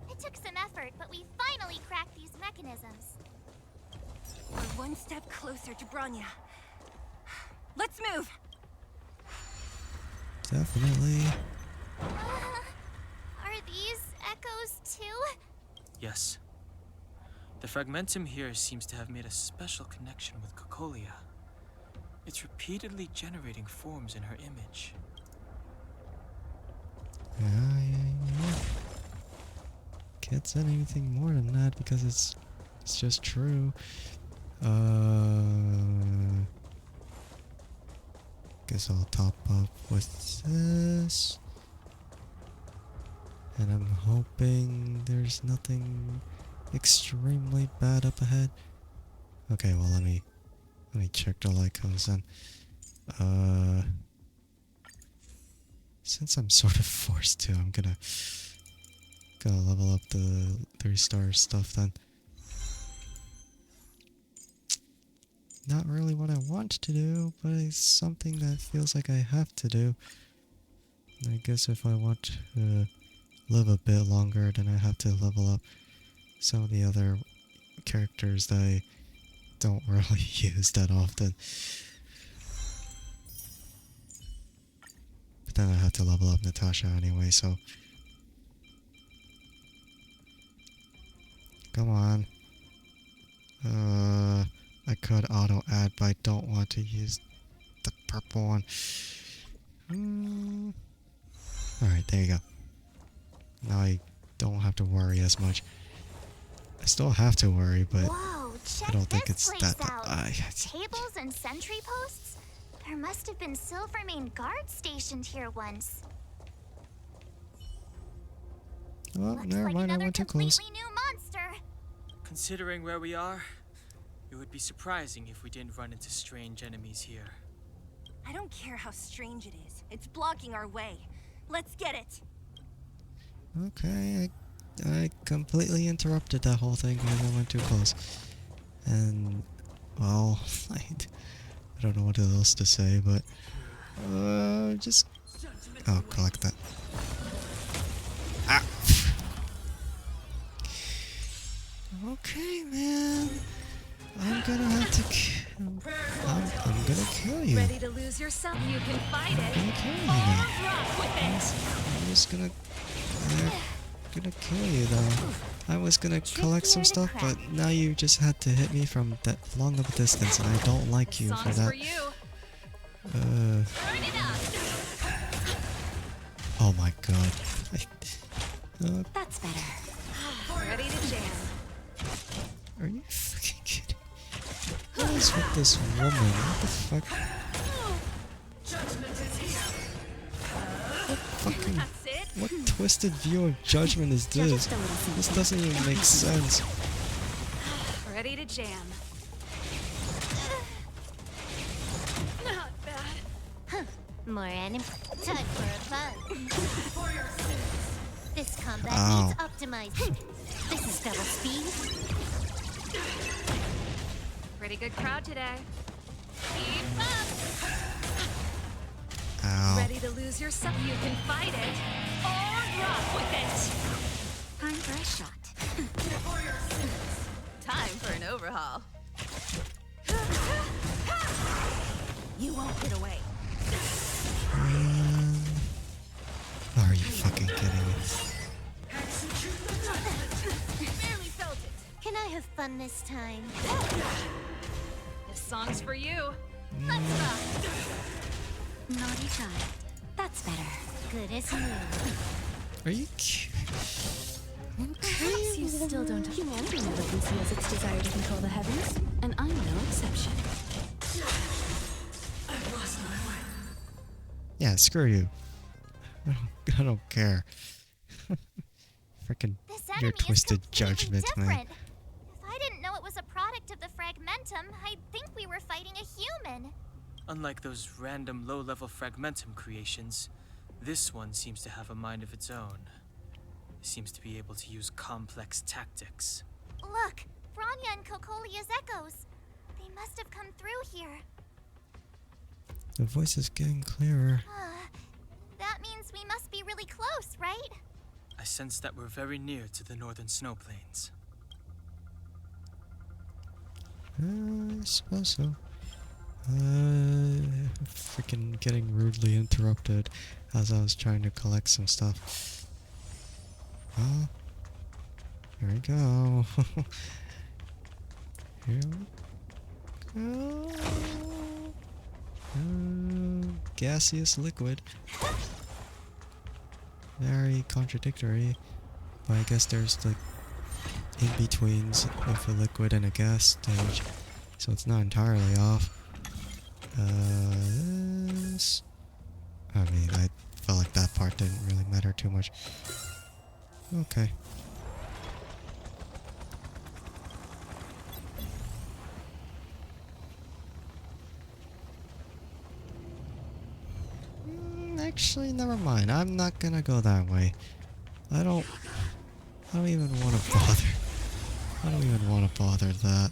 It took some effort, but we finally cracked these mechanisms. We're one step closer to Bronya. Let's move! Definitely. Are these echoes too? Yes. The fragmentum here seems to have made a special connection with Cocolia. It's repeatedly generating forms in her image. Yeah. Can't say anything more than that because it's just true. Guess I'll top up with this. And I'm hoping there's nothing extremely bad up ahead. Okay, well let me check the light cones then. Since I'm sort of forced to, I'm gonna level up the 3-star stuff then. Not really what I want to do, but it's something that feels like I have to do. I guess if I want to live a bit longer, then I have to level up some of the other characters that I don't really use that often. But then I have to level up Natasha anyway, so... Come on. I could auto-add, but I don't want to use the purple one. Alright, there you go. Now I don't have to worry as much. I still have to worry, but Whoa, check I don't think this it's place that out. bad. Tables and sentry posts? There must have been Silvermane guards stationed here once. Oh, Looks never like mind, I another went too close. completely new monster. Considering where we are, it would be surprising if we didn't run into strange enemies here. I don't care how strange it is. It's blocking our way. Let's get it. Okay, I completely interrupted that whole thing because I went too close. And, well, I don't know what else to say, but, just, oh, collect that. Ah! Okay, man. I'm gonna have to, I'm gonna kill you. Ready to lose yourself? You can fight it. I'm gonna kill you Or now. rock with it. I'm just gonna kill you though. I was gonna collect some stuff, but now you just had to hit me from that long of a distance, and I don't like you for that. Oh my god. That's better. Ready to jam. Are you freaking kidding? What is with this woman? What the fuck? What twisted view of judgment is this? This doesn't even make sense. Ready to jam. Not bad. More enemy. Time for a fun. This combat Ow. needs optimizing. This is double speed. Pretty good crowd today. Keep up. Ow. Ready to lose yourself? You can fight it or rock with it. Time for a shot. Time for an overhaul. You won't get away. Are you fucking kidding me? Barely felt it. Can I have fun this time? This song's for you. Let's rock. Naughty child. That's better. Good as new. Are you kidding? Perhaps you still don't. Humanity never conceals its desire to control the heavens, and I'm no exception. I've lost my way. Yeah, screw you. I don't care. Freaking your twisted judgment, man. Different. If I didn't know it was a product of the Fragmentum, I'd think we were fighting a human. Unlike those random low-level Fragmentum creations, this one seems to have a mind of its own. It seems to be able to use complex tactics. Look, Bronya and Kokolia's echoes. They must have come through here. The voice is getting clearer. That means we must be really close, right? I sense that we're very near to the northern snow plains. I suppose so. Freaking getting rudely interrupted as I was trying to collect some stuff. Well, here we go. Here we go. Gaseous liquid. Very contradictory, but I guess there's like in-betweens with a liquid and a gas stage, so it's not entirely off. This... I mean, I felt like that part didn't really matter too much. Okay. Actually, never mind. I'm not gonna go that way. I don't even want to bother. I don't even want to bother that.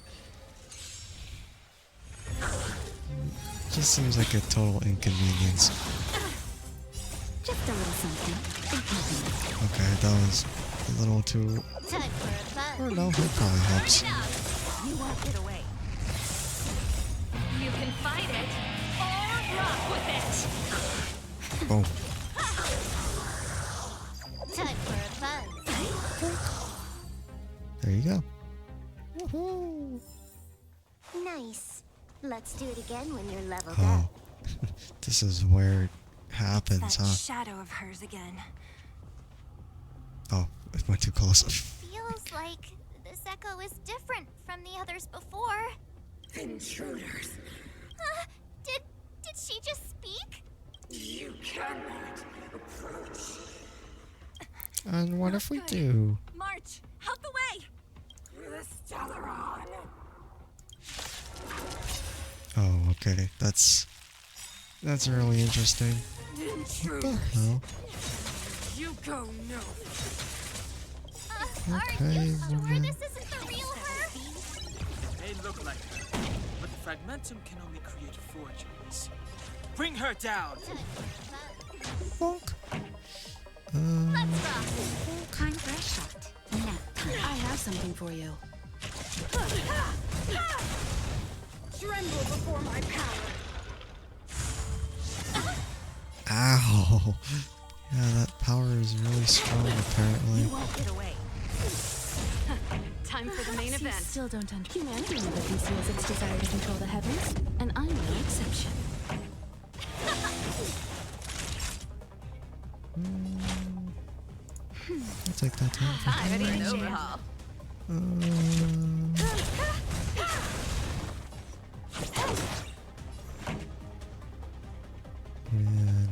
Just seems like a total inconvenience. Just a little something. Okay, that was a little too... Time for a fun. Or no, it probably helps. You won't get away. You can fight it or rock with it. Boom. Time for a fun. There you go. Woohoo! Nice. Let's do it again when you're leveled Oh. up. This is where it happens, that huh? shadow of hers again. Oh, it went too close. Feels like this echo is different from the others before. Intruders. Did she just speak? You cannot approach. And what if we do? March, out the way! The Stellaron. Oh, okay. That's really interesting. What the hell? You go no. Okay, Are you sure woman. this isn't the real her? They look like her, but the fragmentum can only create forgeries. Bring her down! Bonk. Time for a shot. Nap time. I have something for you. Tremble before my power. Ow. Yeah, that power is really strong, apparently. You won't get away. Time for the main event. Still don't understand. Humanity never conceals its desire to control the heavens, and I'm no exception. I'll take that time for Time for an that. overhaul. And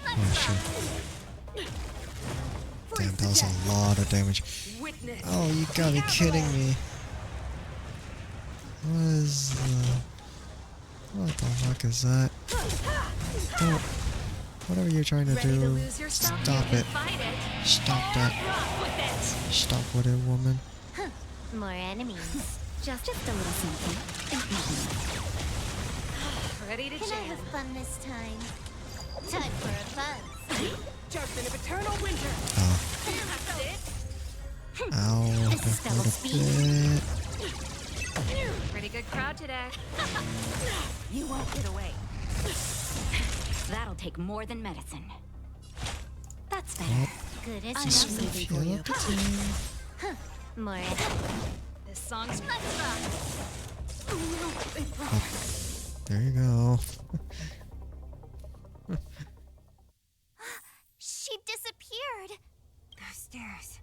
oh shit. Damn, that was a lot of damage. Oh, you gotta be kidding me. What the fuck is that? Don't. Whatever you're trying to do, stop it. Stop that. Stop with it, woman. More enemies. Just a little something. Ready to Can I jam. have fun this time? Time for a buzz. Judgment of eternal winter. Oh. That's it. Ow. This is That double hurt a speed. bit. Pretty good crowd today. You won't get away. That'll take more than medicine. That's better. Oh, Good I as have new. something for you. More enemies. This song's there you go. She disappeared. Those stairs.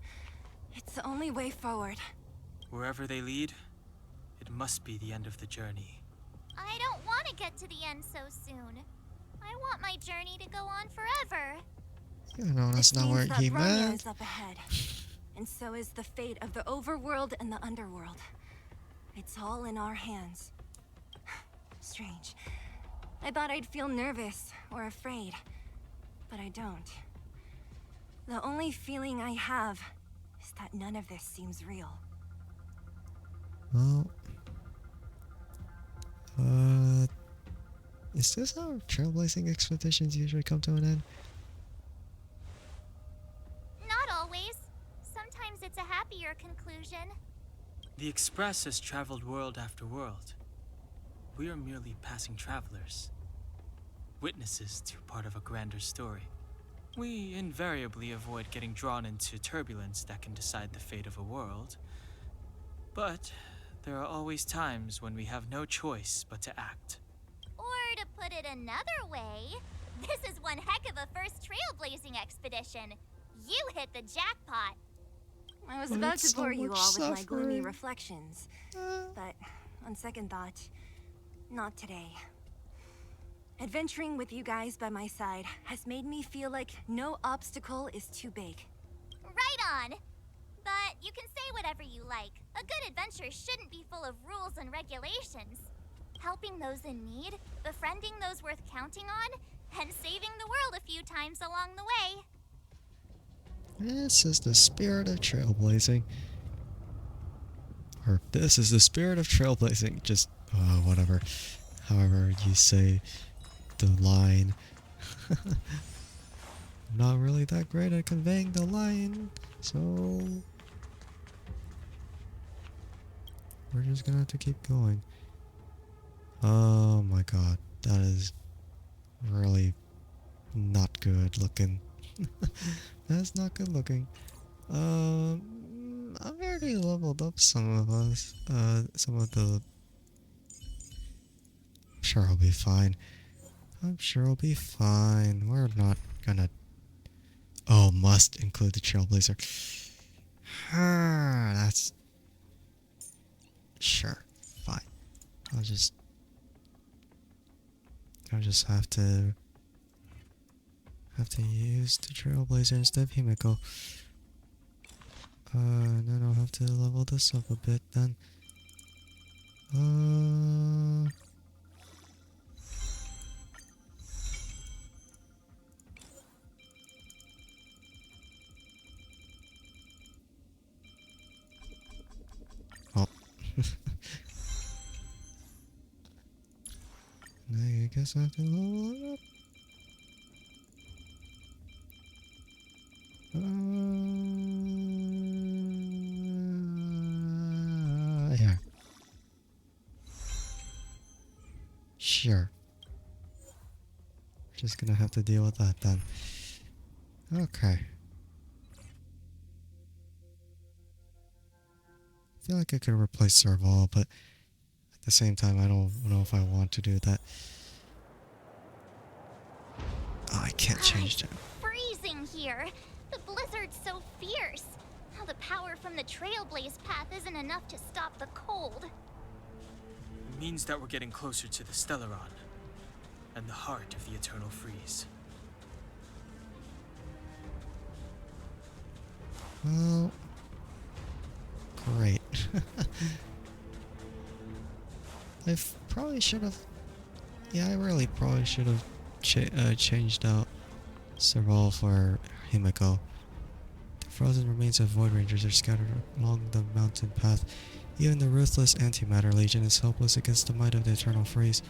It's the only way forward. Wherever they lead, it must be the end of the journey. I don't want to get to the end so soon. I want my journey to go on forever. You know, that's This not where means that he Bronya meant. is up ahead. And so is the fate of the overworld and the underworld. It's all in our hands. Strange. I thought I'd feel nervous or afraid, but I don't. The only feeling I have is that none of this seems real. Well, is this how trailblazing expeditions usually come to an end? Not always. Sometimes it's a happier conclusion. The Express has traveled world after world. We are merely passing travelers, witnesses to part of a grander story. We invariably avoid getting drawn into turbulence that can decide the fate of a world. But there are always times when we have no choice but to act. Or to put it another way, this is one heck of a first trailblazing expedition. You hit the jackpot. I was Well, about it's to bore so you much all with my gloomy suffering. reflections, but on second thought, not today. Adventuring with you guys by my side has made me feel like no obstacle is too big. Right on. But you can say whatever you like. A good adventure shouldn't be full of rules and regulations. Helping those in need, befriending those worth counting on, and saving the world a few times along the way. This is the spirit of trailblazing. Or this is the spirit of trailblazing. Just, whatever. However you say the line. I'm not really that great at conveying the line, so we're just gonna have to keep going. Oh my god, that is really not good looking. That's not good looking. I've already leveled up some of us. Some of the. Sure, I'll be fine. I'm sure it'll be fine. We're not gonna... Oh, must include the Trailblazer. That's... Sure. Fine. I'll just have to use the Trailblazer instead of Himiko. And then I'll have to level this up a bit then. Oh. I guess I have to level it up. Yeah. Sure. Just gonna have to deal with that then. Okay. I feel like I could replace Serval, but at the same time, I don't know if I want to do that. Oh, I can't change that. Freezing here. The blizzard's so fierce. How the power from the Trailblaze path isn't enough to stop the cold. It means that we're getting closer to the Stellaron, and the heart of the Eternal Freeze. Well, great. I probably should have... Yeah, I really probably should have changed out Serval for Himiko. The frozen remains of Void Rangers are scattered along the mountain path. Even the ruthless Antimatter Legion is helpless against the might of the Eternal Freeze.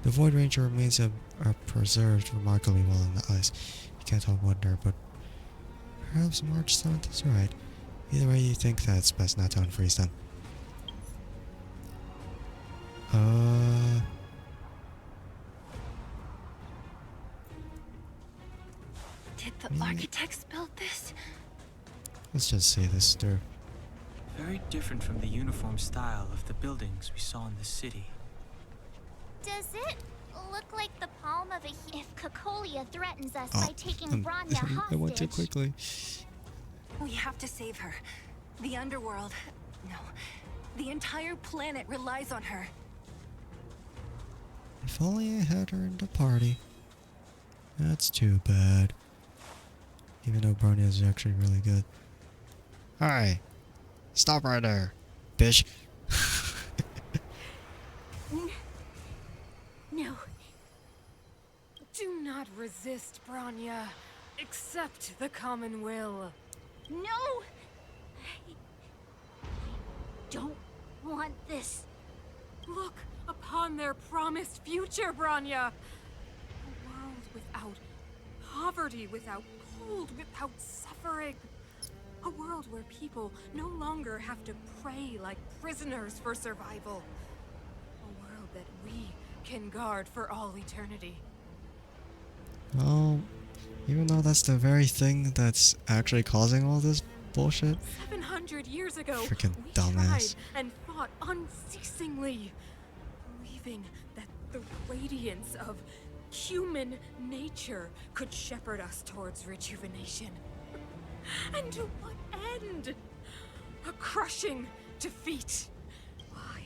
The Void Ranger remains are preserved remarkably well in the ice. You can't help wonder, but perhaps March 7th is right. Either way, you think that it's best not to unfreeze them. Did the architects build this? Let's just see this through. Very different from the uniform style of the buildings we saw in the city. Does it look like the palm of a... If Cocolia threatens us by taking Bronya hostage... I went too quickly. We have to save her. The underworld... No. The entire planet relies on her. If only I had her in the party. That's too bad. Even though Bronya is actually really good. Hi. Stop right there, bitch. No. Do not resist, Bronya. Accept the common will. No! I don't want this. Look upon their promised future, Bronya. A world without poverty, without cold, without suffering. A world where people no longer have to pray like prisoners for survival. A world that we can guard for all eternity. Well, even though that's the very thing that's actually causing all this bullshit. 700 years ago, Freaking we dumbass. tried and fought unceasingly, believing that the radiance of human nature could shepherd us towards rejuvenation. And to what end? A crushing defeat. Why,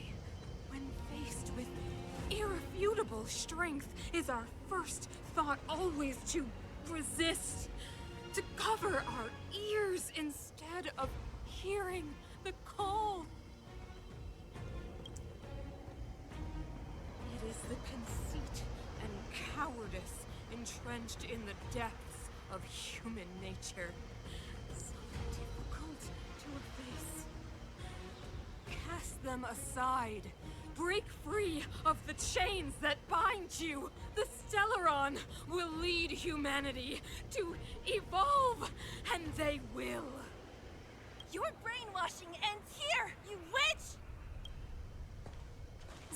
when faced with irrefutable strength, is our first thought always to resist? To cover our ears instead of hearing the call? It is the conceit and cowardice entrenched in the depths of human nature. So difficult to efface. Cast them aside. Break free of the chains that bind you. The Stellaron will lead humanity to evolve, and they will. Your brainwashing ends here, you witch!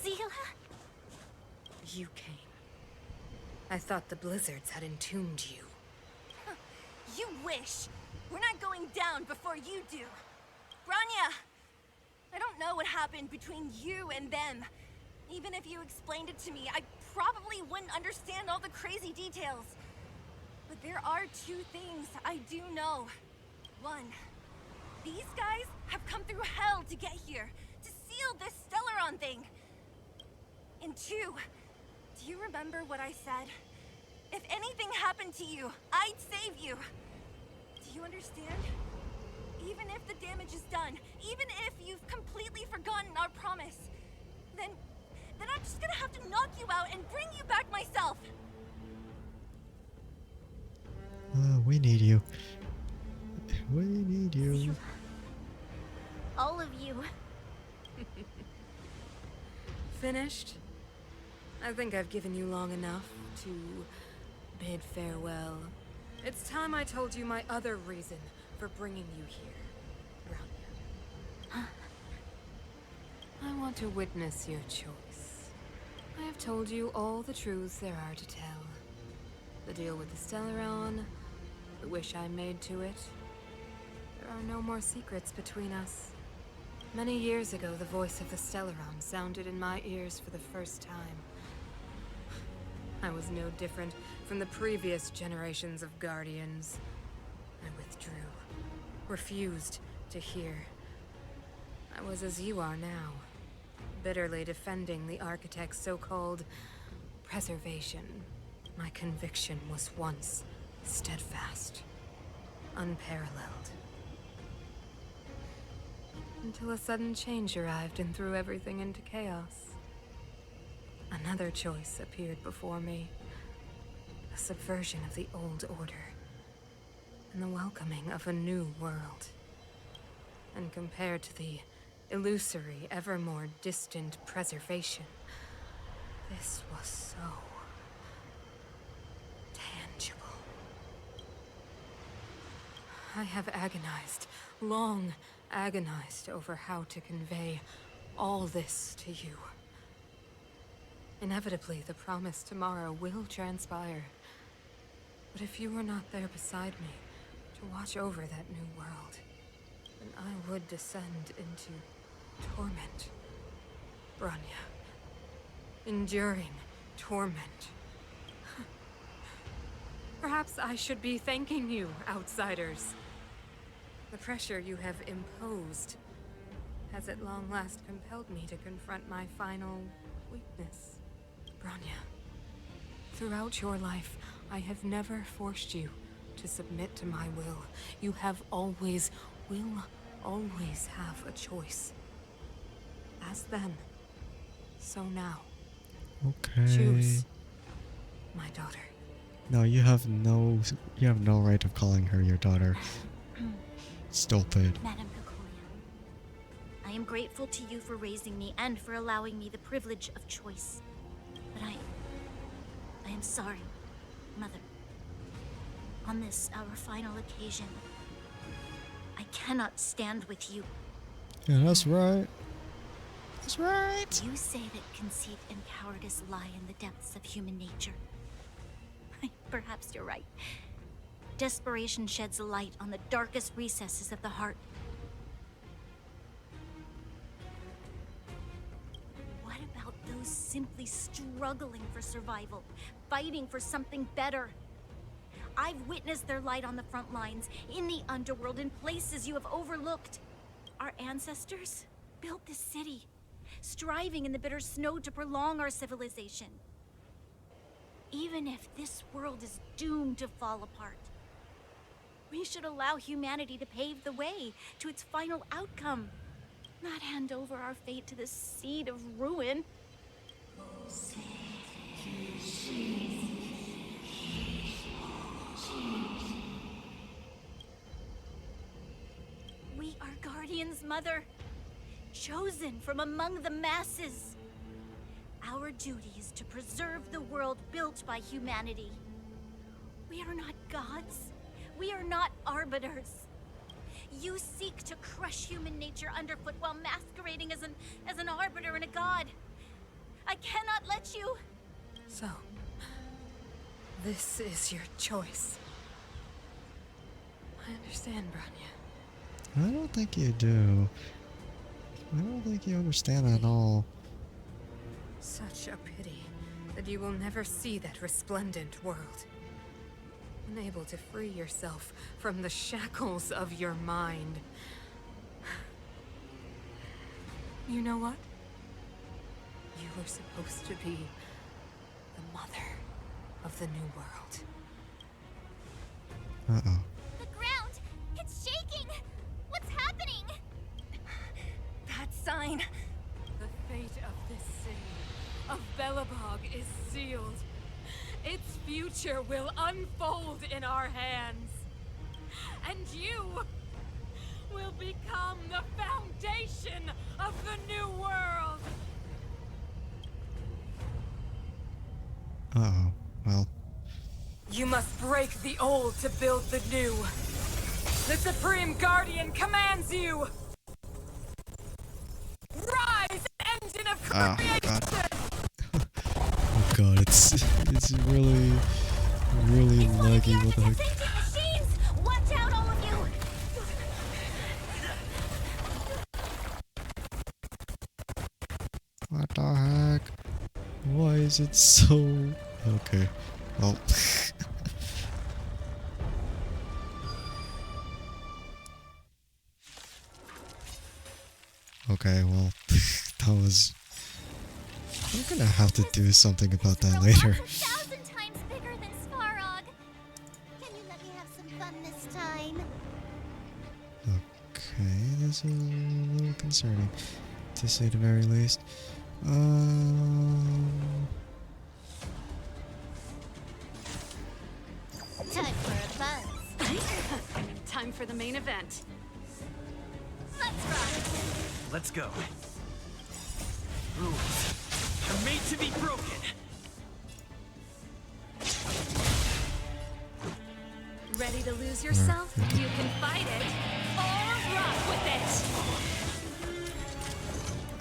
Zila? You came. I thought the blizzards had entombed you. You wish. We're not going down before you do. Bronya! I don't know what happened between you and them. Even if you explained it to me, I probably wouldn't understand all the crazy details. But there are two things I do know. One, these guys have come through hell to get here, to seal this Stellaron thing. And two, do you remember what I said? If anything happened to you, I'd save you. Do you understand? Even if the damage is done, even if you've completely forgotten our promise, then I'm just gonna have to knock you out and bring you back myself. We need you. We need you. All of you. Finished? I think I've given you long enough to bid farewell. It's time I told you my other reason for bringing you here, Bronya. I want to witness your choice. I have told you all the truths there are to tell. The deal with the Stellaron, the wish I made to it. There are no more secrets between us. Many years ago, the voice of the Stellaron sounded in my ears for the first time. I was no different from the previous generations of Guardians. I withdrew, refused to hear. I was as you are now, bitterly defending the Architect's so-called preservation. My conviction was once steadfast, unparalleled. Until a sudden change arrived and threw everything into chaos. Another choice appeared before me. A subversion of the old order. And the welcoming of a new world. And compared to the illusory, ever more distant preservation, this was so tangible. I have agonized, long agonized over how to convey all this to you. Inevitably, the promised tomorrow will transpire. But if you were not there beside me to watch over that new world, then I would descend into torment. Bronya. Enduring torment. Perhaps I should be thanking you, outsiders. The pressure you have imposed has at long last compelled me to confront my final weakness. Bronya, throughout your life, I have never forced you to submit to my will. You have always, will always have a choice. As then, so now. Okay. Choose, my daughter. No, you have no right of calling her your daughter. Stupid. Madame Kokoyan, I am grateful to you for raising me and for allowing me the privilege of choice. But I am sorry, Mother. On this, our final occasion, I cannot stand with you. Yeah, that's right. That's right. You say that conceit and cowardice lie in the depths of human nature. Perhaps you're right. Desperation sheds a light on the darkest recesses of the heart. What about those simply struggling for survival, fighting for something better? I've witnessed their light on the front lines, in the underworld, in places you have overlooked. Our ancestors built this city, striving in the bitter snow to prolong our civilization. Even if this world is doomed to fall apart, we should allow humanity to pave the way to its final outcome, not hand over our fate to the seed of ruin. We are Guardians, Mother, chosen from among the masses. Our duty is to preserve the world built by humanity. We are not gods. We are not arbiters. You seek to crush human nature underfoot while masquerading as an arbiter and a god. I cannot let you. So, this is your choice. I understand, Bronya. I don't think you do. I don't think you understand at all. Such a pity that you will never see that resplendent world. Unable to free yourself from the shackles of your mind. You know what? You were supposed to be the mother of the new world. Uh-oh. The ground! It's shaking! What's happening? That sign. The fate of this city, of Belobog, is sealed. Its future will unfold in our hands. And you will become the foundation of the new world! Uh-oh. Well. You must break the old to build the new. The Supreme Guardian commands you! Rise, engine of creation! God. Oh god, it's really laggy. What the heck? Machines! Watch out, all of you! What the heck? Why is it so... Okay. Well... okay, well... that was... I'm gonna have to do something about that later. 1,000 times bigger than Svarog. Can you let me have some fun this time? Okay, this is a little concerning, to say the very least. Time for a buzz. Time for the main event. Let's rock. Let's go. Rules are made to be broken. Ready to lose yourself? You can fight it or rock with it.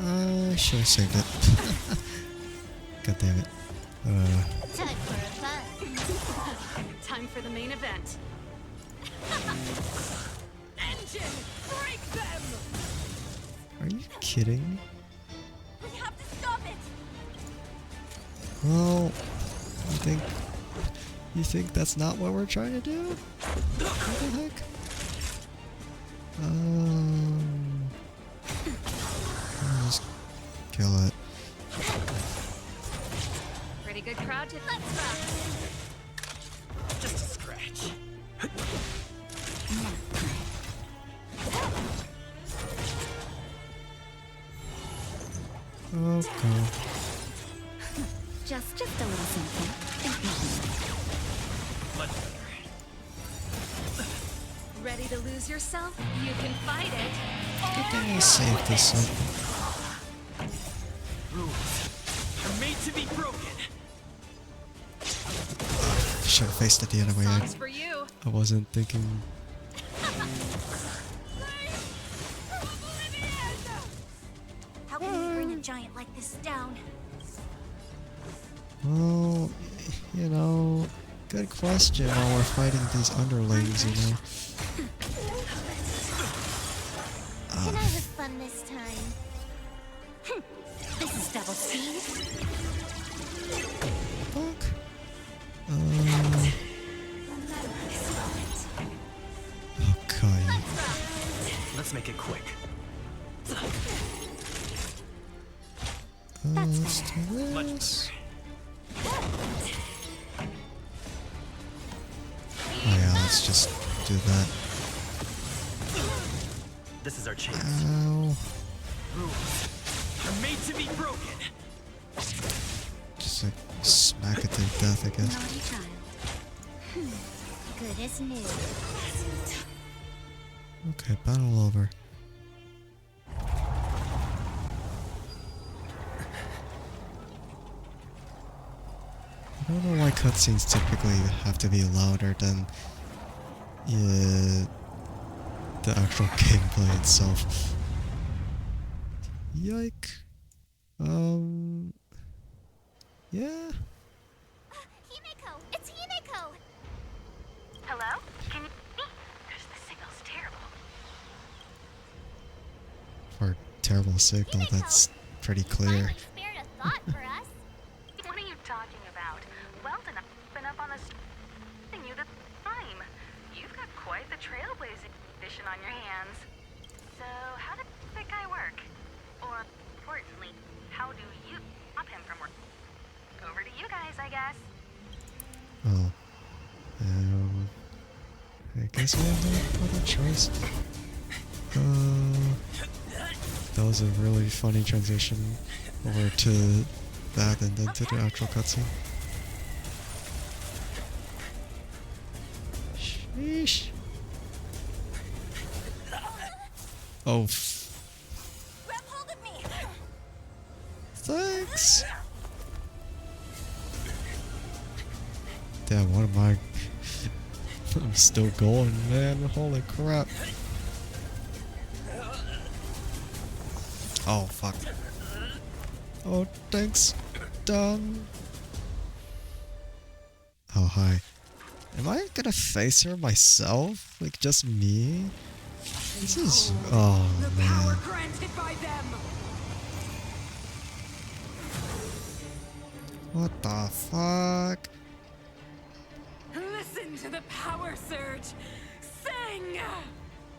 I should have saved it. God damn it. Time for a buzz. Time for the main event. Engine, break them! Are you kidding? We have to stop it! Well, you think that's not what we're trying to do? What the heck? I'll just kill it. Pretty good crowd to Let's rock. Just a scratch. Okay. Just a little something. Much better. Ready to lose yourself? You can fight it. Good thing I saved this up. Rules are made to be broken. Should have faced it the other way. Songs for you. I wasn't thinking. How can we bring a giant like this down? Well, you know, good question while we're fighting these underlings, you know. Can I have fun this time? This is double speed. Fuck. Okay. Let's make it quick. Let's do this. Oh yeah, let's just do that. This is our chance. Ow. Rules are made to be broken. Just like smack it to death, I guess. Naughty child. Good as new. Okay, battle over. I don't know why cutscenes typically have to be louder than the actual gameplay itself. Yike. Yeah. Himeko! It's Himeko! Hello? Can you hear me? The signal's terrible. For terrible signal, that's pretty clear. Finally spared a thought for us. What are you talking trailblazing edition on your hands. So, how does that guy work? Or, importantly, how do you stop him from working? Over to you guys, I guess. Oh. I guess we have no other choice. That was a really funny transition over to that and then to the actual cutscene. Sheesh. Oh. Grab hold of me. Thanks. Damn, what am I? I'm still going, man. Holy crap. Oh, fuck. Oh, thanks. Done. Oh, hi. Am I gonna face her myself? Like, just me? This is... Oh, man. What the fuck? Listen to the power surge! Sing!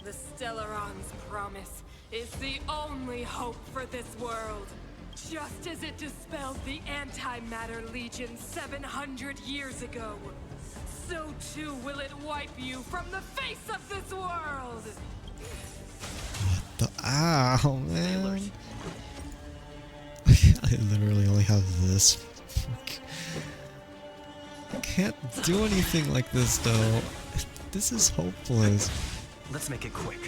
The Stellaron's promise is the only hope for this world. Just as it dispelled the Antimatter Legion 700 years ago, so too will it wipe you from the face of this world! Ow, man. I literally only have this. I can't do anything like this, though. This is hopeless. Let's make it quick.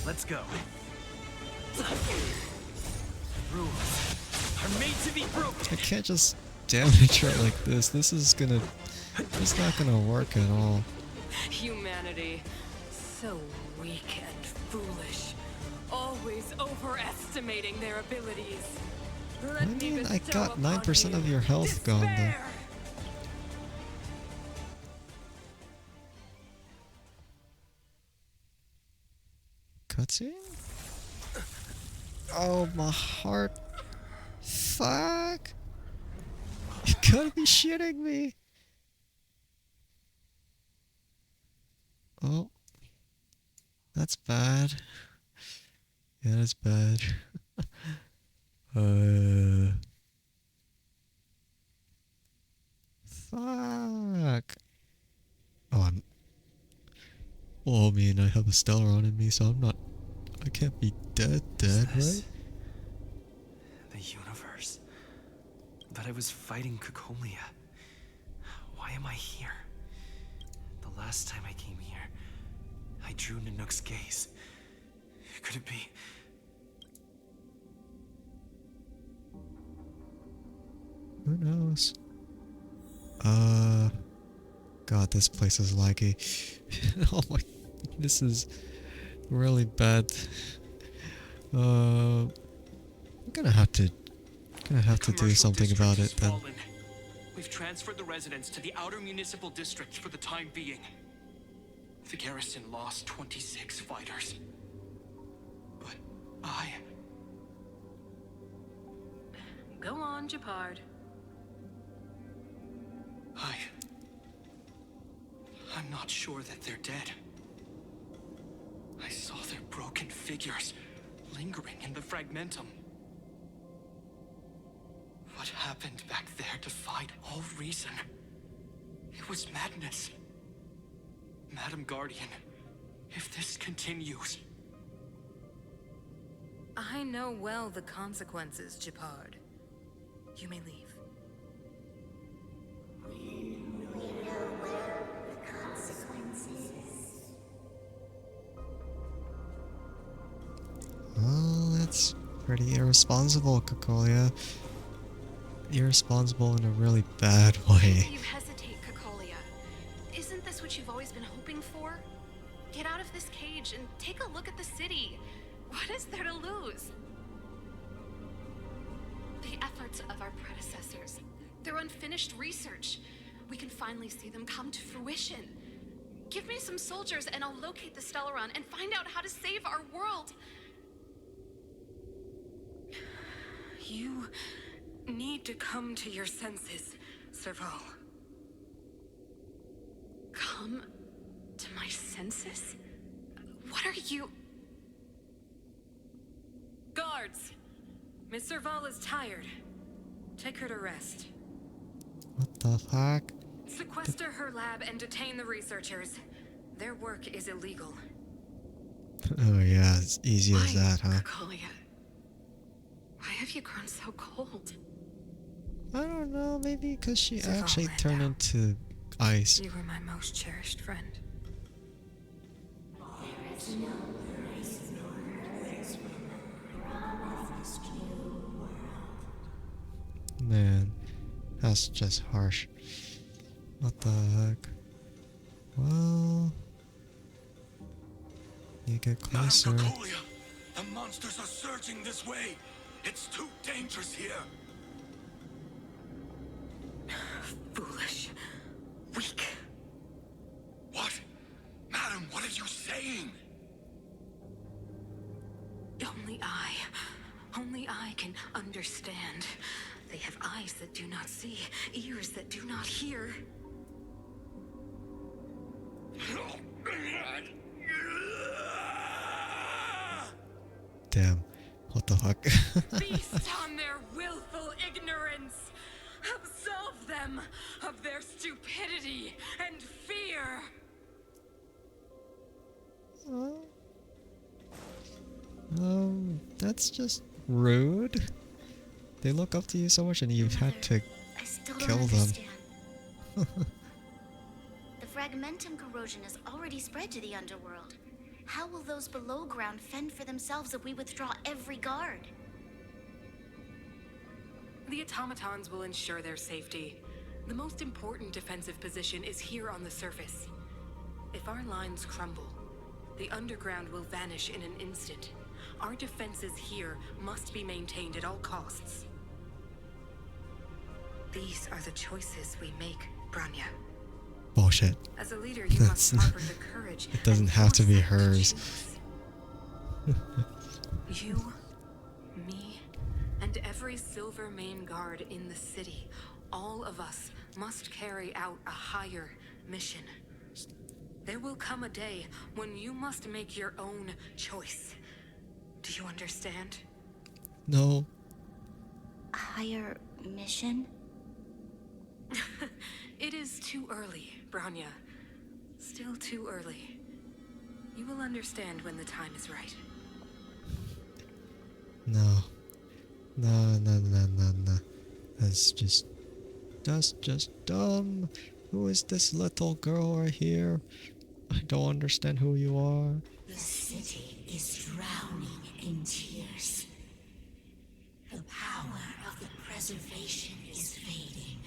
Let's go. Rules are made to be broken. I can't just damage her like this. This is gonna... It's not gonna work at all. Humanity, so weak and foolish, always overestimating their abilities. I mean, I got 9% of your health gone, though. Cutscene? Oh, my heart. Fuck. You gotta be shitting me. Oh. That's bad. Yeah, that's bad. Fuck. Oh, well, I mean, I have a Stellaron in me, so I'm not... I can't be dead, right? The universe. But I was fighting Cacolia. Why am I here? The last time I came here, I drew Nanook's gaze. Could it be... Who knows? God, this place is laggy. Oh my, this is really bad. I'm gonna have to do something about it then. We've transferred the residents to the outer municipal district for the time being. The garrison lost 26 fighters. But Go on, Japard. I'm not sure that they're dead. I saw their broken figures lingering in the fragmentum. What happened back there defied all reason. It was madness. Madam Guardian, if this continues... I know well the consequences, Japard. You may leave. Well, that's pretty irresponsible, Cacolia. Irresponsible in a really bad way. You hesitate, Cacolia. Isn't this what you've always been hoping for? Get out of this cage and take a look at the city. What is there to lose? The efforts of our predecessors, their unfinished research. We can finally see them come to fruition. Give me some soldiers and I'll locate the Stellaron and find out how to save our world. You need to come to your senses, Serval. come to my senses? What are you... Guards! Miss Serval is tired. Take her to rest. What the fuck? Sequester her lab and detain the researchers. Their work is illegal. Oh yeah, it's easy as that, huh? Kolia, why have you grown so cold? I don't know, maybe because she Serval actually ran turned down. into ice. You were my most cherished friend. Man, that's just harsh. What the heck? Well, you get closer. Madame Dracolia, the monsters are surging this way. It's too dangerous here. Foolish. Weak. What? Madam, what are you saying? Only I can understand. They have eyes that do not see, ears that do not hear. Damn. What the fuck? Feast on their willful ignorance. Absolve them of their stupidity and fear. That's just rude. They look up to you so much and you've had to I still kill don't them. understand. The fragmentum corrosion has already spread to the underworld. How will those below ground fend for themselves if we withdraw every guard? The automatons will ensure their safety. The most important defensive position is here on the surface. If our lines crumble, the underground will vanish in an instant. Our defenses here must be maintained at all costs. These are the choices we make, Bronya. Bullshit. As a leader, you That's must harbor the courage. It doesn't have to be hers. You, me, and every silver main guard in the city, all of us must carry out a higher mission. There will come a day when you must make your own choice. Do you understand? No. A higher mission? It is too early, Bronya. Still too early. You will understand when the time is right. No. No. That's just dumb. Who is this little girl right here? I don't understand who you are. The city is drowning in tears. The power of the preservation is fading.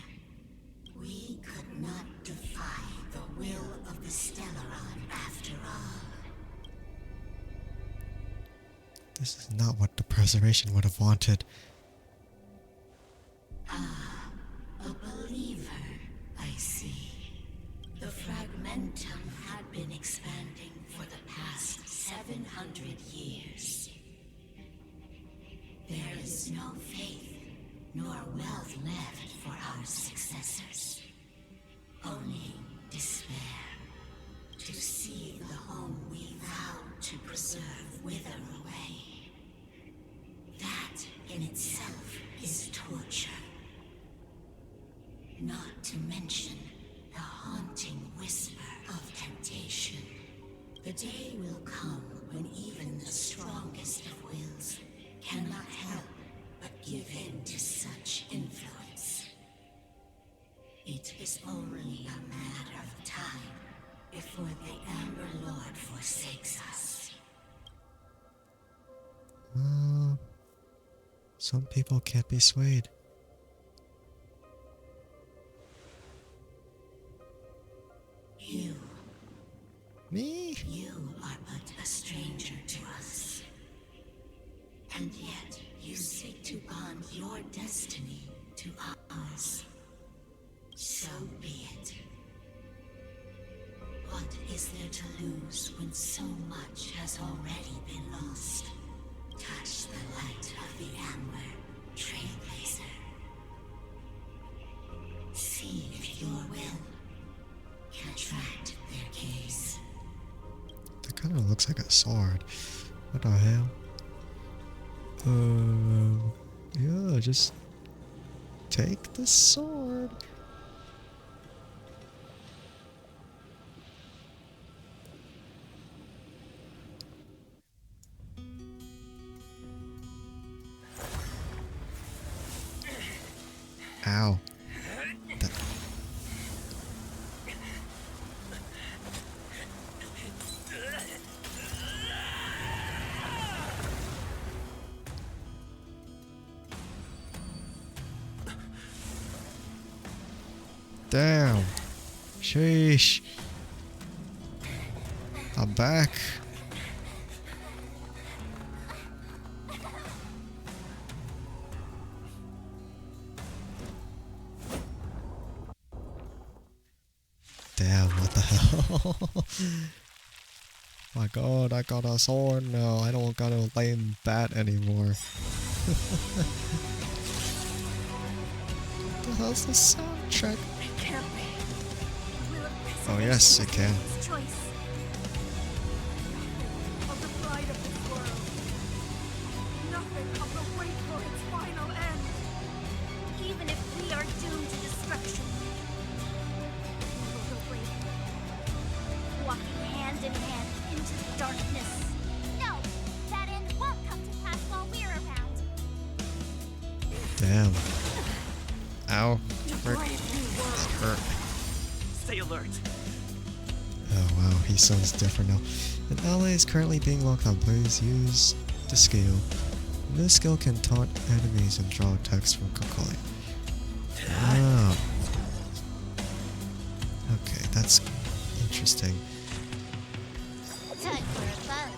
We could not defy the will of the Stellaron after all. This is not what the preservation would have wanted. Ah, a believer, I see. The fragmentum had been expanding for the past 700 years. There is no faith nor wealth left for our successors. Only despair. To see the home we vowed to preserve wither away. That in itself is torture. Not to mention the haunting whisper of temptation. The day will come when even the strongest of wills cannot help but give in to such influence. It is only a matter of time before the Amber Lord forsakes us. Some people can't be swayed. You. Me? You are but a stranger to us. And yet, you seek to bond your destiny to ours. So be it. What is there to lose when so much has already been lost? Touch the light of the Amber, Trailblazer. See if your will can attract Kind of looks like a sword. What the hell? Yeah, just take the sword. Ow. Damn. Sheesh. I'm back. Damn, what the hell? My god, I got a sword now. I don't got a lame bat anymore. What the hell's the soundtrack? It can't be. Oh yes, it can. Choice. Of the pride of this world. Nothing of the wait for its final end. Even if we are doomed to destruction, we will go bravely, walking hand in hand into the darkness. No, that end won't come to pass while we're around. Damn. Ow. Frick. That hurt. Stay alert. Oh wow, he sounds different now. An ally is currently being locked on. Please use the skill. This skill can taunt enemies and draw attacks from Kokoli. Oh. Okay, that's interesting. Time for a fun.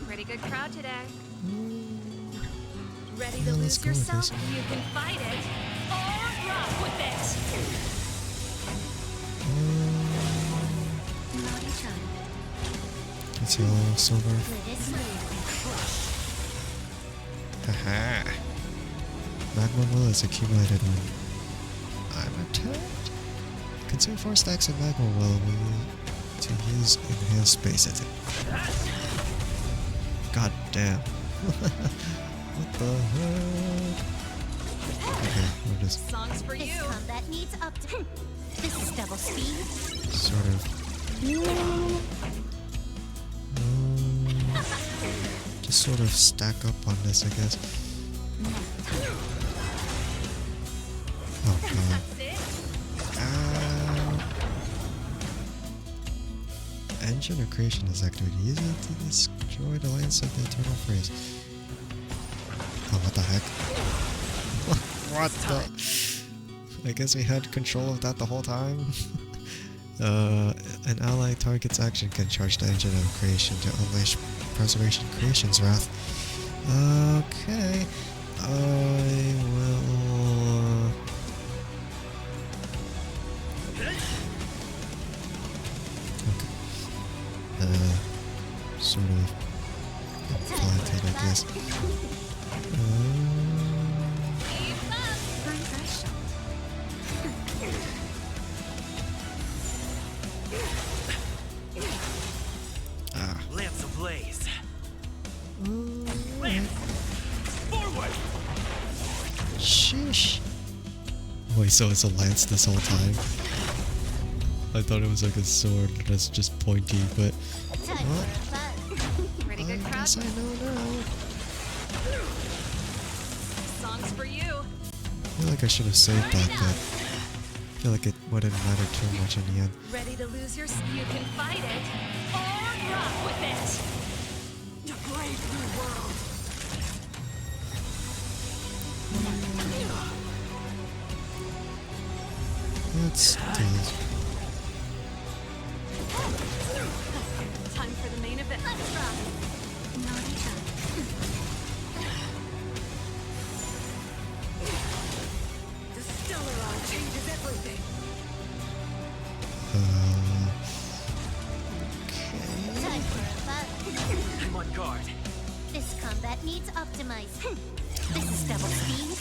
Pretty good crowd today. Ready Yeah, to let's lose go with yourself? this. You can fight it or rock with it. Naughty child. It's yellow, silver. This way and crush. Haha. Magma will is accumulated when I'm attacked. Consume 4 stacks of magma will to use enhanced space attack. God damn. What the heck? Okay, we're just Songs for you. This combat needs up to. This is double speed. sort of just sort of stack up on this, I guess. Oh god. Engine or creation is activated. Use it to destroy the lance of the eternal phrase. Oh, what the heck? What the? I guess we had control of that the whole time. An ally target's action can charge the engine of creation to unleash Preservation Creation's wrath. Okay. I will... Sort of planted, I guess. Lance ablaze. Lance! Forward! Sheesh. Wait, so it's a lance this whole time? I thought it was like a sword that's just pointy, but... What? Pretty good I crowd. guess I know now. Songs for you. I feel like I should have saved that, but... I feel like it wouldn't matter too much in the end. Ready to lose your. You can fight it or rock with it. To brave new world. Let's do this. Time for the main event. Let's rock. Naughty child. The Stellaron changes everything. Time for a fun. I'm on guard. This combat needs optimized. This is double speed.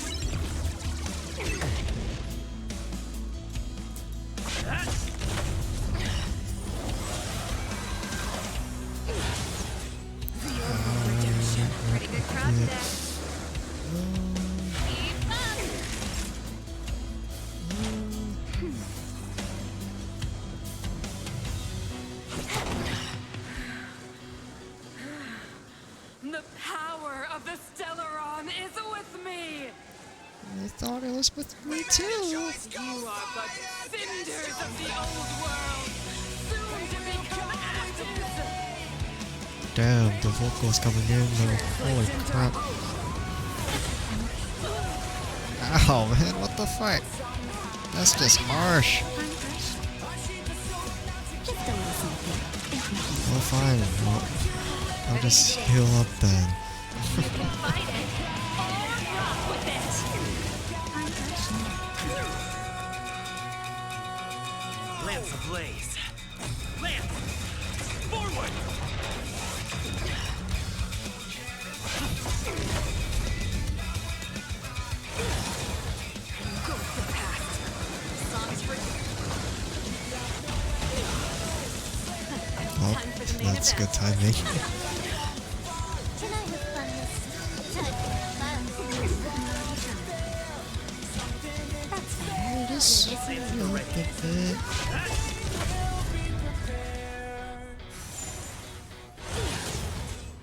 The power of the Stellaron is with me! I thought it was with me too. You are but cinders of the old world, soon to become ashes! Damn, the vocals coming in though. Holy crap. Ow, man, what the fuck? That's just harsh. Well, fine. Well, I'll just heal up then. Lamps ablaze. Lamps! Forward! Oh, that's good timing. Just a little bit.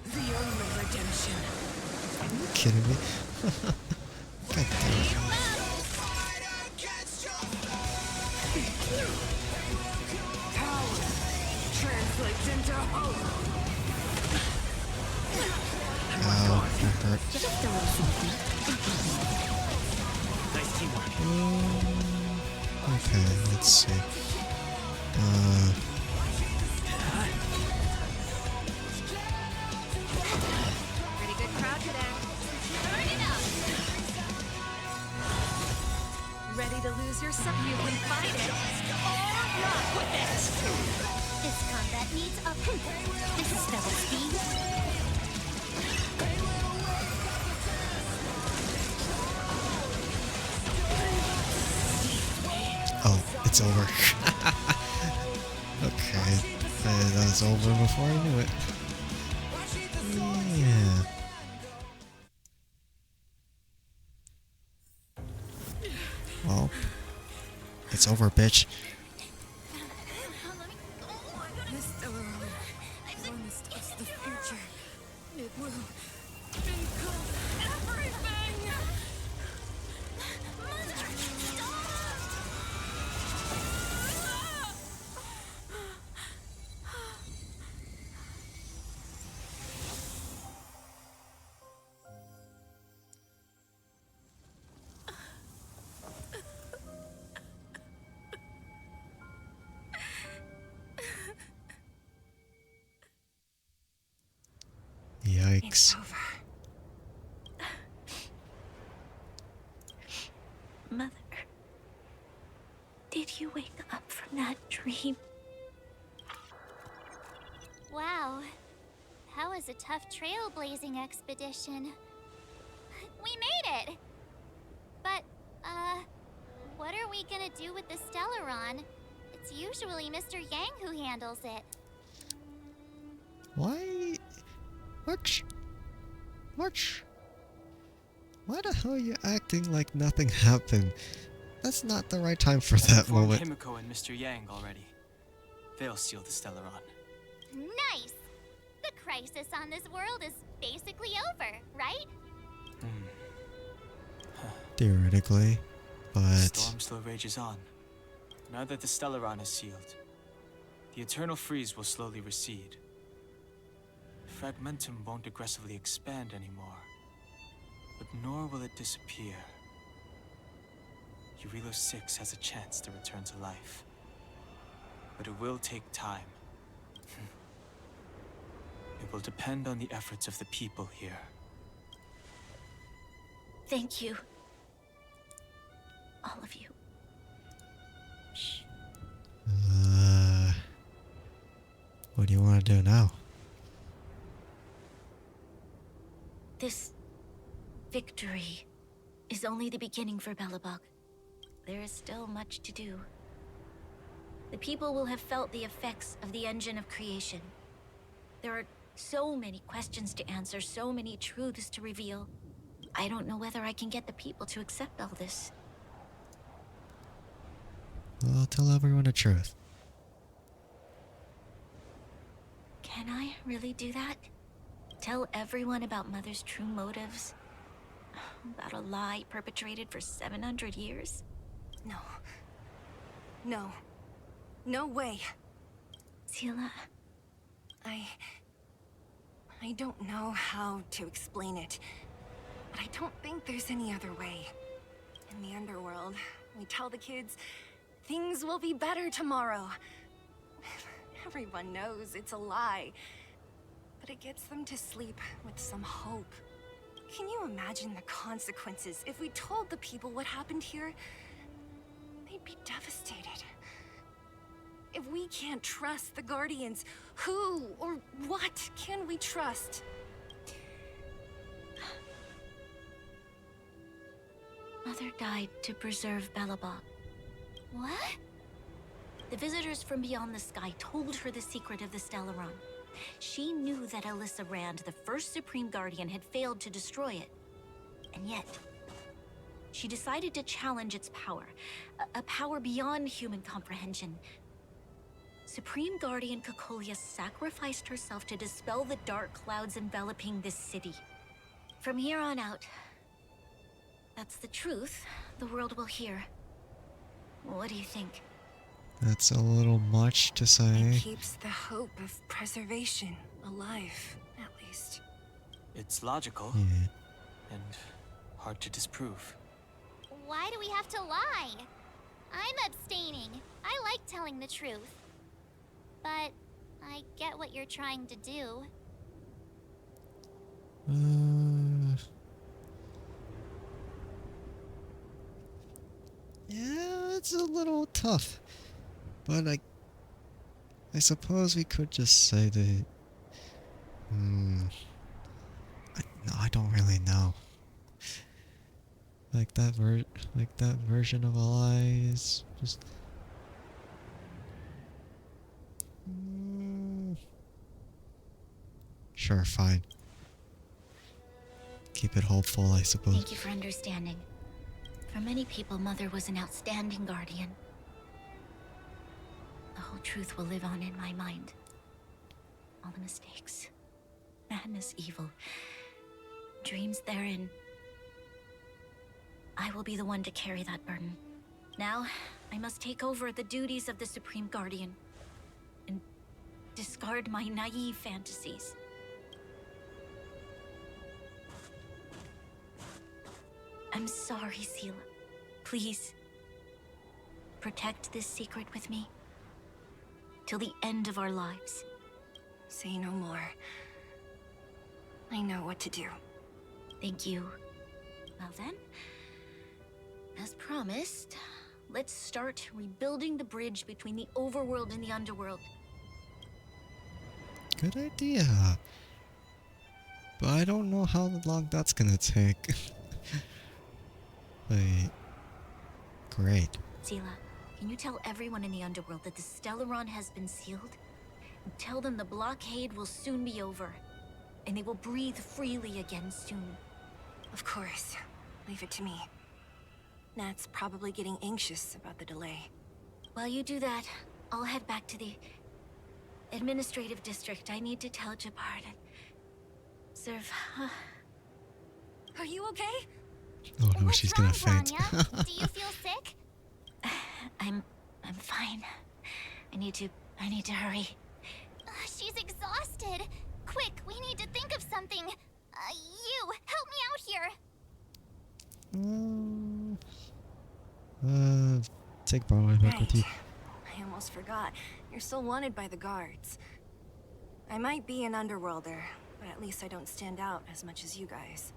The only redemption. Are you kidding me? God damn it. Power translates into hope. Ow, that hurt. Nice teamwork. Okay, let's see. Pretty good crowd today. Turn it up. Ready to lose yourself? You can fight it. Or rock with it. This combat needs a This is double speed. Oh, it's over. Okay. That was over before I knew it. Yeah. Well, it's over, bitch. This Stellaron promised us the future. It will become everything! Yikes. Mother, did you wake up from that dream? Wow. That was a tough trailblazing expedition. We made it! But, what are we gonna do with the Stellaron? It's usually Mr. Yang who handles it. Why? Why the hell are you acting like nothing happened? That's not the right time for that Informed moment. Himiko and Mr. Yang already. They'll seal the Stellaron. Nice! The crisis on this world is basically over, right? Theoretically, The but storm still rages on. Now that the Stellaron is sealed, the eternal freeze will slowly recede. Fragmentum won't aggressively expand anymore, but nor will it disappear. Eurilo 6 has a chance to return to life, but it will take time. It will depend on the efforts of the people here. Thank you. All of you. what do you want to do now? This victory is only the beginning for Belobog. There is still much to do. The people will have felt the effects of the engine of creation. There are so many questions to answer, so many truths to reveal. I don't know whether I can get the people to accept all this. Well, tell everyone the truth. Can I really do that? Tell everyone about Mother's true motives? About a lie perpetrated for 700 years? No. No. No way. Seela. I don't know how to explain it, but I don't think there's any other way. In the underworld, we tell the kids, things will be better tomorrow. Everyone knows it's a lie, but it gets them to sleep with some hope. Can you imagine the consequences if we told the people what happened here? They'd be devastated. If we can't trust the Guardians, who or what can we trust? Mother died to preserve Belobog. What? The visitors from beyond the sky told her the secret of the Stellaron. She knew that Alyssa Rand, the first Supreme Guardian, had failed to destroy it. And yet, she decided to challenge its power. A power beyond human comprehension. Supreme Guardian Cocolia sacrificed herself to dispel the dark clouds enveloping this city. From here on out, that's the truth the world will hear. What do you think? That's a little much to say. It keeps the hope of preservation alive, at least. It's logical. Yeah. And hard to disprove. Why do we have to lie? I'm abstaining. I like telling the truth. But I get what you're trying to do. Yeah, it's a little tough. But I suppose we could just say that... no, I don't really know. Like that version of a lie is just... Sure, fine. Keep it hopeful, I suppose. Thank you for understanding. For many people, Mother was an outstanding guardian. The whole truth will live on in my mind. All the mistakes, madness, evil, dreams therein. I will be the one to carry that burden. Now, I must take over the duties of the Supreme Guardian and discard my naive fantasies. I'm sorry, Seela. Please, protect this secret with me till the end of our lives. Say no more. I know what to do. Thank you. Well then, as promised, let's start rebuilding the bridge between the overworld and the underworld. Good idea. But I don't know how long that's gonna take. Wait. Great. Seela, can you tell everyone in the underworld that the Stellaron has been sealed? And tell them the blockade will soon be over, and they will breathe freely again soon. Of course. Leave it to me. Nat's probably getting anxious about the delay. While you do that, I'll head back to the administrative district. I need to tell Jabard and serve. Are you okay? Oh no, she's gonna faint. Bronya? Do you feel sick? I'm fine. I need to hurry. She's exhausted. Quick, we need to think of something. You, help me out here. Take Broadway back with you. I almost forgot. You're still wanted by the guards. I might be an underworlder, but at least I don't stand out as much as you guys.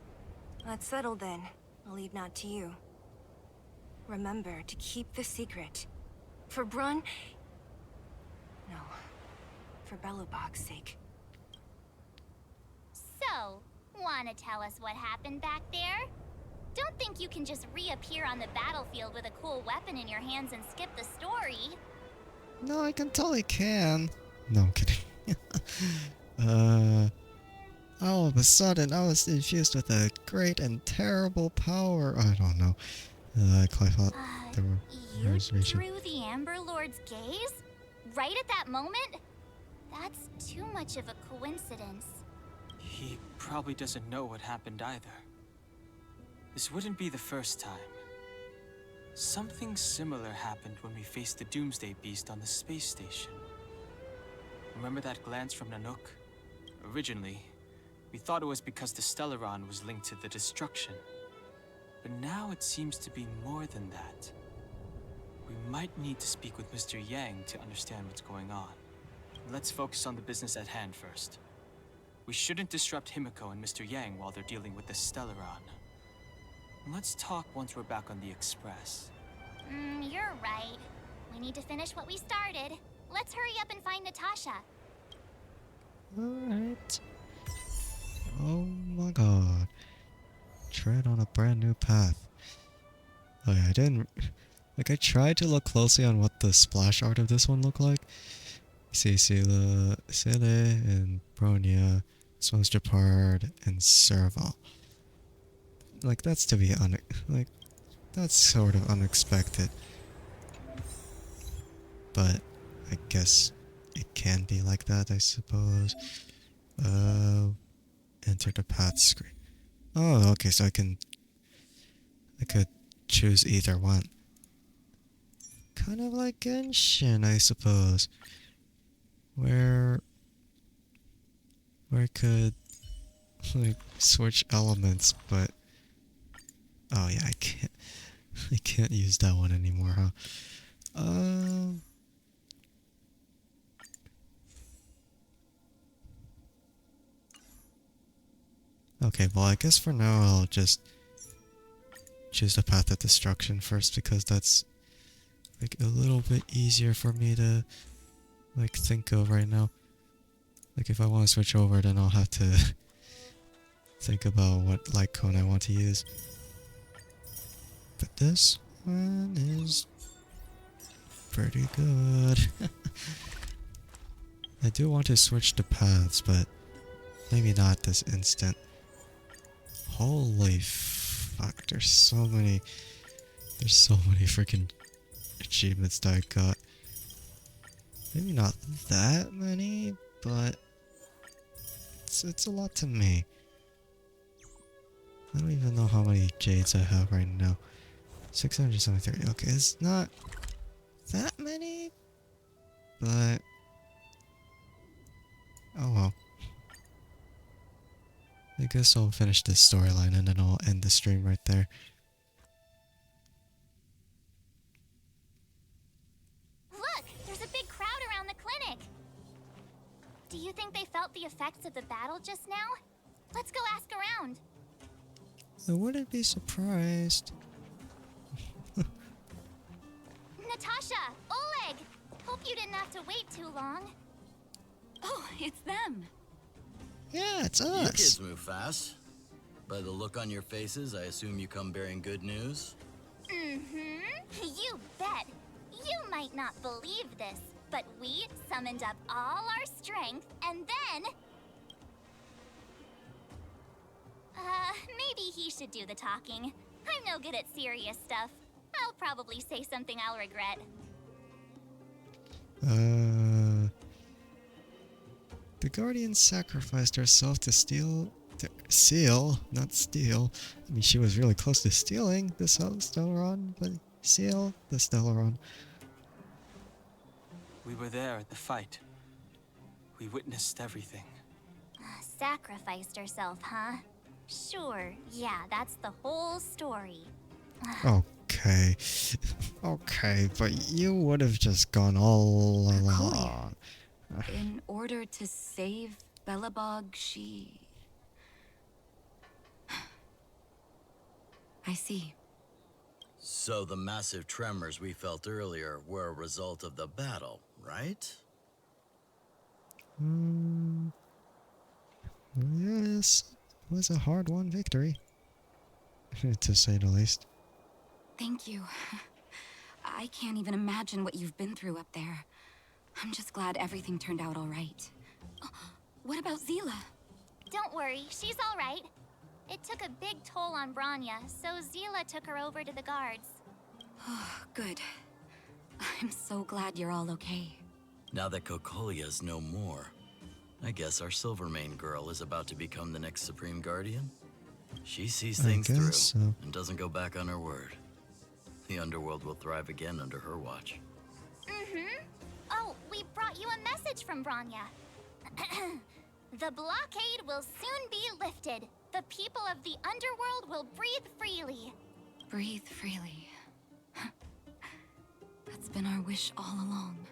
That's settled then. I'll leave Nat to you. Remember to keep the secret. For Brun... No. For Belobog's sake. So, wanna tell us what happened back there? Don't think you can just reappear on the battlefield with a cool weapon in your hands and skip the story. No, I can totally can. No, I'm kidding. All of a sudden, I was infused with a great and terrible power. I don't know. Clive thought there were reservation. Through the Amber Lord's gaze? Right at that moment? That's too much of a coincidence. He probably doesn't know what happened either. This wouldn't be the first time. Something similar happened when we faced the Doomsday Beast on the space station. Remember that glance from Nanook? Originally, we thought it was because the Stellaron was linked to the destruction. But now it seems to be more than that. We might need to speak with Mr. Yang to understand what's going on. Let's focus on the business at hand first. We shouldn't disrupt Himiko and Mr. Yang while they're dealing with the Stellaron. Let's talk once we're back on the Express. You're right. We need to finish what we started. Let's hurry up and find Natasha. Alright. Oh my god. Tread on a brand new path. Oh yeah, I didn't... Like, I tried to look closely on what the splash art of this one looked like. See, Sele, and Bronya, Swims Depart, and Serval. Like, that's to be like, that's sort of unexpected. But, I guess it can be like that, I suppose. Enter the path screen. Oh, okay, so I could choose either one. Kind of like Genshin, I suppose. Where I could, like, switch elements, but... Oh yeah, I can't use that one anymore, huh? Okay, well, I guess for now I'll just choose the path of destruction first, because that's like a little bit easier for me to like think of right now. Like, if I want to switch over, then I'll have to think about what light cone I want to use. But this one is pretty good. I do want to switch the paths, but maybe not this instant. Holy fuck, there's so many freaking achievements that I got. Maybe not that many, but it's a lot to me. I don't even know how many jades I have right now. 673. Okay, it's not that many, but oh well. I guess I'll finish this storyline and then I'll end the stream right there. Look! There's a big crowd around the clinic! Do you think they felt the effects of the battle just now? Let's go ask around. I wouldn't be surprised. Natasha! Oleg! Hope you didn't have to wait too long. Oh, it's them. Yeah, it's You us. kids move fast. By the look on your faces, I assume you come bearing good news? You bet. You might not believe this, but we summoned up all our strength and then... maybe he should do the talking. I'm no good at serious stuff. I'll probably say something I'll regret. The Guardians sacrificed herself to seal, not steal. I mean, she was really close to stealing the Stellaron, but seal the Stellaron. We were there at the fight. We witnessed everything. Sacrificed herself, huh? Sure, yeah, that's the whole story. Okay. Okay, but you would have just gone all along. In order to save Belobog, she... I see. So the massive tremors we felt earlier were a result of the battle, right? Yes, it was a hard-won victory, to say the least. Thank you. I can't even imagine what you've been through up there. I'm just glad everything turned out all right. What about Zila? Don't worry, she's all right. It took a big toll on Bronya, so Zila took her over to the guards. Good. I'm so glad you're all okay. Now that Kokolia's no more, I guess our Silvermane girl is about to become the next Supreme Guardian. She sees I things through guess so. and doesn't go back on her word. The underworld will thrive again under her watch. Mm-hmm. Oh, we brought you a message from Bronya. The blockade will soon be lifted. The people of the underworld will breathe freely. Breathe freely. That's been our wish all along.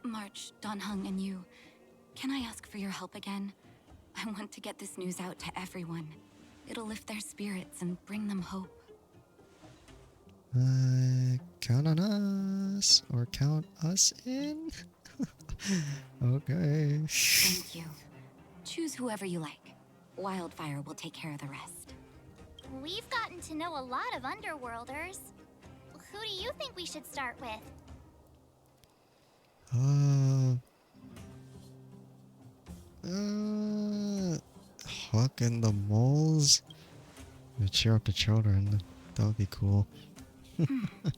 March, Dan Heng, and you, can I ask for your help again? I want to get this news out to everyone. It'll lift their spirits and bring them hope. Count on us, or count us in? Okay. Thank you. Choose whoever you like. Wildfire will take care of the rest. We've gotten to know a lot of underworlders. Who do you think we should start with? Huck and the moles. Cheer up the children. That would be cool.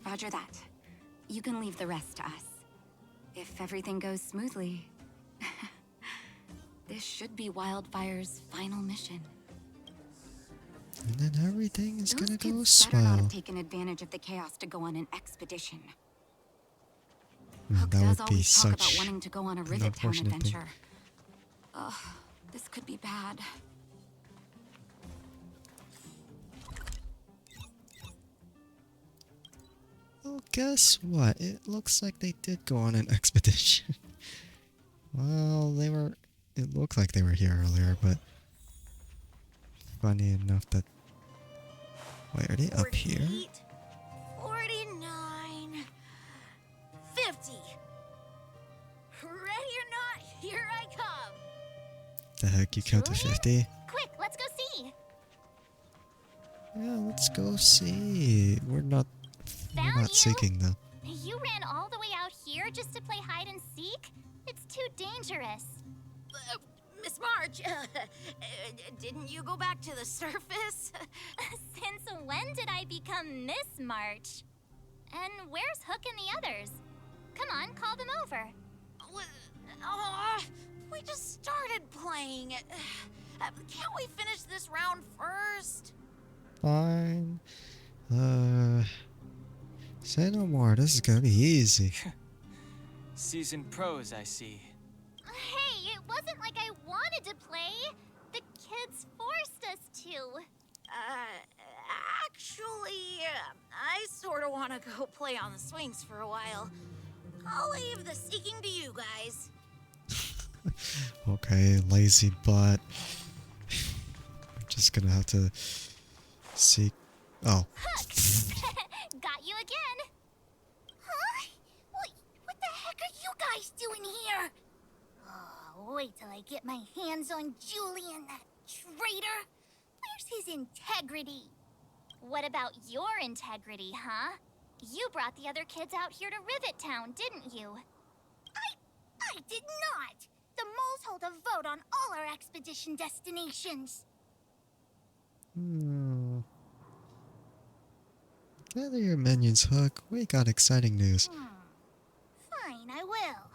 Roger that. You can leave the rest to us. If everything goes smoothly, this should be Wildfire's final mission. And then everything is gonna go Those kids better not swell. have taken advantage of the chaos to go on an expedition. Man, Hook that does would be always talk about such wanting to go on a an Rivet Town unfortunate thing. adventure. Ugh, this could be bad. Well, guess what? It looks like they did go on an expedition. Well, they were... It looked like they were here earlier, but... Funny enough that... Wait, are they up here? 49, 50. Ready or not, here I come. The heck, you count to 50? Quick, let's go see. Yeah, let's go see. We're not seeking though. You ran all the way out here just to play hide and seek? It's too dangerous. Miss March, didn't you go back to the surface? Since when did I become Miss March? And where's Hook and the others? Come on, call them over. We just started playing. Can't we finish this round first? Fine. Say no more. This is gonna be easy. Seasoned pros, I see. Hey, it wasn't like I wanted to play. The kids forced us to. Actually, I sort of want to go play on the swings for a while. I'll leave the seeking to you guys. Okay, lazy butt. I'm just gonna have to seek. Oh. Got you again. Huh? What the heck are you guys doing here? Oh, wait till I get my hands on Julian, that traitor. Where's his integrity? What about your integrity, huh? You brought the other kids out here to Rivet Town, didn't you? I did not. The moles hold a vote on all our expedition destinations. Gather your minions, Hook. We got exciting news. Fine, I will.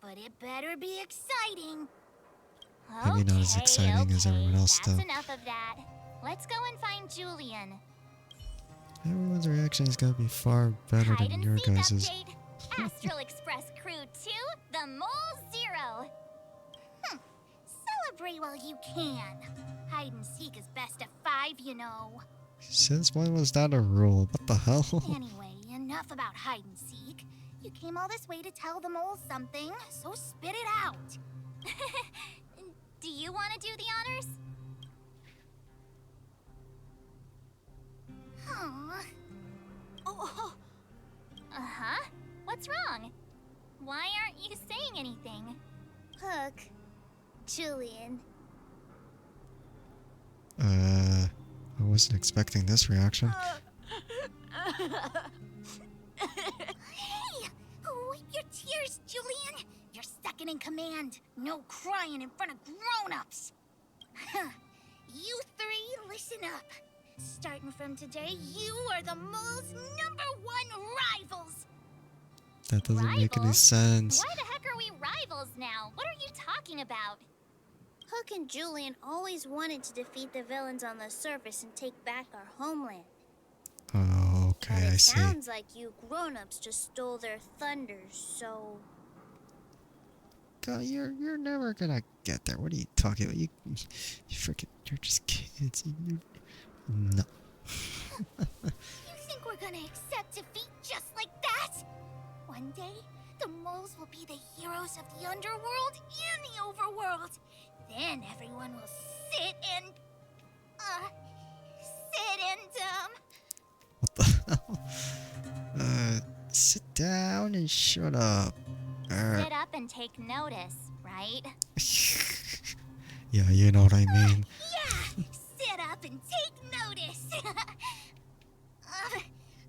But it better be exciting. Maybe not as exciting as everyone else, That's though. enough of that. Let's go and find Julian. Everyone's reaction is gonna be far better Hide than and your seek guys's. update. Astral Express Crew 2, the Mole Zero. Celebrate while you can. Hide and seek is best of 5, you know. Since when was that a rule? What the hell? Anyway, enough about hide and seek. You came all this way to tell the moles something, so spit it out. Do you want to do the honors? Oh. Uh-huh. What's wrong? Why aren't you saying anything? Hook. Julian. I wasn't expecting this reaction. Hey! Wipe your tears, Julian. You're second in command. No crying in front of grown-ups. You three, listen up. Starting from today, you are the mole's #1 rivals. That doesn't make any sense. Why the heck are we rivals now? What are you talking about? Hook and Julian always wanted to defeat the villains on the surface and take back our homeland. Oh, But okay, I it see. sounds like you grown-ups just stole their thunder, so... God, you're never gonna get there. What are you talking about? You freaking, you're just kids. No. You think we're gonna accept defeat just like that? One day, the moles will be the heroes of the underworld and the overworld. Then everyone will sit and... What the hell? Sit down and shut up. Sit up and take notice, right? Yeah, you know what I mean. Yeah! Sit up and take notice!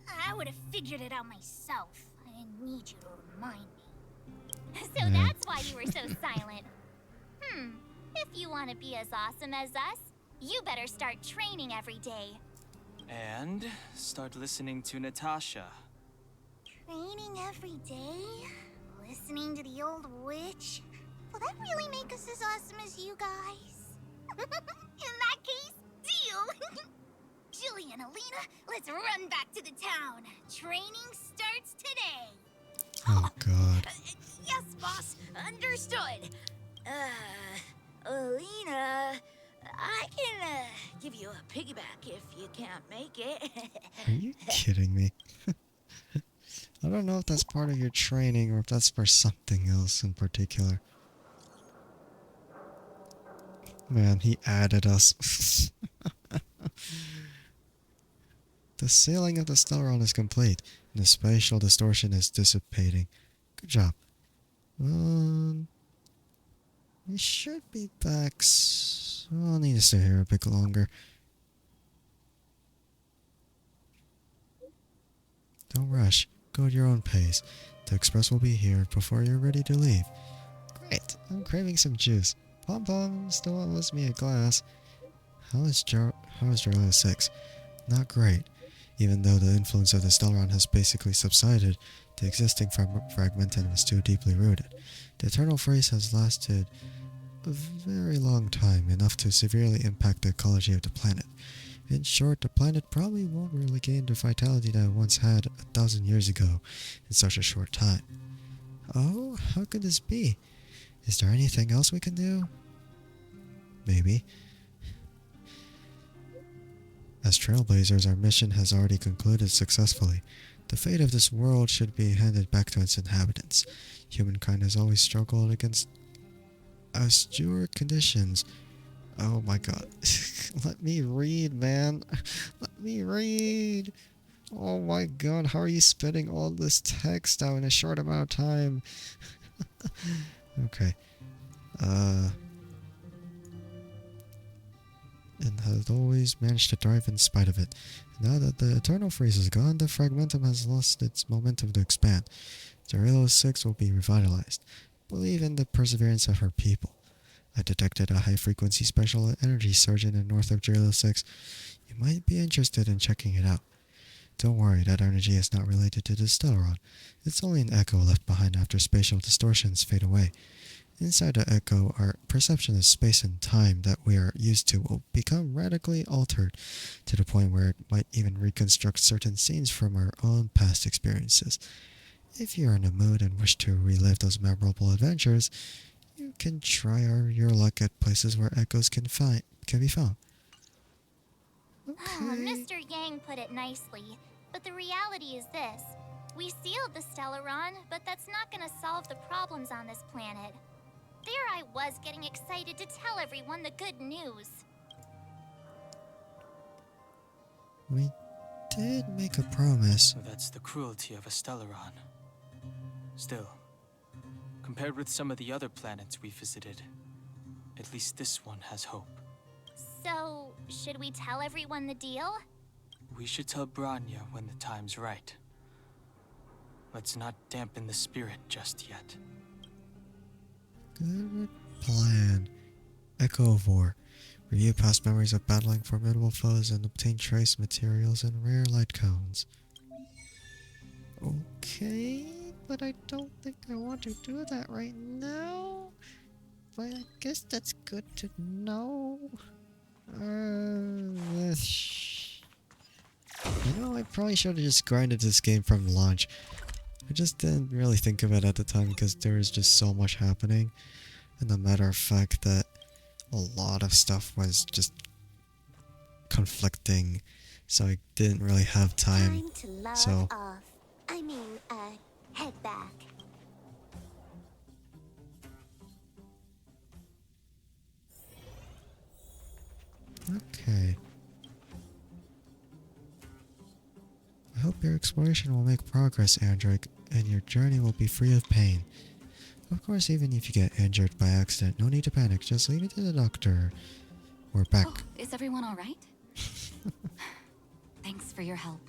I would have figured it out myself. I didn't need you to remind me. So that's why you were so silent. If you want to be as awesome as us, you better start training every day. And start listening to Natasha. Training every day? Listening to the old witch? Will that really make us as awesome as you guys? In that case, deal! Jillian, Alina, let's run back to the town. Training starts today. Oh, God. Yes, boss. Understood. Alina, I can give you a piggyback if you can't make it. Are you kidding me? I don't know if that's part of your training or if that's for something else in particular. Man, he added us. The sailing of the Stellaron is complete, and the spatial distortion is dissipating. Good job. We should be back. I'll need to stay here a bit longer. Don't rush. Go at your own pace. The express will be here before you're ready to leave. Great. I'm craving some juice. Pom Pom still owes me a glass. How is Jarla 6? Not great. Even though the influence of the Stellaron has basically subsided, the existing fragmentum is too deeply rooted. The Eternal Freeze has lasted a very long time, enough to severely impact the ecology of the planet. In short, the planet probably won't really gain the vitality that it once had 1,000 years ago in such a short time. Oh, how could this be? Is there anything else we can do? Maybe. As Trailblazers, our mission has already concluded successfully. The fate of this world should be handed back to its inhabitants. Humankind has always struggled against austere conditions. Oh my god. Let me read, man. Let me read. Oh my god, how are you spitting all this text out in a short amount of time? Okay. And has always managed to thrive in spite of it. Now that the Eternal Freeze is gone, the Fragmentum has lost its momentum to expand. Jarla 6 will be revitalized. Believe in the perseverance of her people. I detected a high-frequency special energy surge in the north of Jarla 6. You might be interested in checking it out. Don't worry, that energy is not related to the Stellaron. It's only an echo left behind after spatial distortions fade away. Inside the echo, our perception of space and time that we are used to will become radically altered, to the point where it might even reconstruct certain scenes from our own past experiences. If you're in the mood and wish to relive those memorable adventures, you can try your luck at places where echoes can be found. Mr. Yang put it nicely, but the reality is this. We sealed the Stellaron, but that's not gonna solve the problems on this planet. There I was getting excited to tell everyone the good news. We did make a promise. So that's the cruelty of a Stellaron. Still, compared with some of the other planets we visited, at least this one has hope. So, should we tell everyone the deal? We should tell Branya when the time's right. Let's not dampen the spirit just yet. Good plan. Echo of War. Review past memories of battling formidable foes and obtain trace materials and rare light cones. Okay, but I don't think I want to do that right now. but I guess that's good to know. You know, I probably should have just grinded this game from launch. I just didn't really think of it at the time because there was just so much happening. And the matter of fact that a lot of stuff was just conflicting, so I didn't really have time. Time to log So off. I mean, head back. okay. I hope your exploration will make progress, Andrike, and your journey will be free of pain. Of course, even if you get injured by accident, no need to panic. Just leave it to the doctor. We're back. Oh, is everyone all right? Thanks for your help.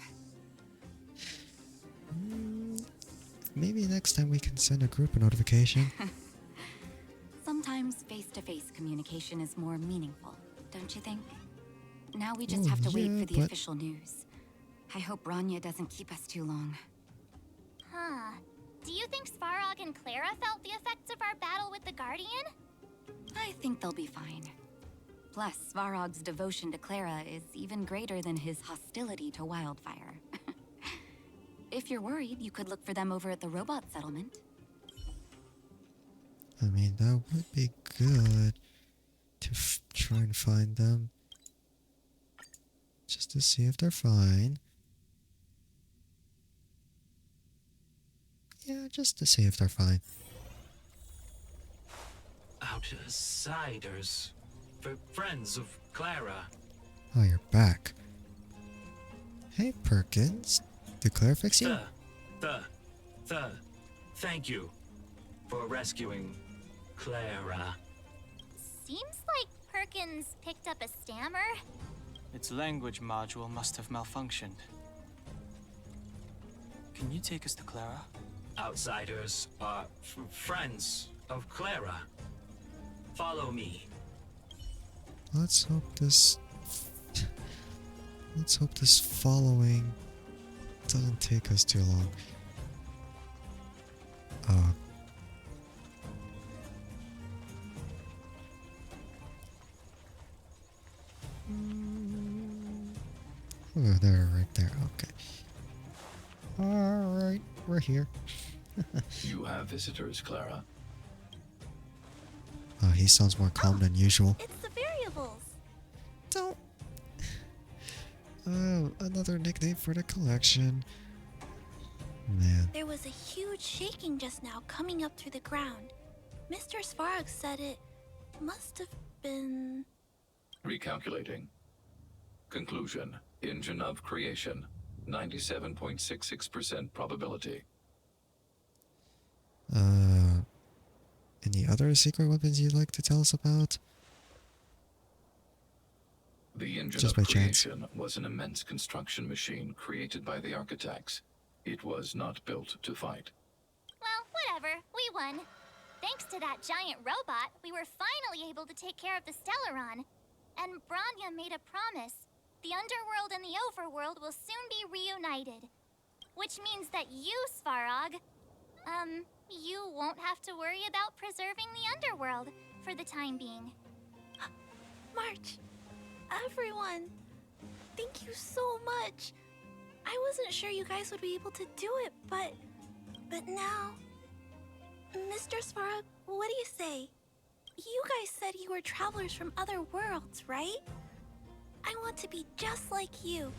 Maybe next time we can send a group notification. Sometimes face-to-face communication is more meaningful, don't you think? Now we just have to wait for the official news. I hope Bronya doesn't keep us too long. Huh. Do you think Svarog and Clara felt the effects of our battle with the Guardian? I think they'll be fine. Plus, Svarog's devotion to Clara is even greater than his hostility to Wildfire. If you're worried, you could look for them over at the robot settlement. I mean, that would be good to try and find them. Just to see if they're fine. Yeah, just to see if they're fine. Outsiders. Friends of Clara. Oh, you're back. Hey, Perkins. Did Clara fix you? Thank you for rescuing Clara. Seems like Perkins picked up a stammer. Its language module must have malfunctioned. Can you take us to Clara? Outsiders are friends of Clara. Follow me. Let's hope this... Let's hope this following doesn't take us too long. Oh, there, right there. Okay. Alright, we're here. You have visitors, Clara. He sounds more calm than usual. It's the variables. Don't. Oh, another nickname for the collection. Man. There was a huge shaking just now coming up through the ground. Mr. Svarog said it must have been... Recalculating. Conclusion. Engine of creation. 97.66% probability. Any other secret weapons you'd like to tell us about? The engine Just of by chance. creation was an immense construction machine created by the architects. It was not built to fight. Well, whatever. We won. Thanks to that giant robot, we were finally able to take care of the Stellaron. And Bronya made a promise. The underworld and the overworld will soon be reunited. Which means that you, Svarog, you won't have to worry about preserving the underworld for the time being. March, everyone, thank you so much. I wasn't sure you guys would be able to do it, but now... Mr. Svarog, what do you say? You guys said you were travelers from other worlds, right? I want to be just like you.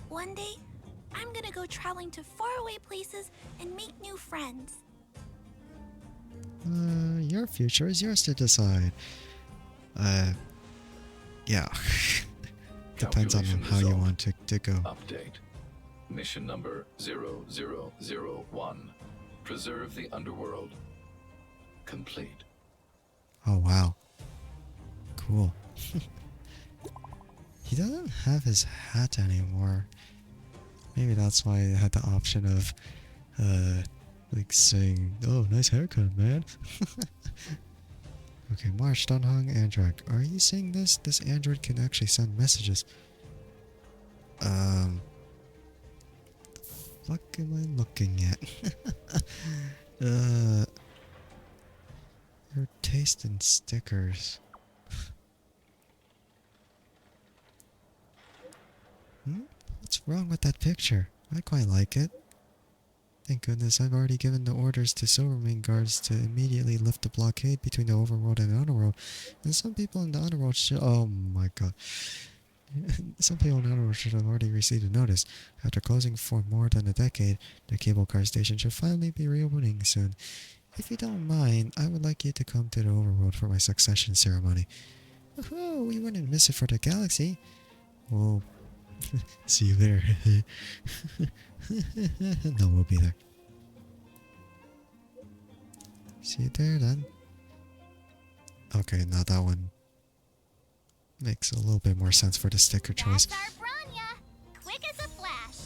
One day, I'm gonna go traveling to faraway places and make new friends. Your future is yours to decide. Yeah. Depends on how you want to go. Update. Mission number 0001. Preserve the underworld. Complete. Oh, wow. Cool. He doesn't have his hat anymore. Maybe that's why I had the option of, like saying, "Oh, nice haircut, man." Okay, Marsh, Dunhong, Andrike. Are you saying this? This android can actually send messages. The fuck am I looking at? Your taste in stickers. What's wrong with that picture? I quite like it. Thank goodness I've already given the orders to Silvermane guards to immediately lift the blockade between the overworld and the underworld. And some people in the underworld should— oh my god. Some people in the underworld should have already received a notice. After closing for more than a decade, the cable car station should finally be reopening soon. If you don't mind, I would like you to come to the overworld for my succession ceremony. Woohoo! We wouldn't miss it for the galaxy. Well, see you there. No, we'll be there. See you there then. Okay, now that one makes a little bit more sense for the sticker choice. That's our Branya, quick as a flash.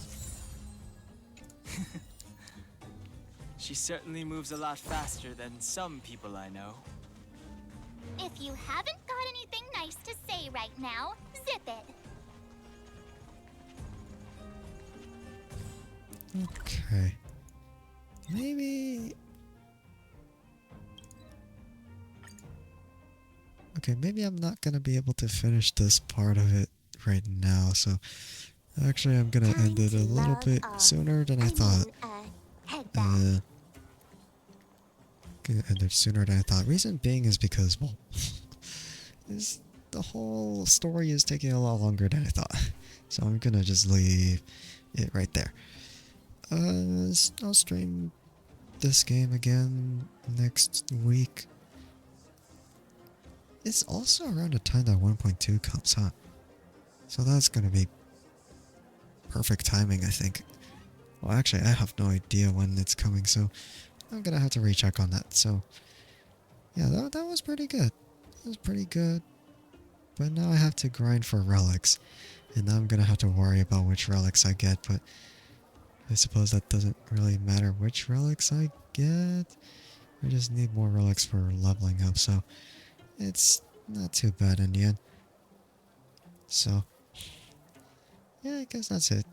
She certainly moves a lot faster than some people I know. If you haven't got anything nice to say right now, zip it. Okay. Maybe... okay, maybe I'm not gonna be able to finish this part of it right now, so actually I'm gonna end it a little bit sooner than I thought. Gonna end it sooner than I thought. Reason being is because, well, the whole story is taking a lot longer than I thought. So I'm gonna just leave it right there. I'll stream this game again next week. It's also around the time that 1.2 comes, huh? So that's gonna be perfect timing, I think. Well, actually, I have no idea when it's coming, so I'm gonna have to recheck on that. So, yeah, that was pretty good. That was pretty good. But now I have to grind for relics, and now I'm gonna have to worry about which relics I get, but I suppose that doesn't really matter which relics I get. I just need more relics for leveling up, so it's not too bad in the end. So, yeah, I guess that's it.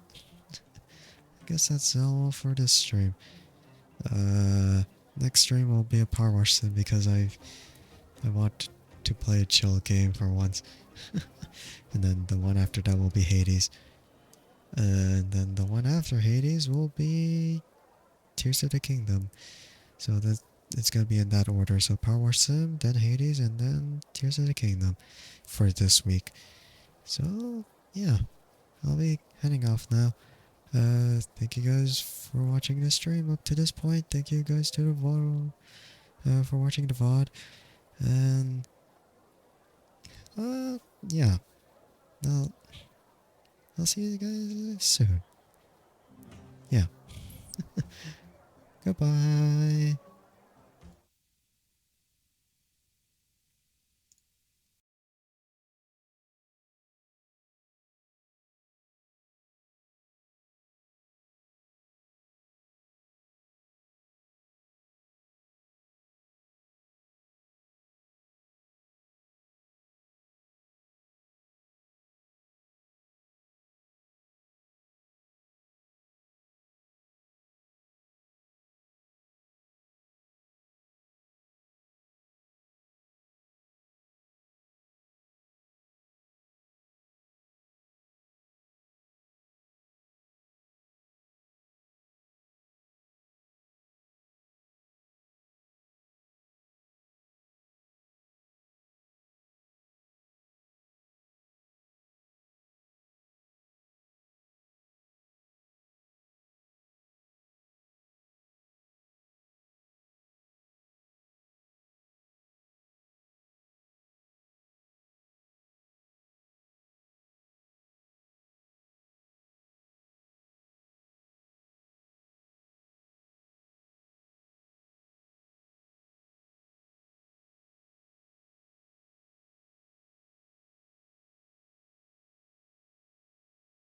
I guess that's all for this stream. Next stream will be a power wash sim because I want to play a chill game for once. And then the one after that will be Hades. And then the one after Hades will be Tears of the Kingdom. So it's gonna be in that order. So Power Wash Sim, then Hades, and then Tears of the Kingdom for this week. So yeah, I'll be heading off now. Thank you guys for watching this stream up to this point. Thank you guys to the VOD, for watching the VOD. And yeah. I'll see you guys soon. Yeah. Goodbye.